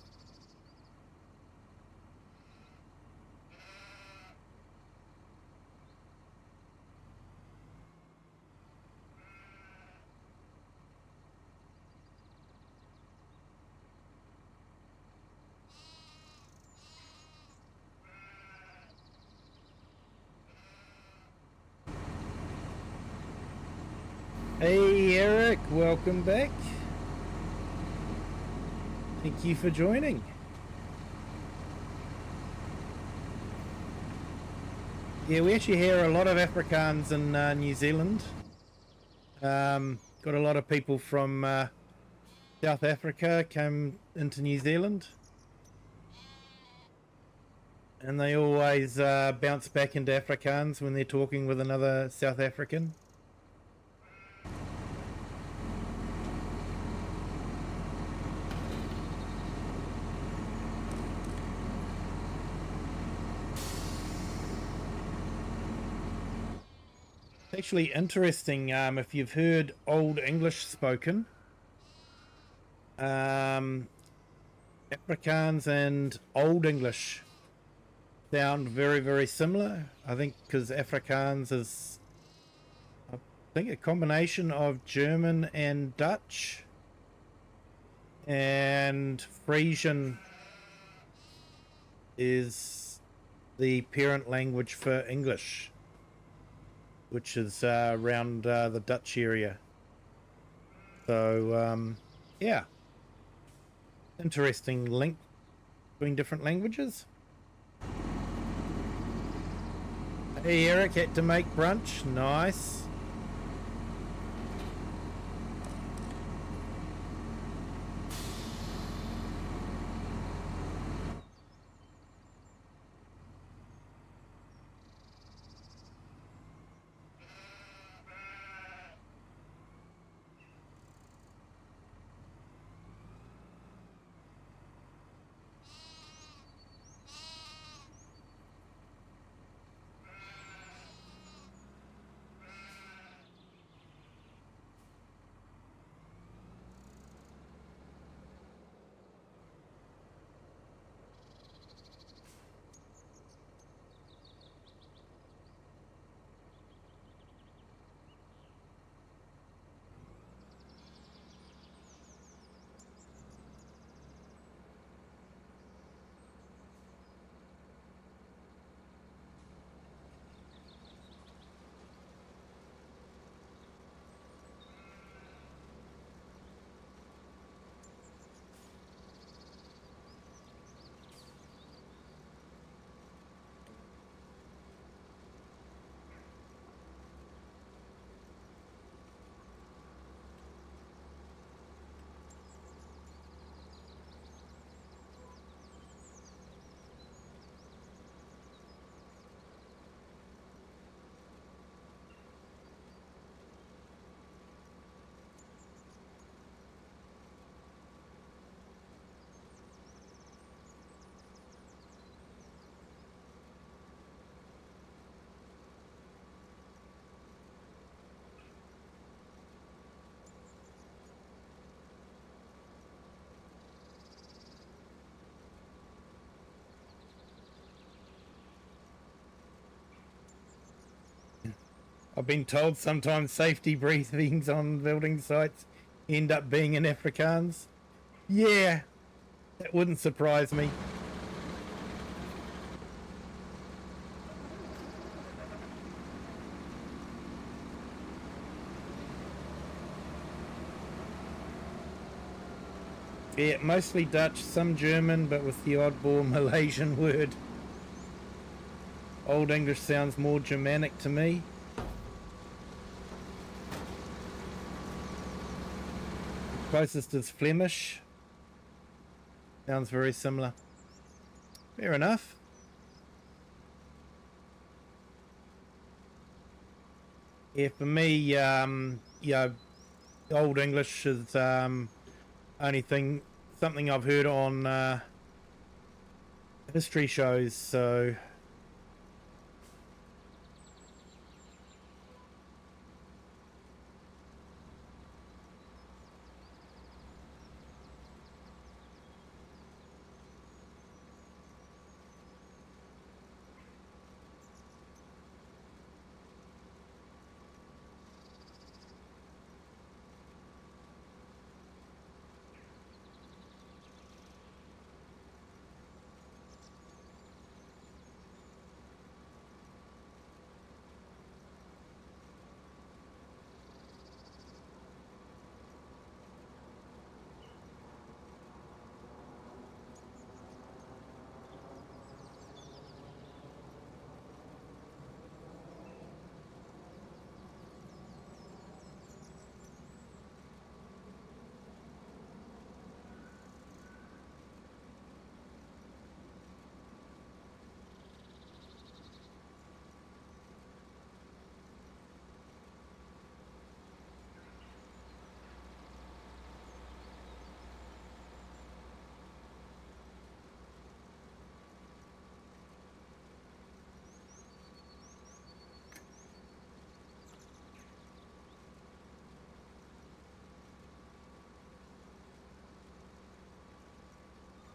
Hey Eric, welcome back. Thank you for joining. Yeah, we actually hear a lot of Afrikaans in New Zealand. Got a lot of people from South Africa come into New Zealand. And they always bounce back into Afrikaans when they're talking with another South African. Actually interesting, if you've heard Old English spoken, Afrikaans and Old English sound very, very similar. I think because Afrikaans is, I think, a combination of German and Dutch, and Frisian is the parent language for English, which is around the Dutch area. So, yeah. Interesting link between different languages. Hey Eric, had to make brunch. Nice. I've been told sometimes safety briefings on building sites end up being in Afrikaans. Yeah, that wouldn't surprise me. Yeah, mostly Dutch, some German, but with the oddball Malaysian word. Old English sounds more Germanic to me. Closest is Flemish. Sounds very similar. Fair enough. Yeah, for me, yeah, Old English is something I've heard on history shows, so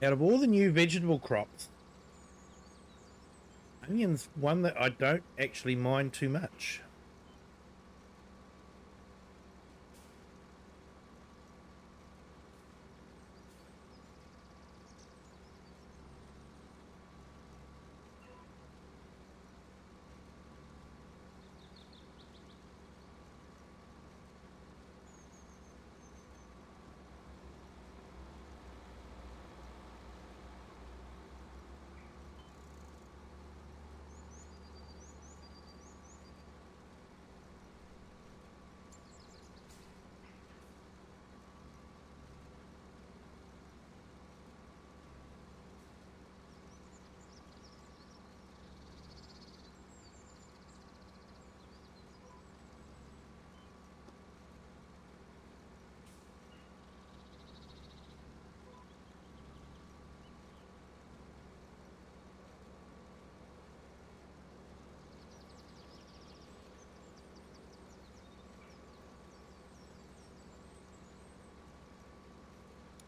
out of all the new vegetable crops, onion's one that I don't actually mind too much.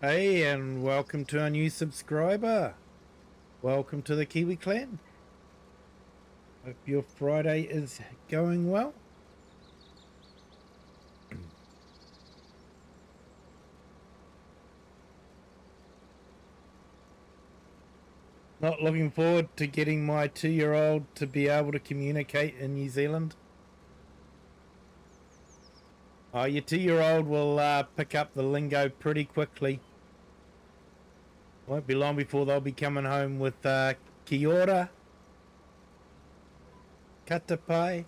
Hey, and welcome to our new subscriber. Welcome to the Kiwi clan. Hope your Friday is going well. Not looking forward to getting my 2-year-old to be able to communicate in New Zealand. Oh, your 2-year-old will pick up the lingo pretty quickly. Won't be long before they'll be coming home with kia ora, katapai.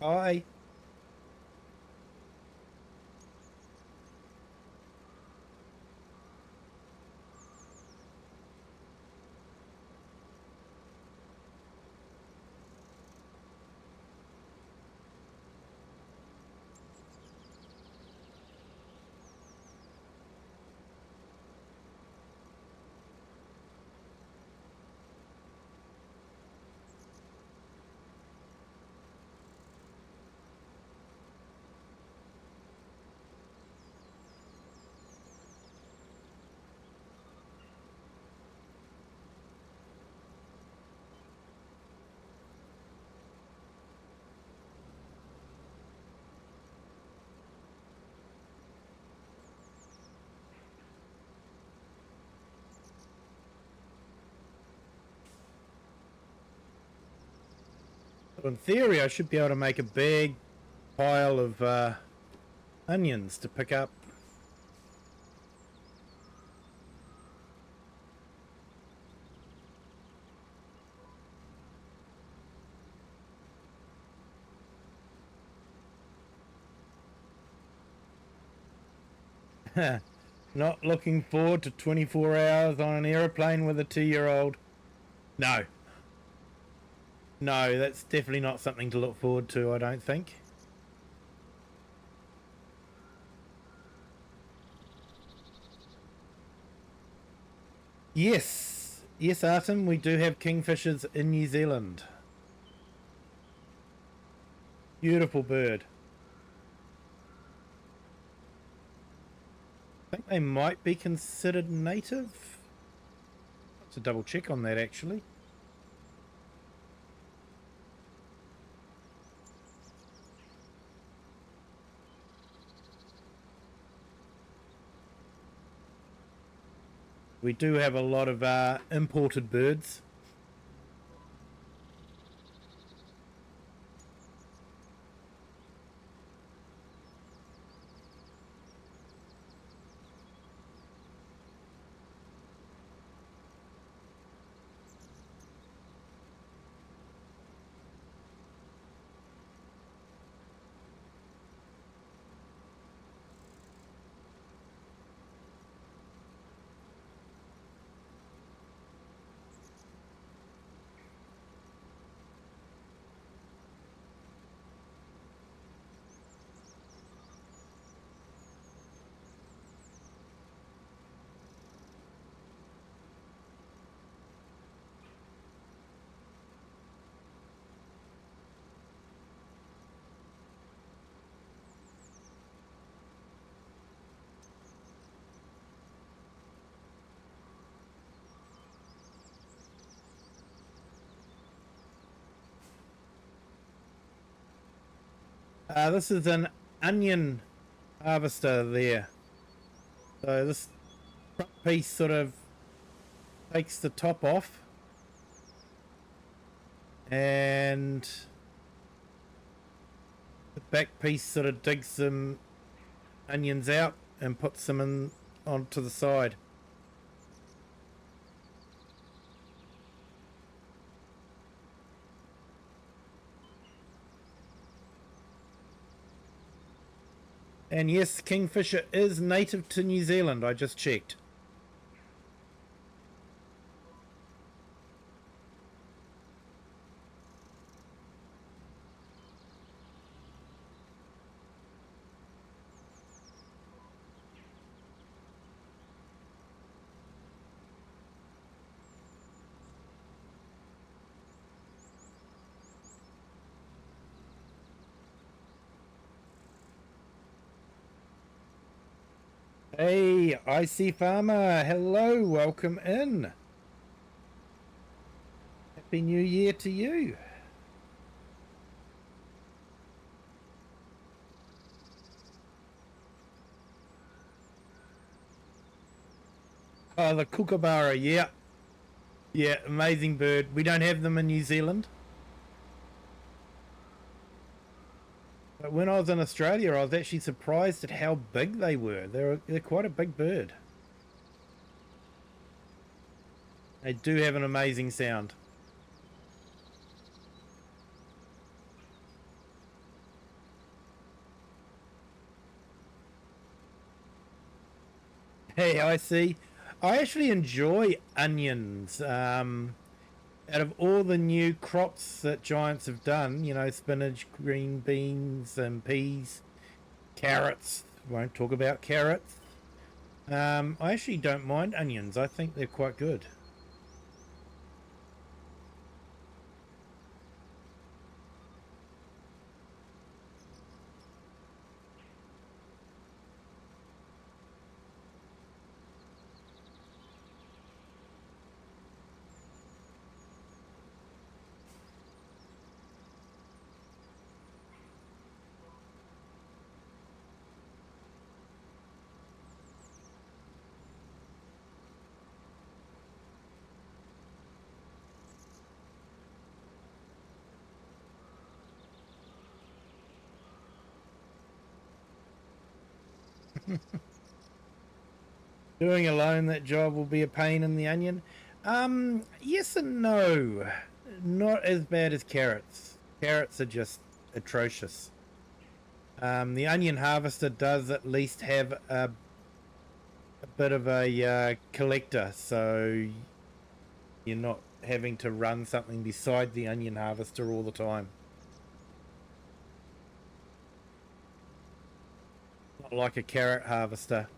Hi. In theory, I should be able to make a big pile of onions to pick up. Not looking forward to 24 hours on an aeroplane with a 2-year-old. No. No, that's definitely not something to look forward to, I don't think. Yes. Yes, Artem, we do have kingfishers in New Zealand. Beautiful bird. I think they might be considered native. To double check on that, actually. We do have a lot of imported birds. This is an onion harvester there. So this front piece sort of takes the top off, and the back piece sort of digs some onions out and puts them in onto the side. And yes, kingfisher is native to New Zealand, I just checked. Hey, Icy Farmer, hello, welcome in. Happy New Year to you. Oh, the kookaburra, yeah. Yeah, amazing bird. We don't have them in New Zealand. But when I was in Australia, I was actually surprised at how big they were. They're quite a big bird. They do have an amazing sound. Hey, I see. I actually enjoy onions. Out of all the new crops that Giants have done, you know, spinach, green beans, and peas, carrots. Won't talk about carrots. I actually don't mind onions. I think they're quite good. Doing alone, that job will be a pain in the onion. Yes and no. Not as bad as carrots. Carrots are just atrocious. The onion harvester does at least have a bit of a collector, so you're not having to run something beside the onion harvester all the time. Not like a carrot harvester.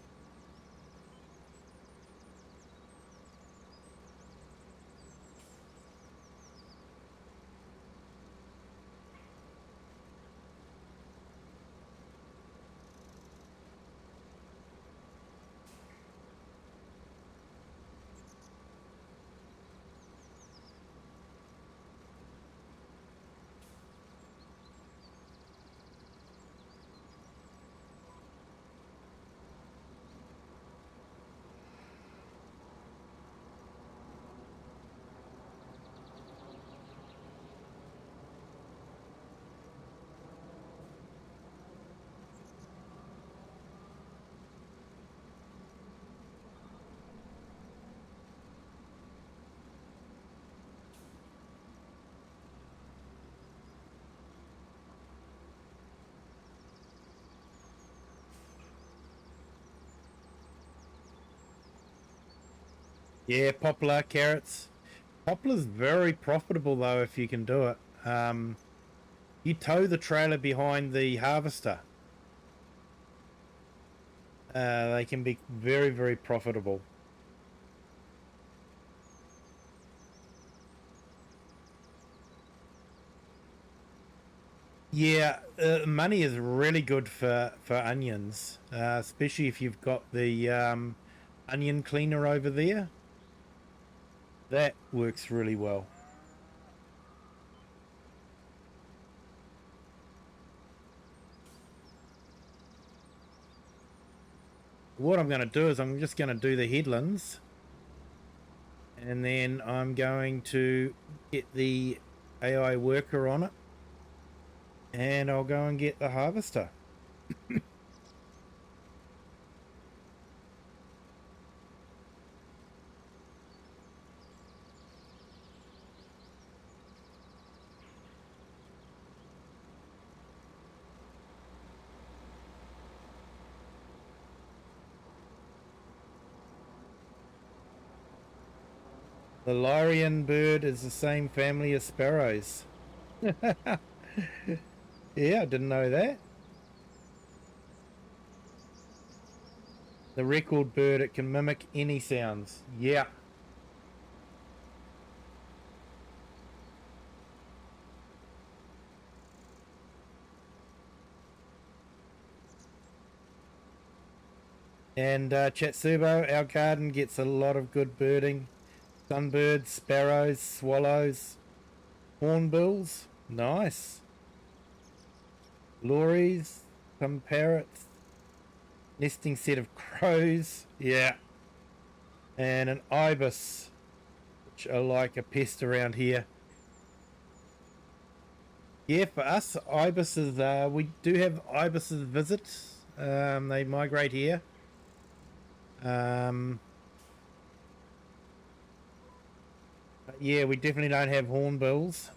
Yeah, poplar, carrots. Poplar's very profitable though if you can do it. You tow the trailer behind the harvester. They can be very, very profitable. Yeah, money is really good for onions, especially if you've got the onion cleaner over there. That works really well. What I'm going to do is I'm just going to do the headlands, and then I'm going to get the AI worker on it, and I'll go and get the harvester. The Lyrian bird is the same family as sparrows. Yeah, I didn't know that. The record bird, it can mimic any sounds. Yeah. And Chatsubo, our garden gets a lot of good birding. Sunbirds, sparrows, swallows, hornbills. Nice. Lories, some parrots, nesting set of crows. Yeah. And an ibis, which are like a pest around here. Yeah, for us, ibises, we do have ibises visit. They migrate here. But yeah, we definitely don't have hornbills.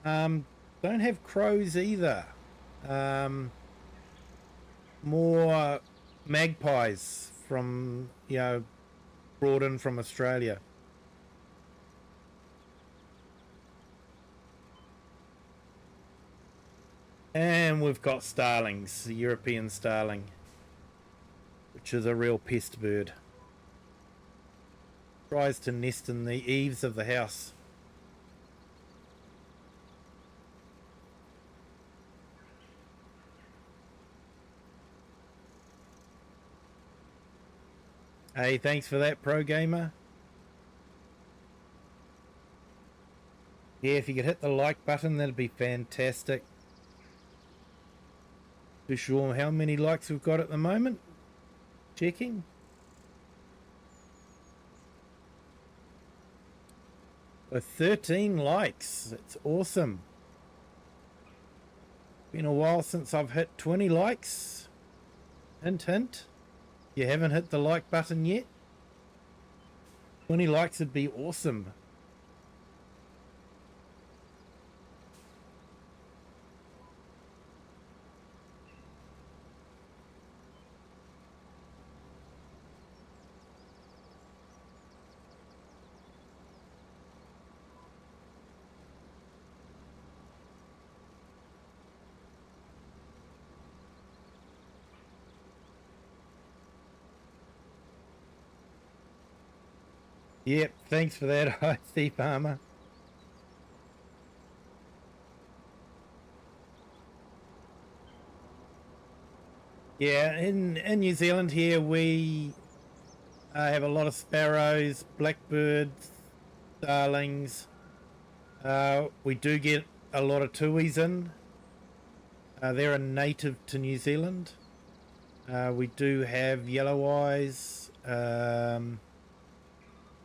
Don't have crows either. More magpies from, brought in from Australia. And we've got starlings, the European starling, which is a real pest bird. Tries to nest in the eaves of the house. Hey, thanks for that, Pro Gamer. Yeah, if you could hit the like button, that'd be fantastic. Too sure how many likes we've got at the moment. Checking. So 13 likes. It's awesome. Been a while since I've hit 20 likes. Hint, hint. You haven't hit the like button yet? 20 likes would be awesome. Yep, thanks for that, I see, Farmer. Yeah, in New Zealand here we have a lot of sparrows, blackbirds, starlings. We do get a lot of tuis in. They're a native to New Zealand. We do have yellow eyes,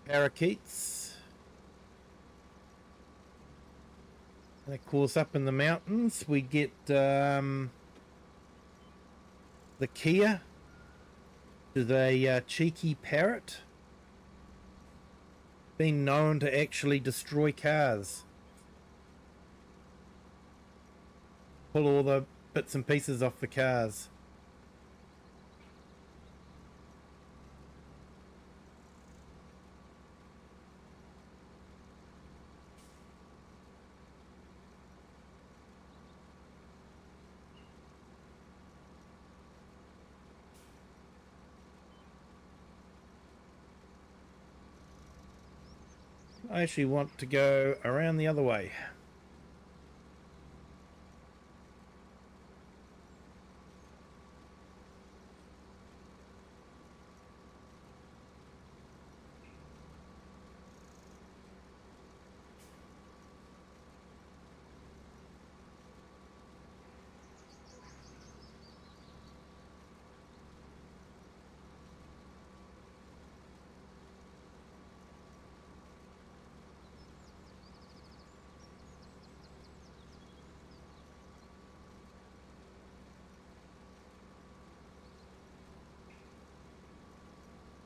parakeets. And of course, up in the mountains, we get the kia, which is a cheeky parrot, been known to actually destroy cars. Pull all the bits and pieces off the cars. I actually want to go around the other way.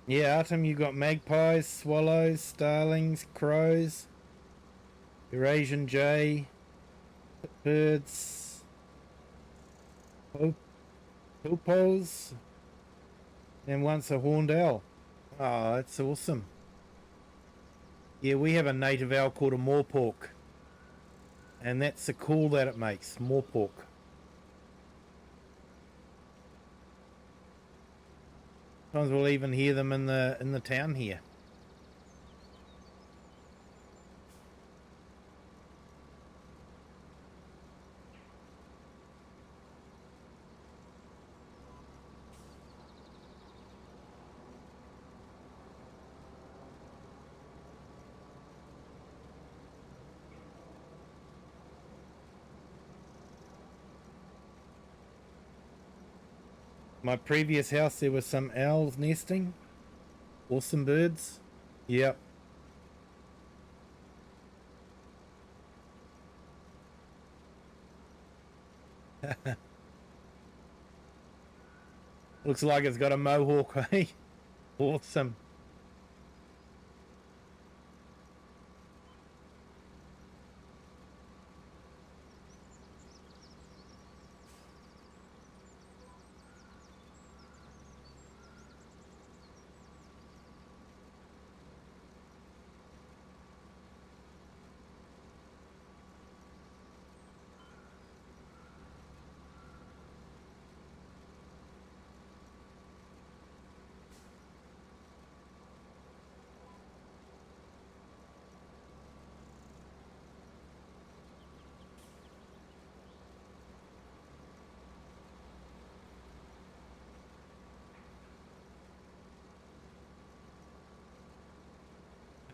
Yeah, Artem, you got magpies, swallows, starlings, crows, Eurasian jay, birds, poopos, and once a horned owl. Oh, that's awesome. Yeah, we have a native owl called a moorpork, and that's the call that it makes, moorpork. Sometimes we'll even hear them in the town here. My previous house, there was some owls nesting. Awesome birds. Yep. Looks like it's got a mohawk, eh? Awesome.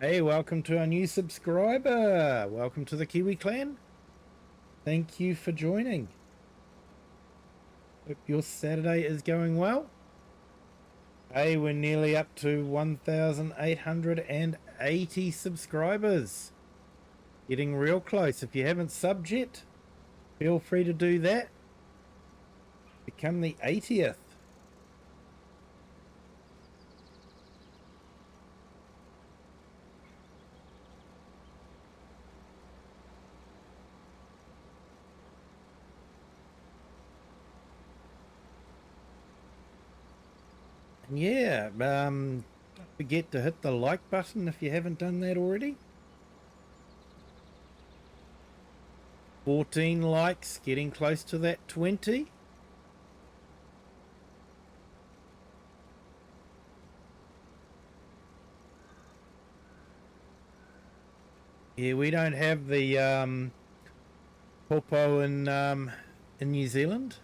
Hey, welcome to our new subscriber. Welcome to the Kiwi clan. Thank you for joining. Hope your Saturday is going well. Hey, we're nearly up to 1,880 subscribers. Getting real close. If you haven't subbed yet, feel free to do that. Become the 80th. Yeah, don't forget to hit the like button if you haven't done that already. 14 likes, getting close to that 20. Yeah, we don't have the popo in New Zealand.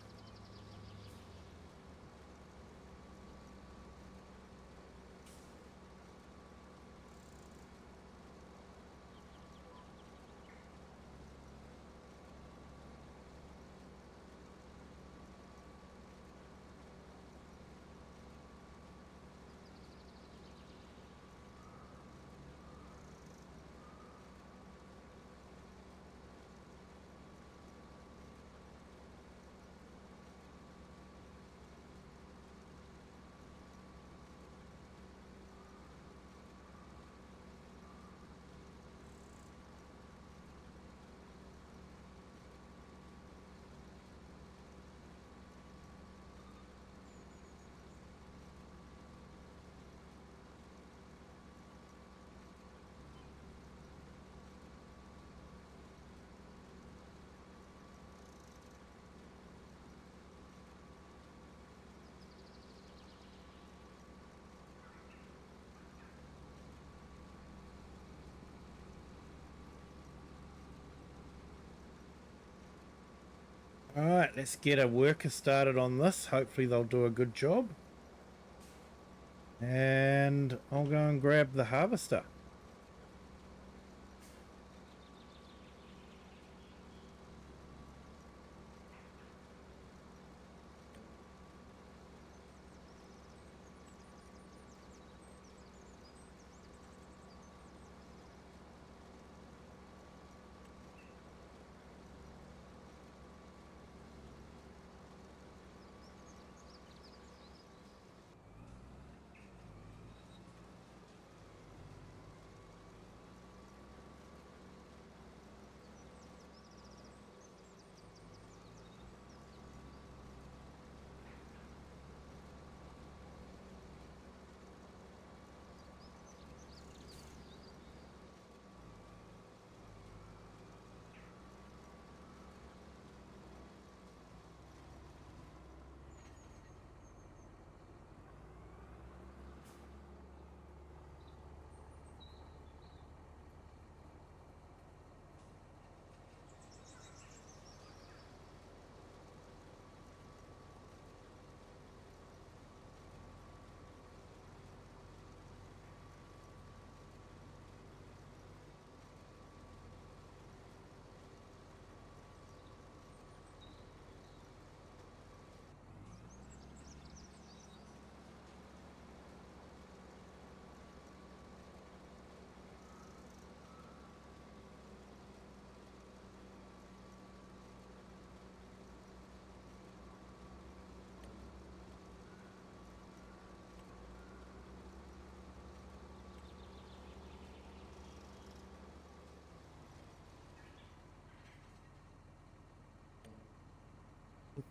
All right, let's get a worker started on this. Hopefully they'll do a good job. And I'll go and grab the harvester.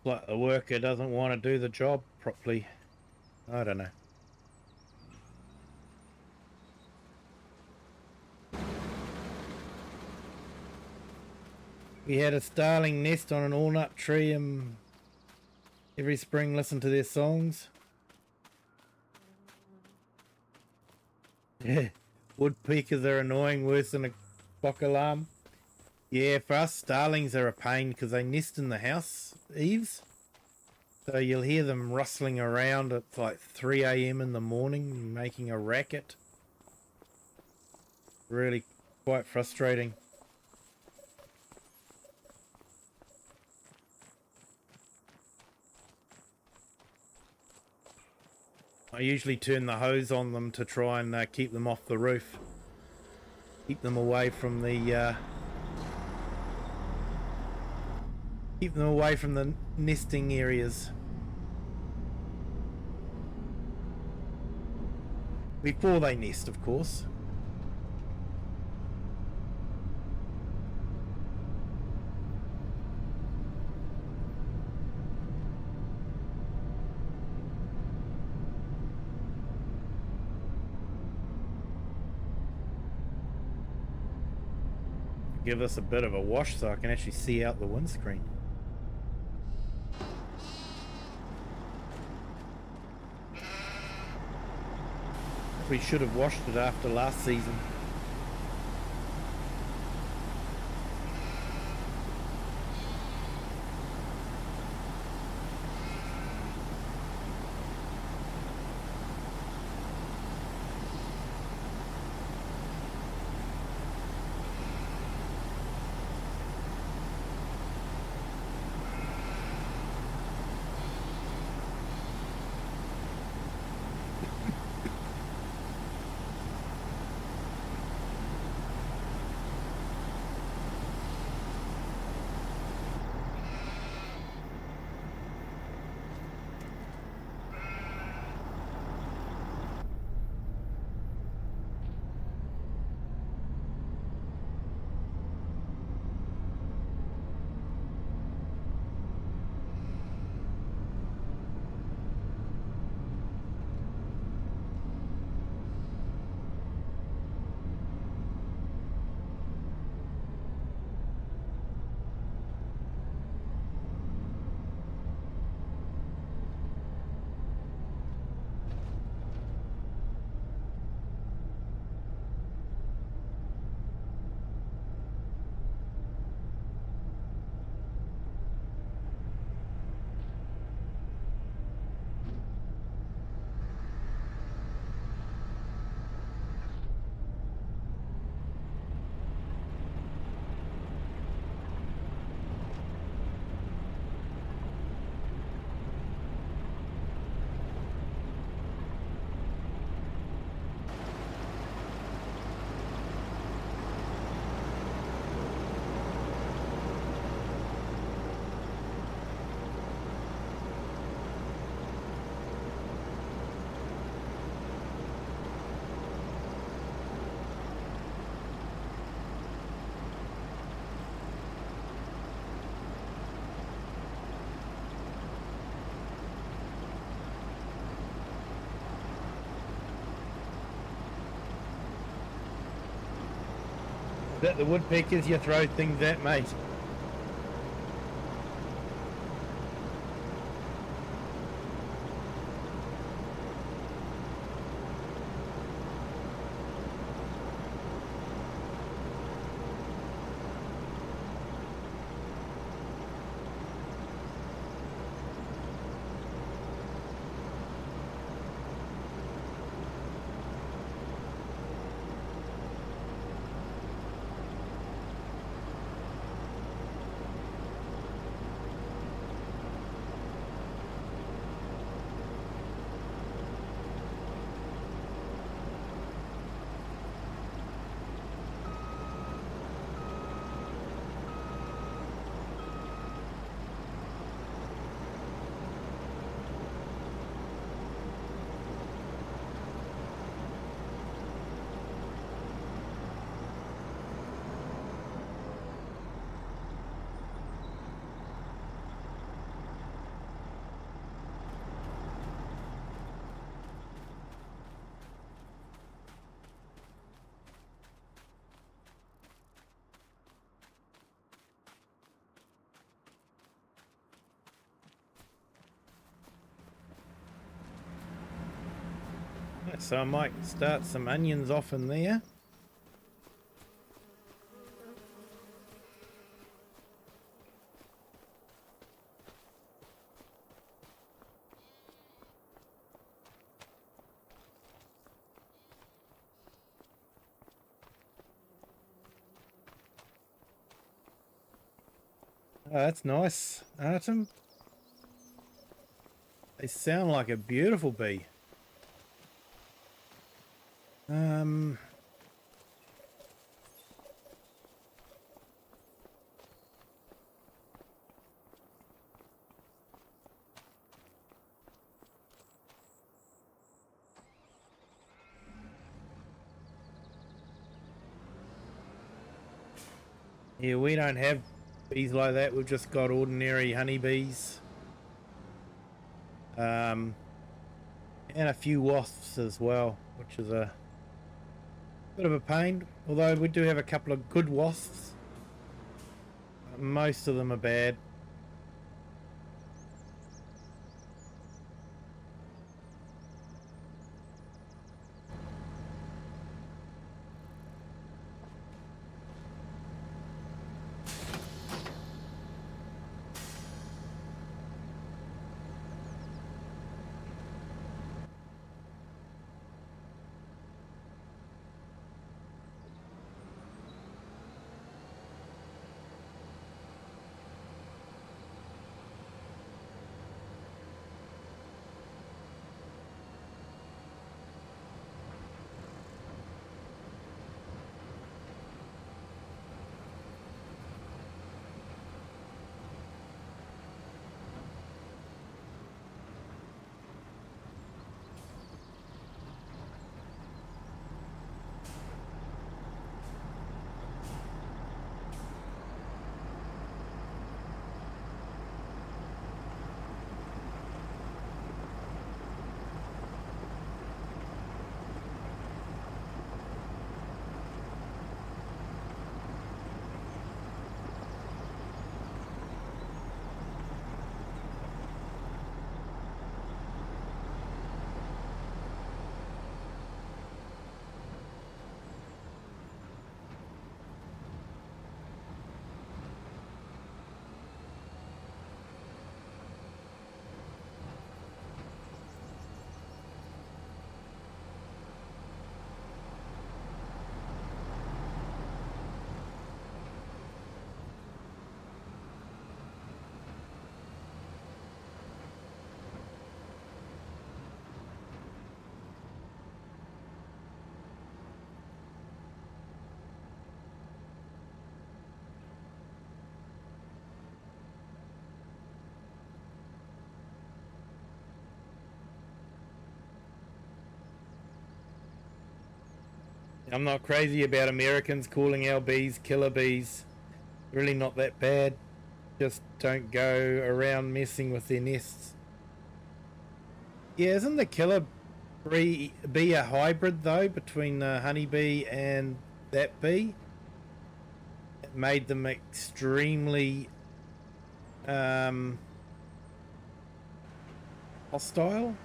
Like the worker doesn't want to do the job properly. I don't know. We had a starling nest on an walnut tree and every spring listen to their songs. Yeah, woodpeckers are annoying, worse than a clock alarm. Yeah, for us, starlings are a pain because they nest in the house eaves. So you'll hear them rustling around at like 3 a.m. in the morning, making a racket. Really quite frustrating. I usually turn the hose on them to try and keep them off the roof. Keep them away from the nesting areas. Before they nest, of course. Give us a bit of a wash so I can actually see out the windscreen. We should have washed it after last season. Is that the woodpeckers you throw things at, mate? So I might start some onions off in there. Oh, that's nice, Artem. They sound like a beautiful bee. Yeah, we don't have bees like that. We've just got ordinary honeybees. And a few wasps as well, which is a bit of a pain. Although we do have a couple of good wasps. Most of them are bad. I'm not crazy about Americans calling our bees killer bees. Really not that bad. Just don't go around messing with their nests. Yeah, isn't the killer bee a hybrid though between the honeybee and that bee? It made them extremely hostile.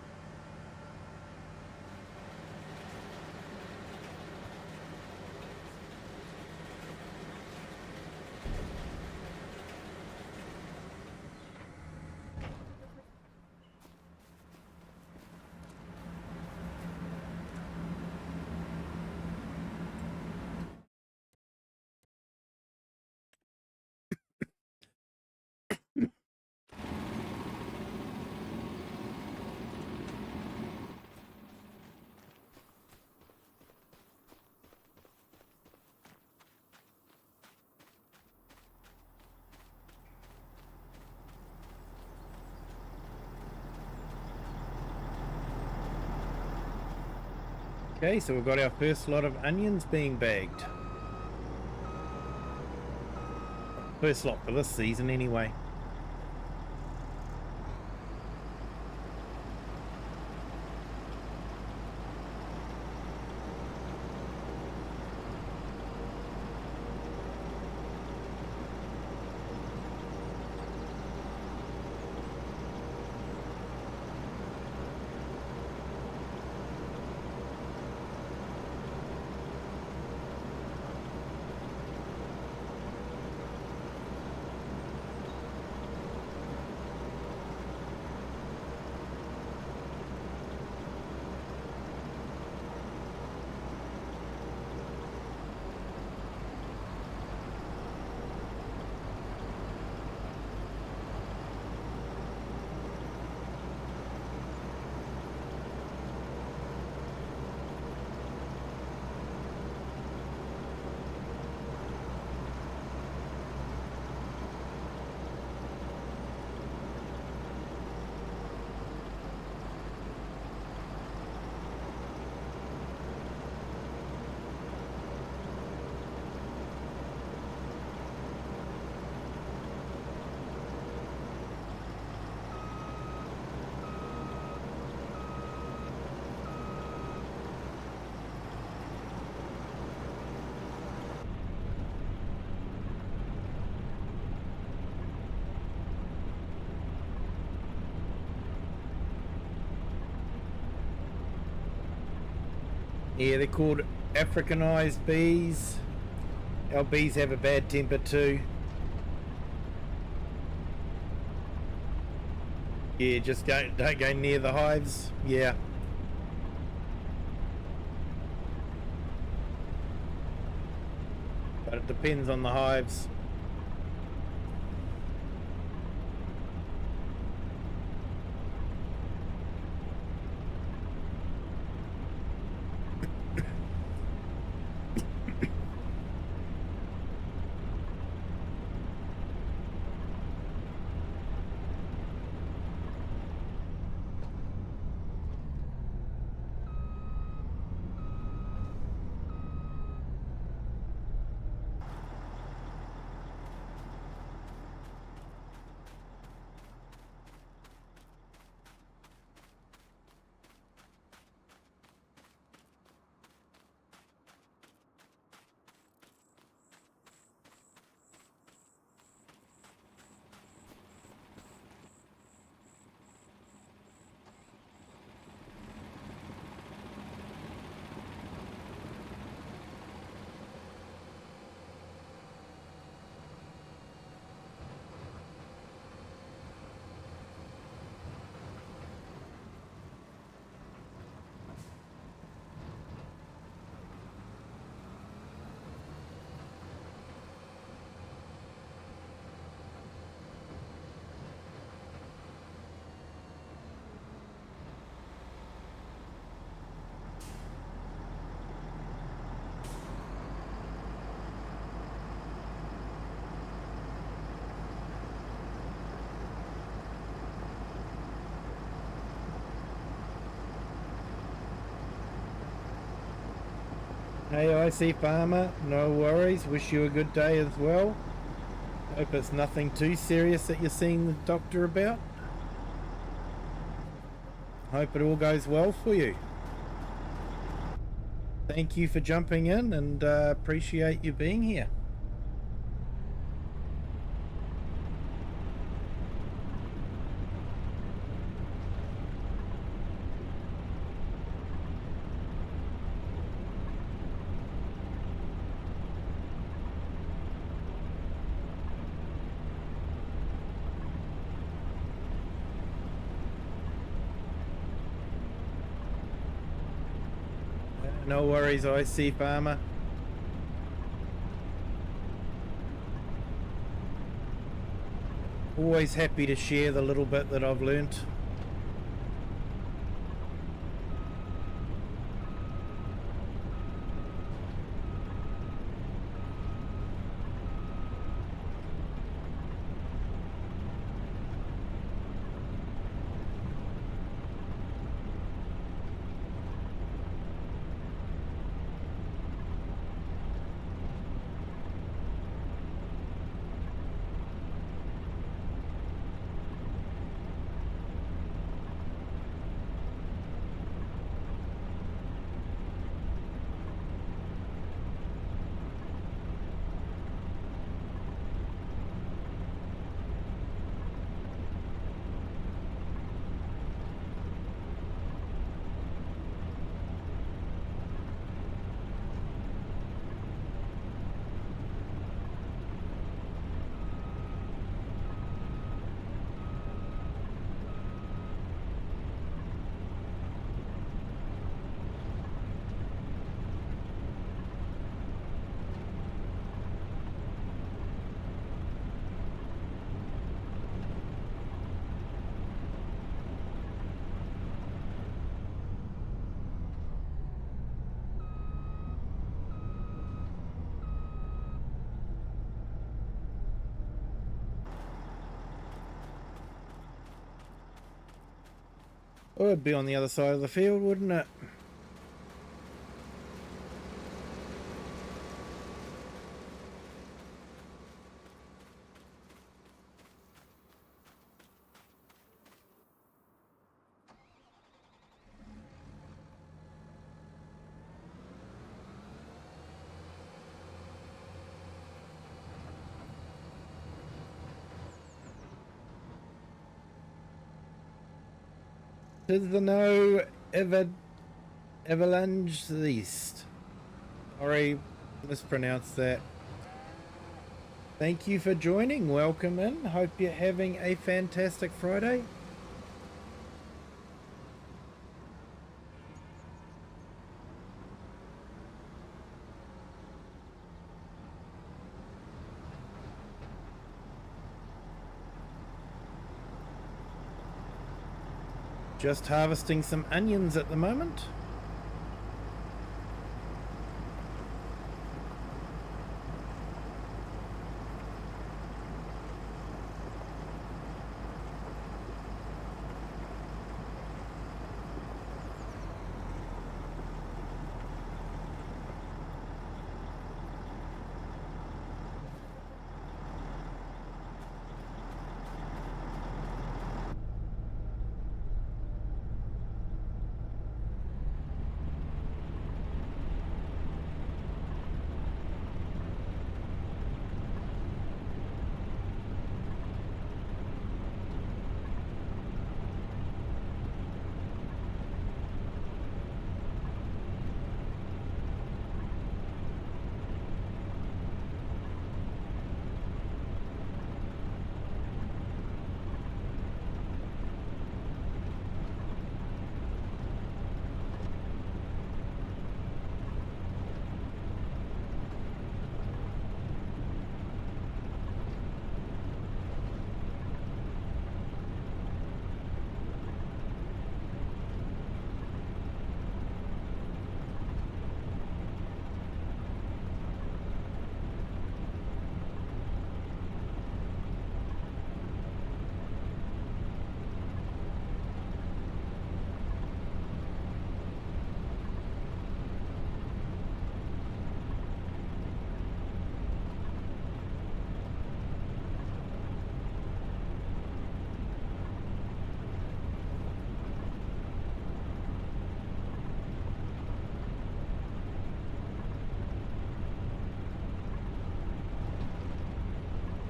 Okay, so we've got our first lot of onions being bagged. First lot for this season anyway. Yeah, they're called Africanized bees. Our bees have a bad temper too. Yeah, just don't go near the hives. Yeah. But it depends on the hives. Hey, I see farmer. No worries. Wish you a good day as well. Hope it's nothing too serious that you're seeing the doctor about. Hope it all goes well for you. Thank you for jumping in and appreciate you being here. No worries, I see farmer. Always happy to share the little bit that I've learnt. Oh, it'd be on the other side of the field, wouldn't it? It'd be on the other side of the field, wouldn't it? Tis the no, Evid. Highlands. Sorry, mispronounced that. Thank you for joining. Welcome in. Hope you're having a fantastic Friday. Just harvesting some onions at the moment.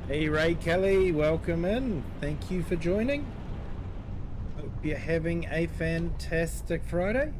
Hey Ray Kelly, welcome in. Thank you for joining. Hope you're having a fantastic Friday.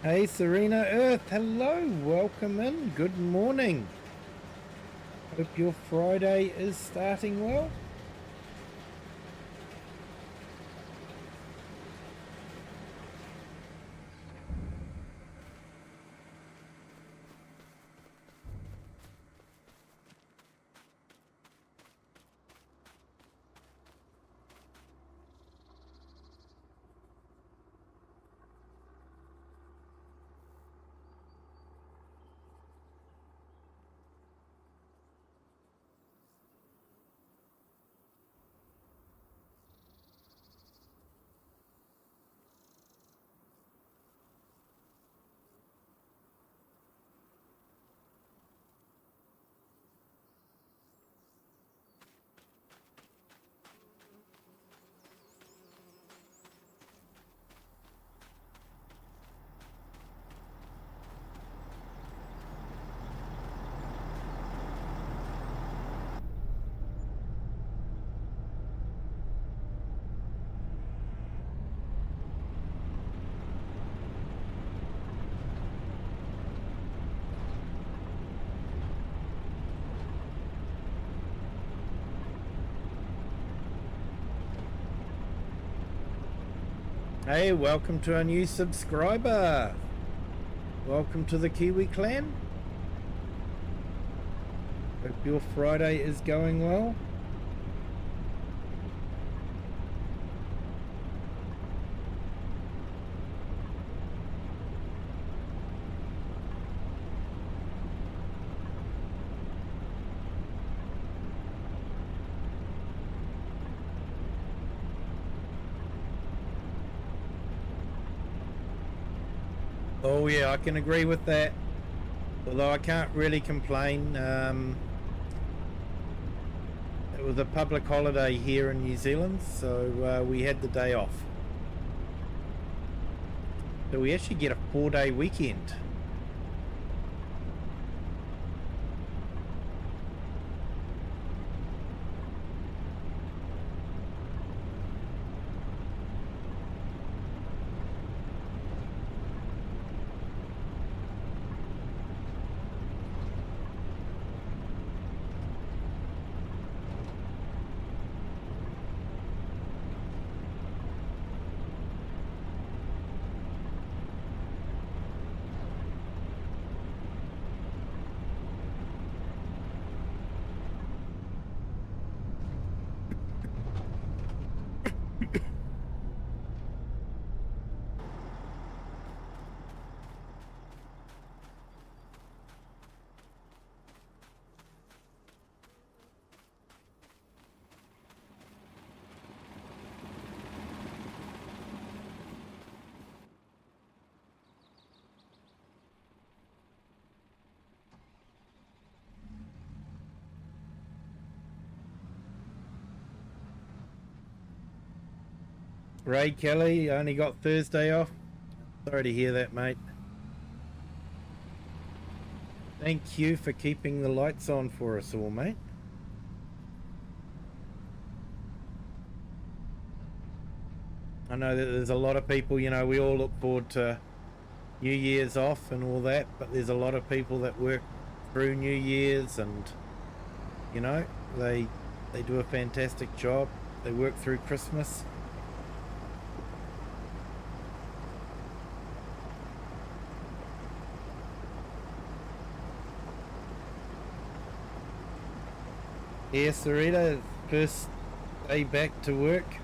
Hey Serena Earth, hello, welcome in, good morning. Hope your Friday is starting well. Hey, welcome to our new subscriber. Welcome to the Kiwi clan. Hope your Friday is going well. Oh yeah, I can agree with that. Although I can't really complain. It was a public holiday here in New Zealand, so we had the day off. So we actually get a 4-day weekend. Ray Kelly only got Thursday off. Sorry to hear that, mate. Thank you for keeping the lights on for us all, mate. I know that there's a lot of people, you know, we all look forward to New Year's off and all that, but there's a lot of people that work through New Year's and, you know, they do a fantastic job. They work through Christmas. Yeah, Sarita, first day back to work.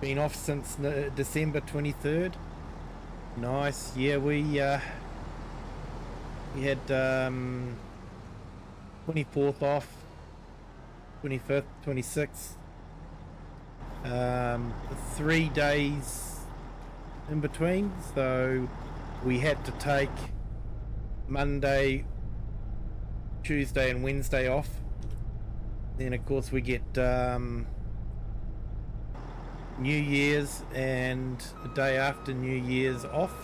Been off since December 23rd. Nice. Yeah, we had 24th off, 25th, 26th. 3 days in between, so we had to take Monday, Tuesday and Wednesday off. Then of course we get New Year's and the day after New Year's off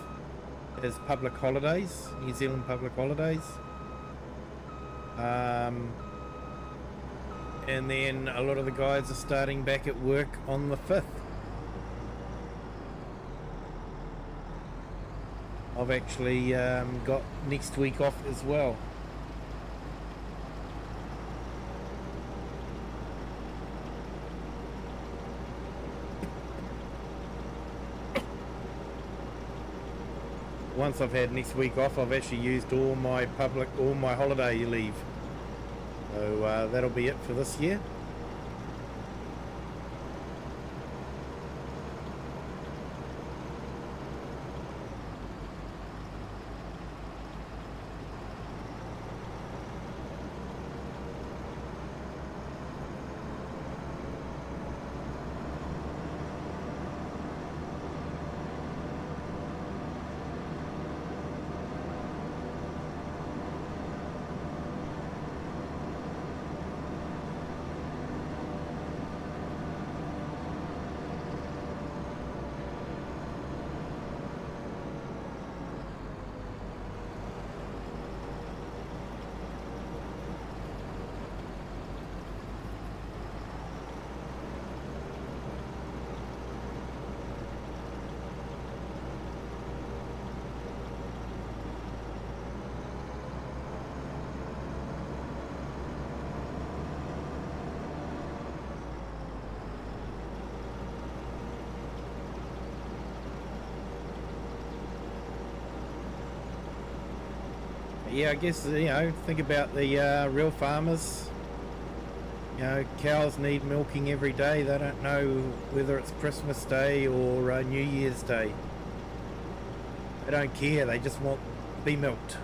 as public holidays, New Zealand public holidays. And then a lot of the guys are starting back at work on the 5th. I've actually got next week off as well. Once I've had next week off, I've actually used all my holiday leave. So that'll be it for this year. Yeah, I guess, think about the real farmers. Cows need milking every day. They don't know whether it's Christmas Day or New Year's Day. They don't care. They just want to be milked.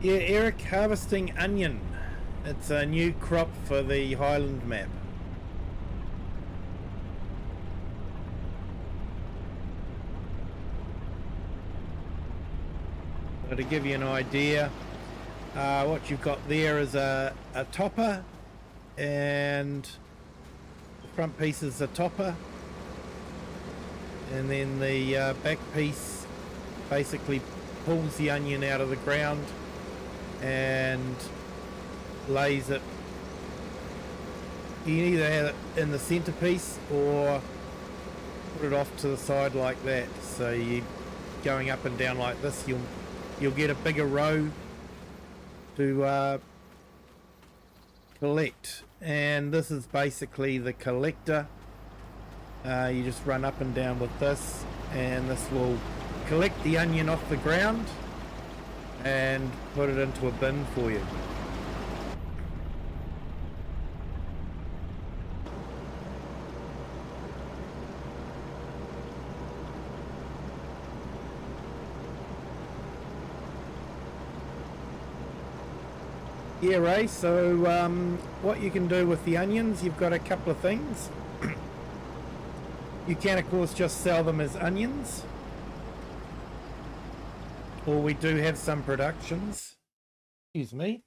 Yeah, Eric, harvesting onion. It's a new crop for the Highland map. So to give you an idea, what you've got there is a topper, and the front piece is a topper, and then the back piece basically pulls the onion out of the ground and lays it. You can either have it in the centerpiece or put it off to the side like that. So you going up and down like this, you'll get a bigger row to collect. And this is basically the collector. You just run up and down with this, and this will collect the onion off the ground and put it into a bin for you. Yeah, Ray, so what you can do with the onions, you've got a couple of things. You can, of course, just sell them as onions. Or we do have some productions. Excuse me.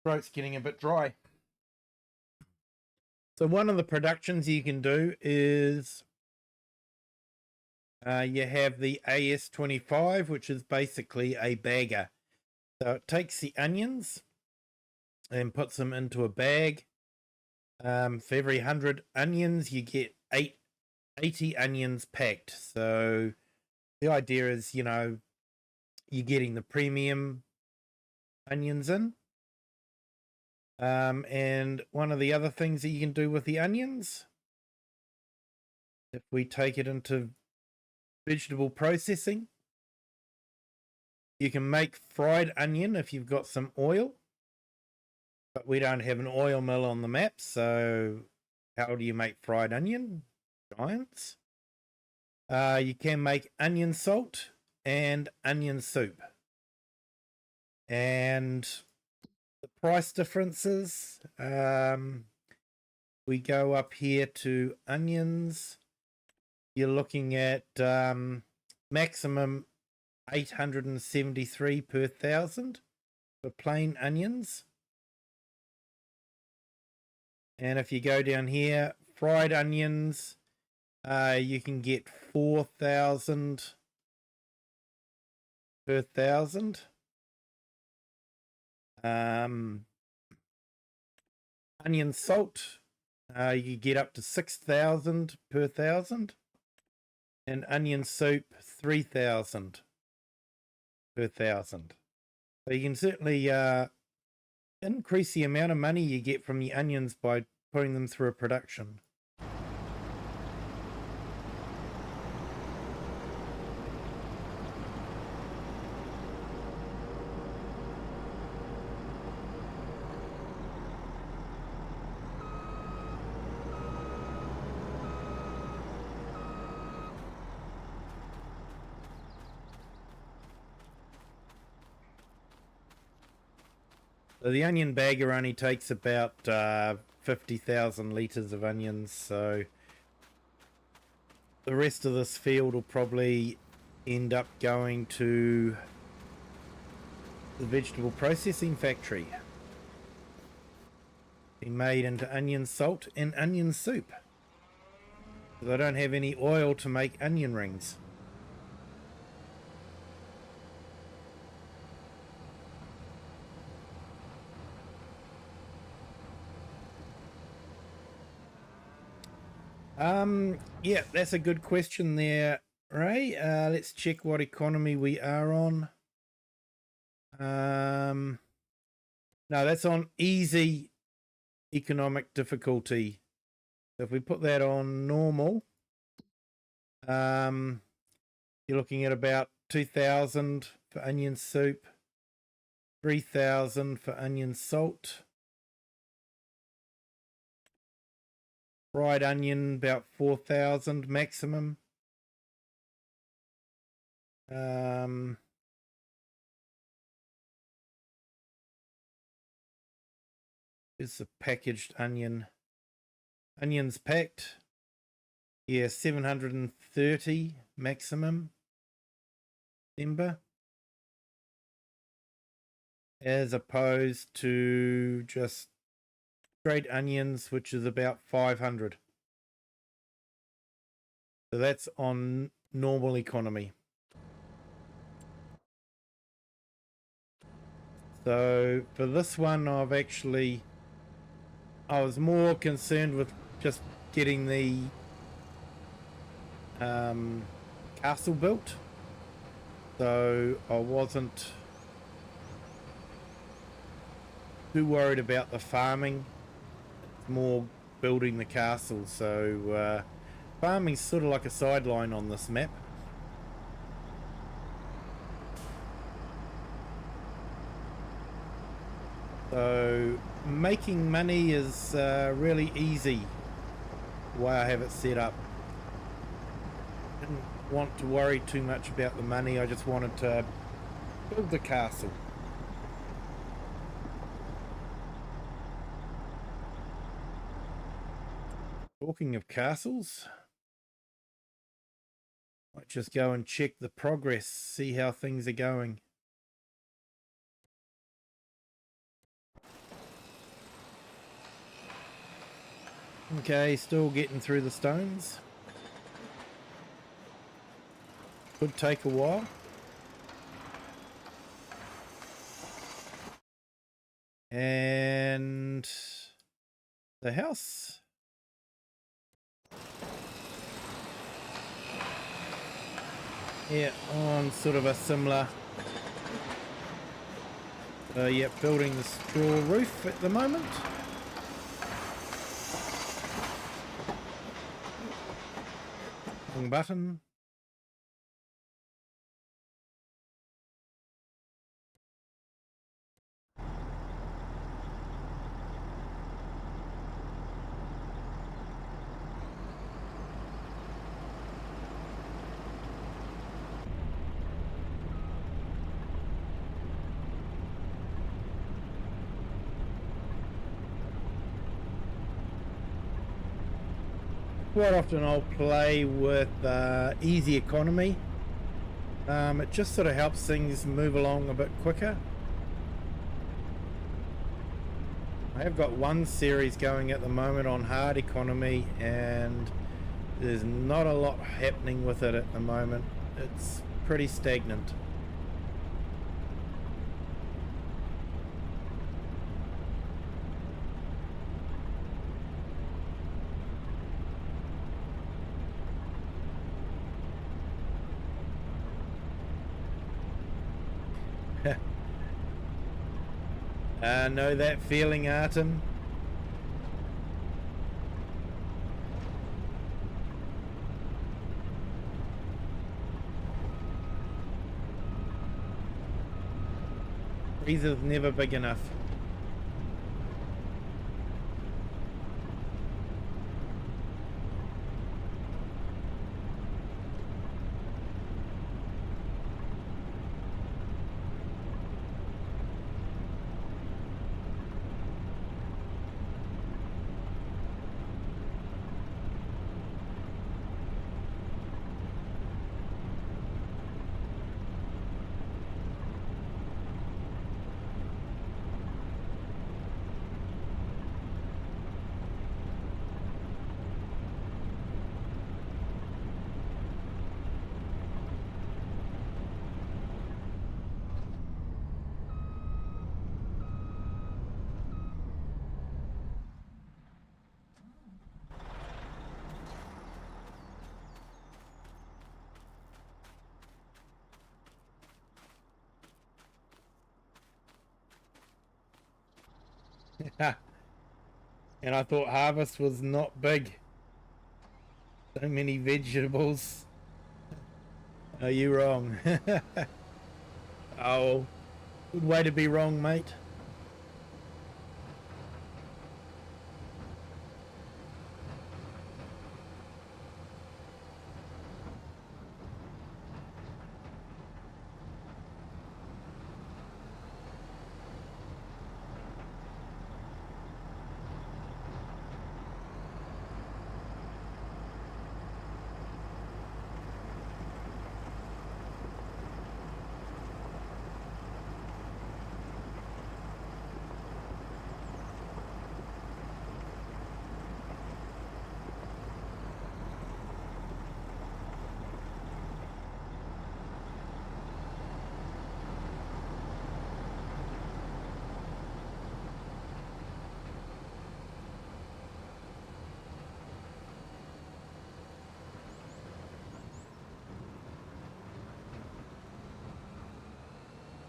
Throat's getting a bit dry. So one of the productions you can do is you have the AS25, which is basically a bagger. So it takes the onions and puts them into a bag. For every 100 onions, you get 80 onions packed. So the idea is, you're getting the premium onions in. And one of the other things that you can do with the onions, if we take it into vegetable processing, you can make fried onion if you've got some oil, but we don't have an oil mill on the map, so how do you make fried onion? Giants. You can make onion salt and onion soup. And the price differences, we go up here to onions. You're looking at maximum 873 per 1,000 for plain onions. And if you go down here, fried onions, you can get 4,000 per 1,000. Onion salt, you get up to 6,000 per 1,000. And onion soup, 3,000 per 1,000. So you can certainly increase the amount of money you get from the onions by putting them through a production. So the onion bagger only takes about 50,000 litres of onions, so the rest of this field will probably end up going to the vegetable processing factory, being made into onion salt and onion soup. They don't have any oil to make onion rings. Yeah, that's a good question there, Ray. Let's check what economy we are on. No, that's on easy economic difficulty. So if we put that on normal, you're looking at about 2,000 for onion soup, 3,000 for onion salt. Fried onion, about 4,000 maximum. Here's the packaged onion. Onions packed. Yeah, 730 maximum. Timber. As opposed to just straight onions, which is about 500. So that's on normal economy. So for this one, I was more concerned with just getting the castle built. So I wasn't too worried about the farming. It's more building the castle. So farming's sort of like a sideline on this map. So making money is really easy the way I have it set up. Didn't want to worry too much about the money. I just wanted to build the castle. Talking of castles, might just go and check the progress, see how things are going. Okay, still getting through the stones. Could take a while. And the house. Yeah, on sort of a similar. Yeah, building the straw roof at the moment. Wrong button. Quite often I'll play with easy economy. It just sort of helps things move along a bit quicker. I have got one series going at the moment on hard economy, and there's not a lot happening with it at the moment. It's pretty stagnant. Know that feeling, Artem? Freezer's never big enough. And I thought harvest was not big. So many vegetables. Are you wrong? Oh, good way to be wrong, mate.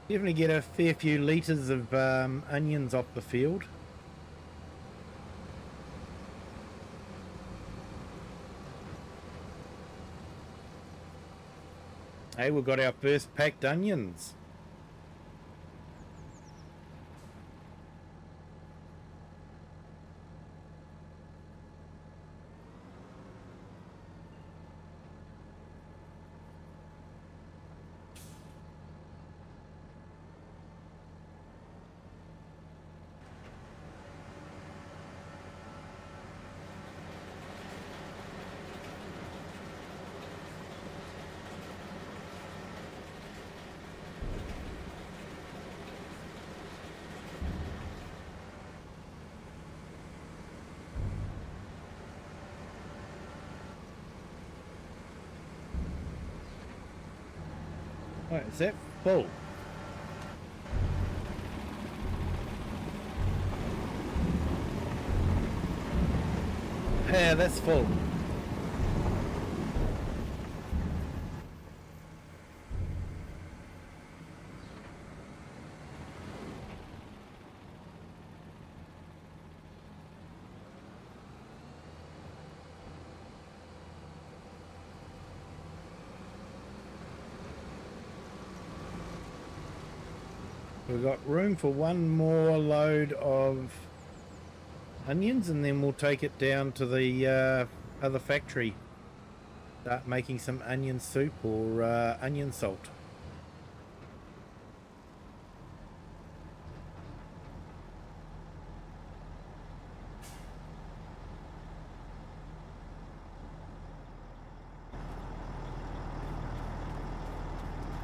Definitely get a fair few litres of onions off the field. Hey, we've got our first packed onions. Right, is that full? Yeah, that's full. We've got room for one more load of onions, and then we'll take it down to the other factory. Start making some onion soup or onion salt.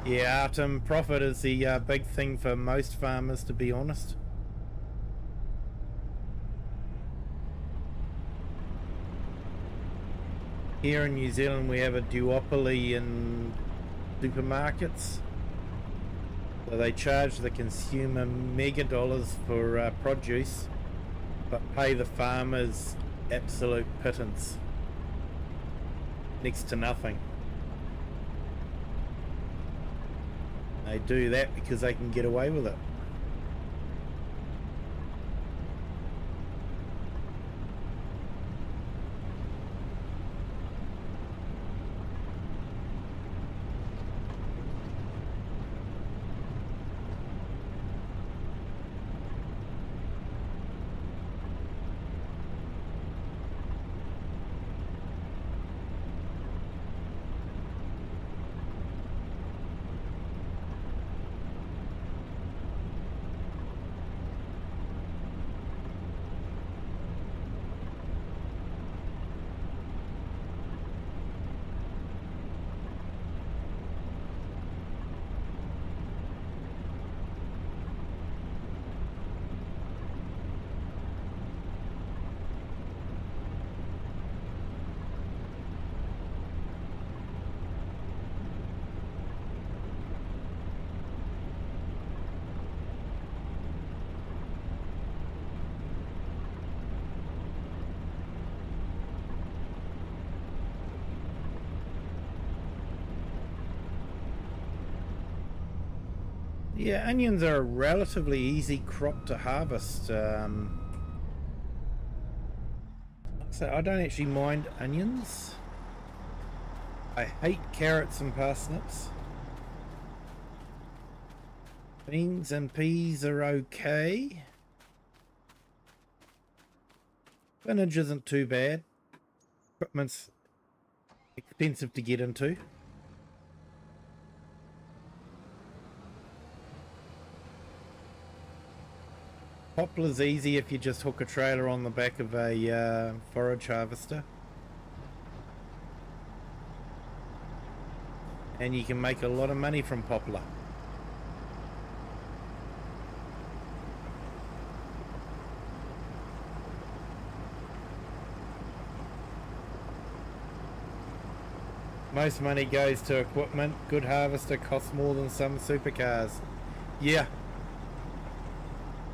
Yeah, Artem, profit is the big thing for most farmers, to be honest. Here in New Zealand we have a duopoly in supermarkets. So they charge the consumer mega dollars for produce, but pay the farmers absolute pittance. Next to nothing. They do that because they can get away with it. Yeah, onions are a relatively easy crop to harvest. So I don't actually mind onions. I hate carrots and parsnips. Beans and peas are okay. Spinach isn't too bad. Equipment's expensive to get into. Poplar's easy if you just hook a trailer on the back of a forage harvester. And you can make a lot of money from poplar. Most money goes to equipment. Good harvester costs more than some supercars. Yeah.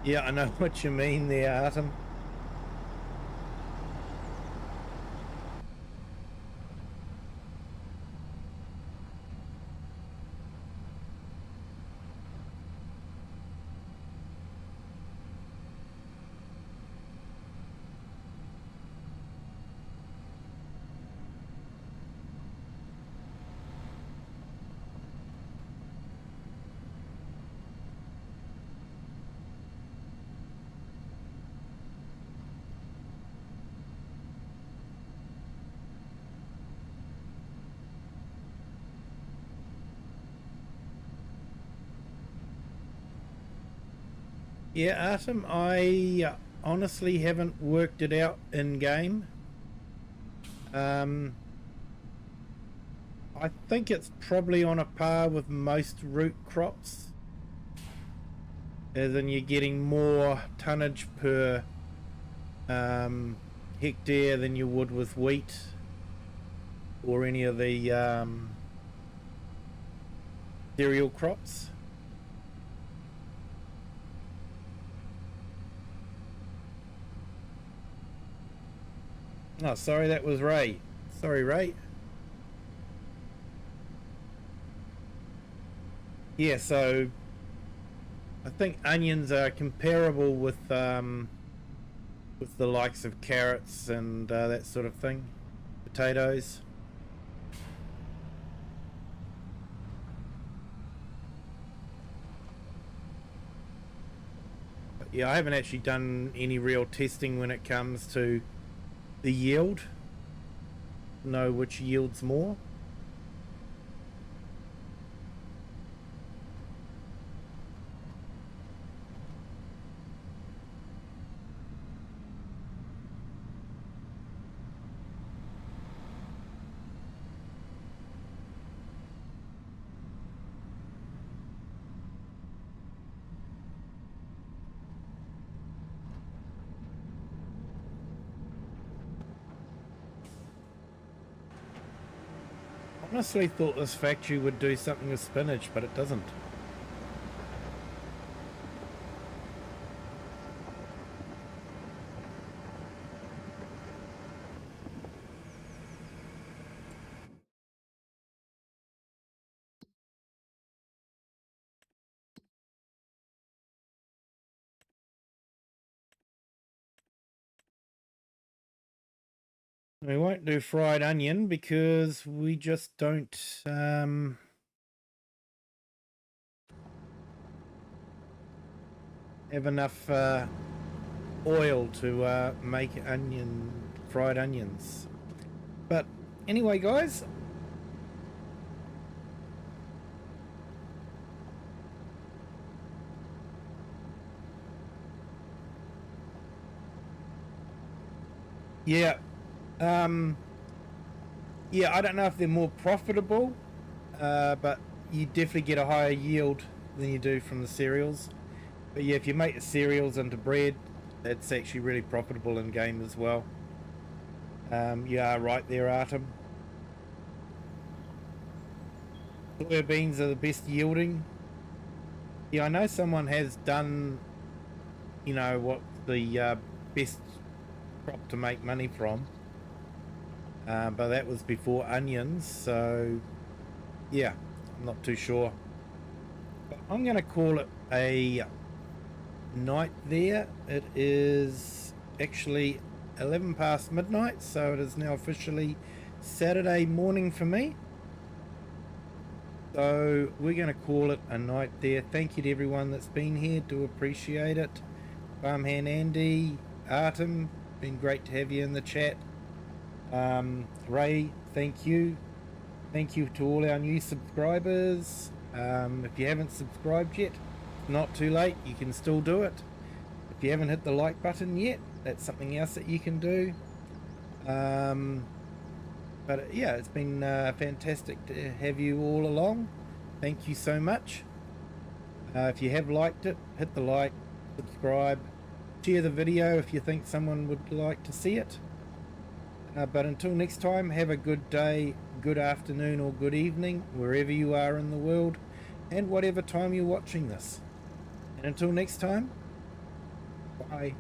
Yeah, I know what you mean there, Artem. Yeah, Artem, I honestly haven't worked it out in game. I think it's probably on a par with most root crops, as in you're getting more tonnage per hectare than you would with wheat or any of the cereal crops. Oh, sorry, that was Ray. Sorry, Ray. Yeah, so I think onions are comparable with the likes of carrots and that sort of thing. Potatoes. But yeah, I haven't actually done any real testing when it comes to the yield. Know which yields more. Honestly thought this factory would do something with spinach, but it doesn't. We won't do fried onion because we just don't have enough oil to make fried onions. But anyway, guys, yeah, yeah, I don't know if they're more profitable, but you definitely get a higher yield than you do from the cereals. But yeah, if you make the cereals into bread, it's actually really profitable in game as well. You are right there, Artem. Soybeans are the best yielding. Yeah, I know someone has done, you know, what the best crop to make money from. But that was before onions, so yeah, I'm not too sure. But I'm going to call it a night there. It is actually 11 past midnight, so it is now officially Saturday morning for me. So we're going to call it a night there. Thank you to everyone that's been here. Do appreciate it. Farmhand Andy, Artem, been great to have you in the chat. Ray, thank you. Thank you to all our new subscribers. If you haven't subscribed yet, not too late, you can still do it. If you haven't hit the like button yet, that's something else that you can do. But yeah, it's been fantastic to have you all along. Thank you so much. If you have liked it, hit the like, subscribe, share the video if you think someone would like to see it. But until next time, have a good day, good afternoon or good evening, wherever you are in the world, and whatever time you're watching this. And until next time, bye.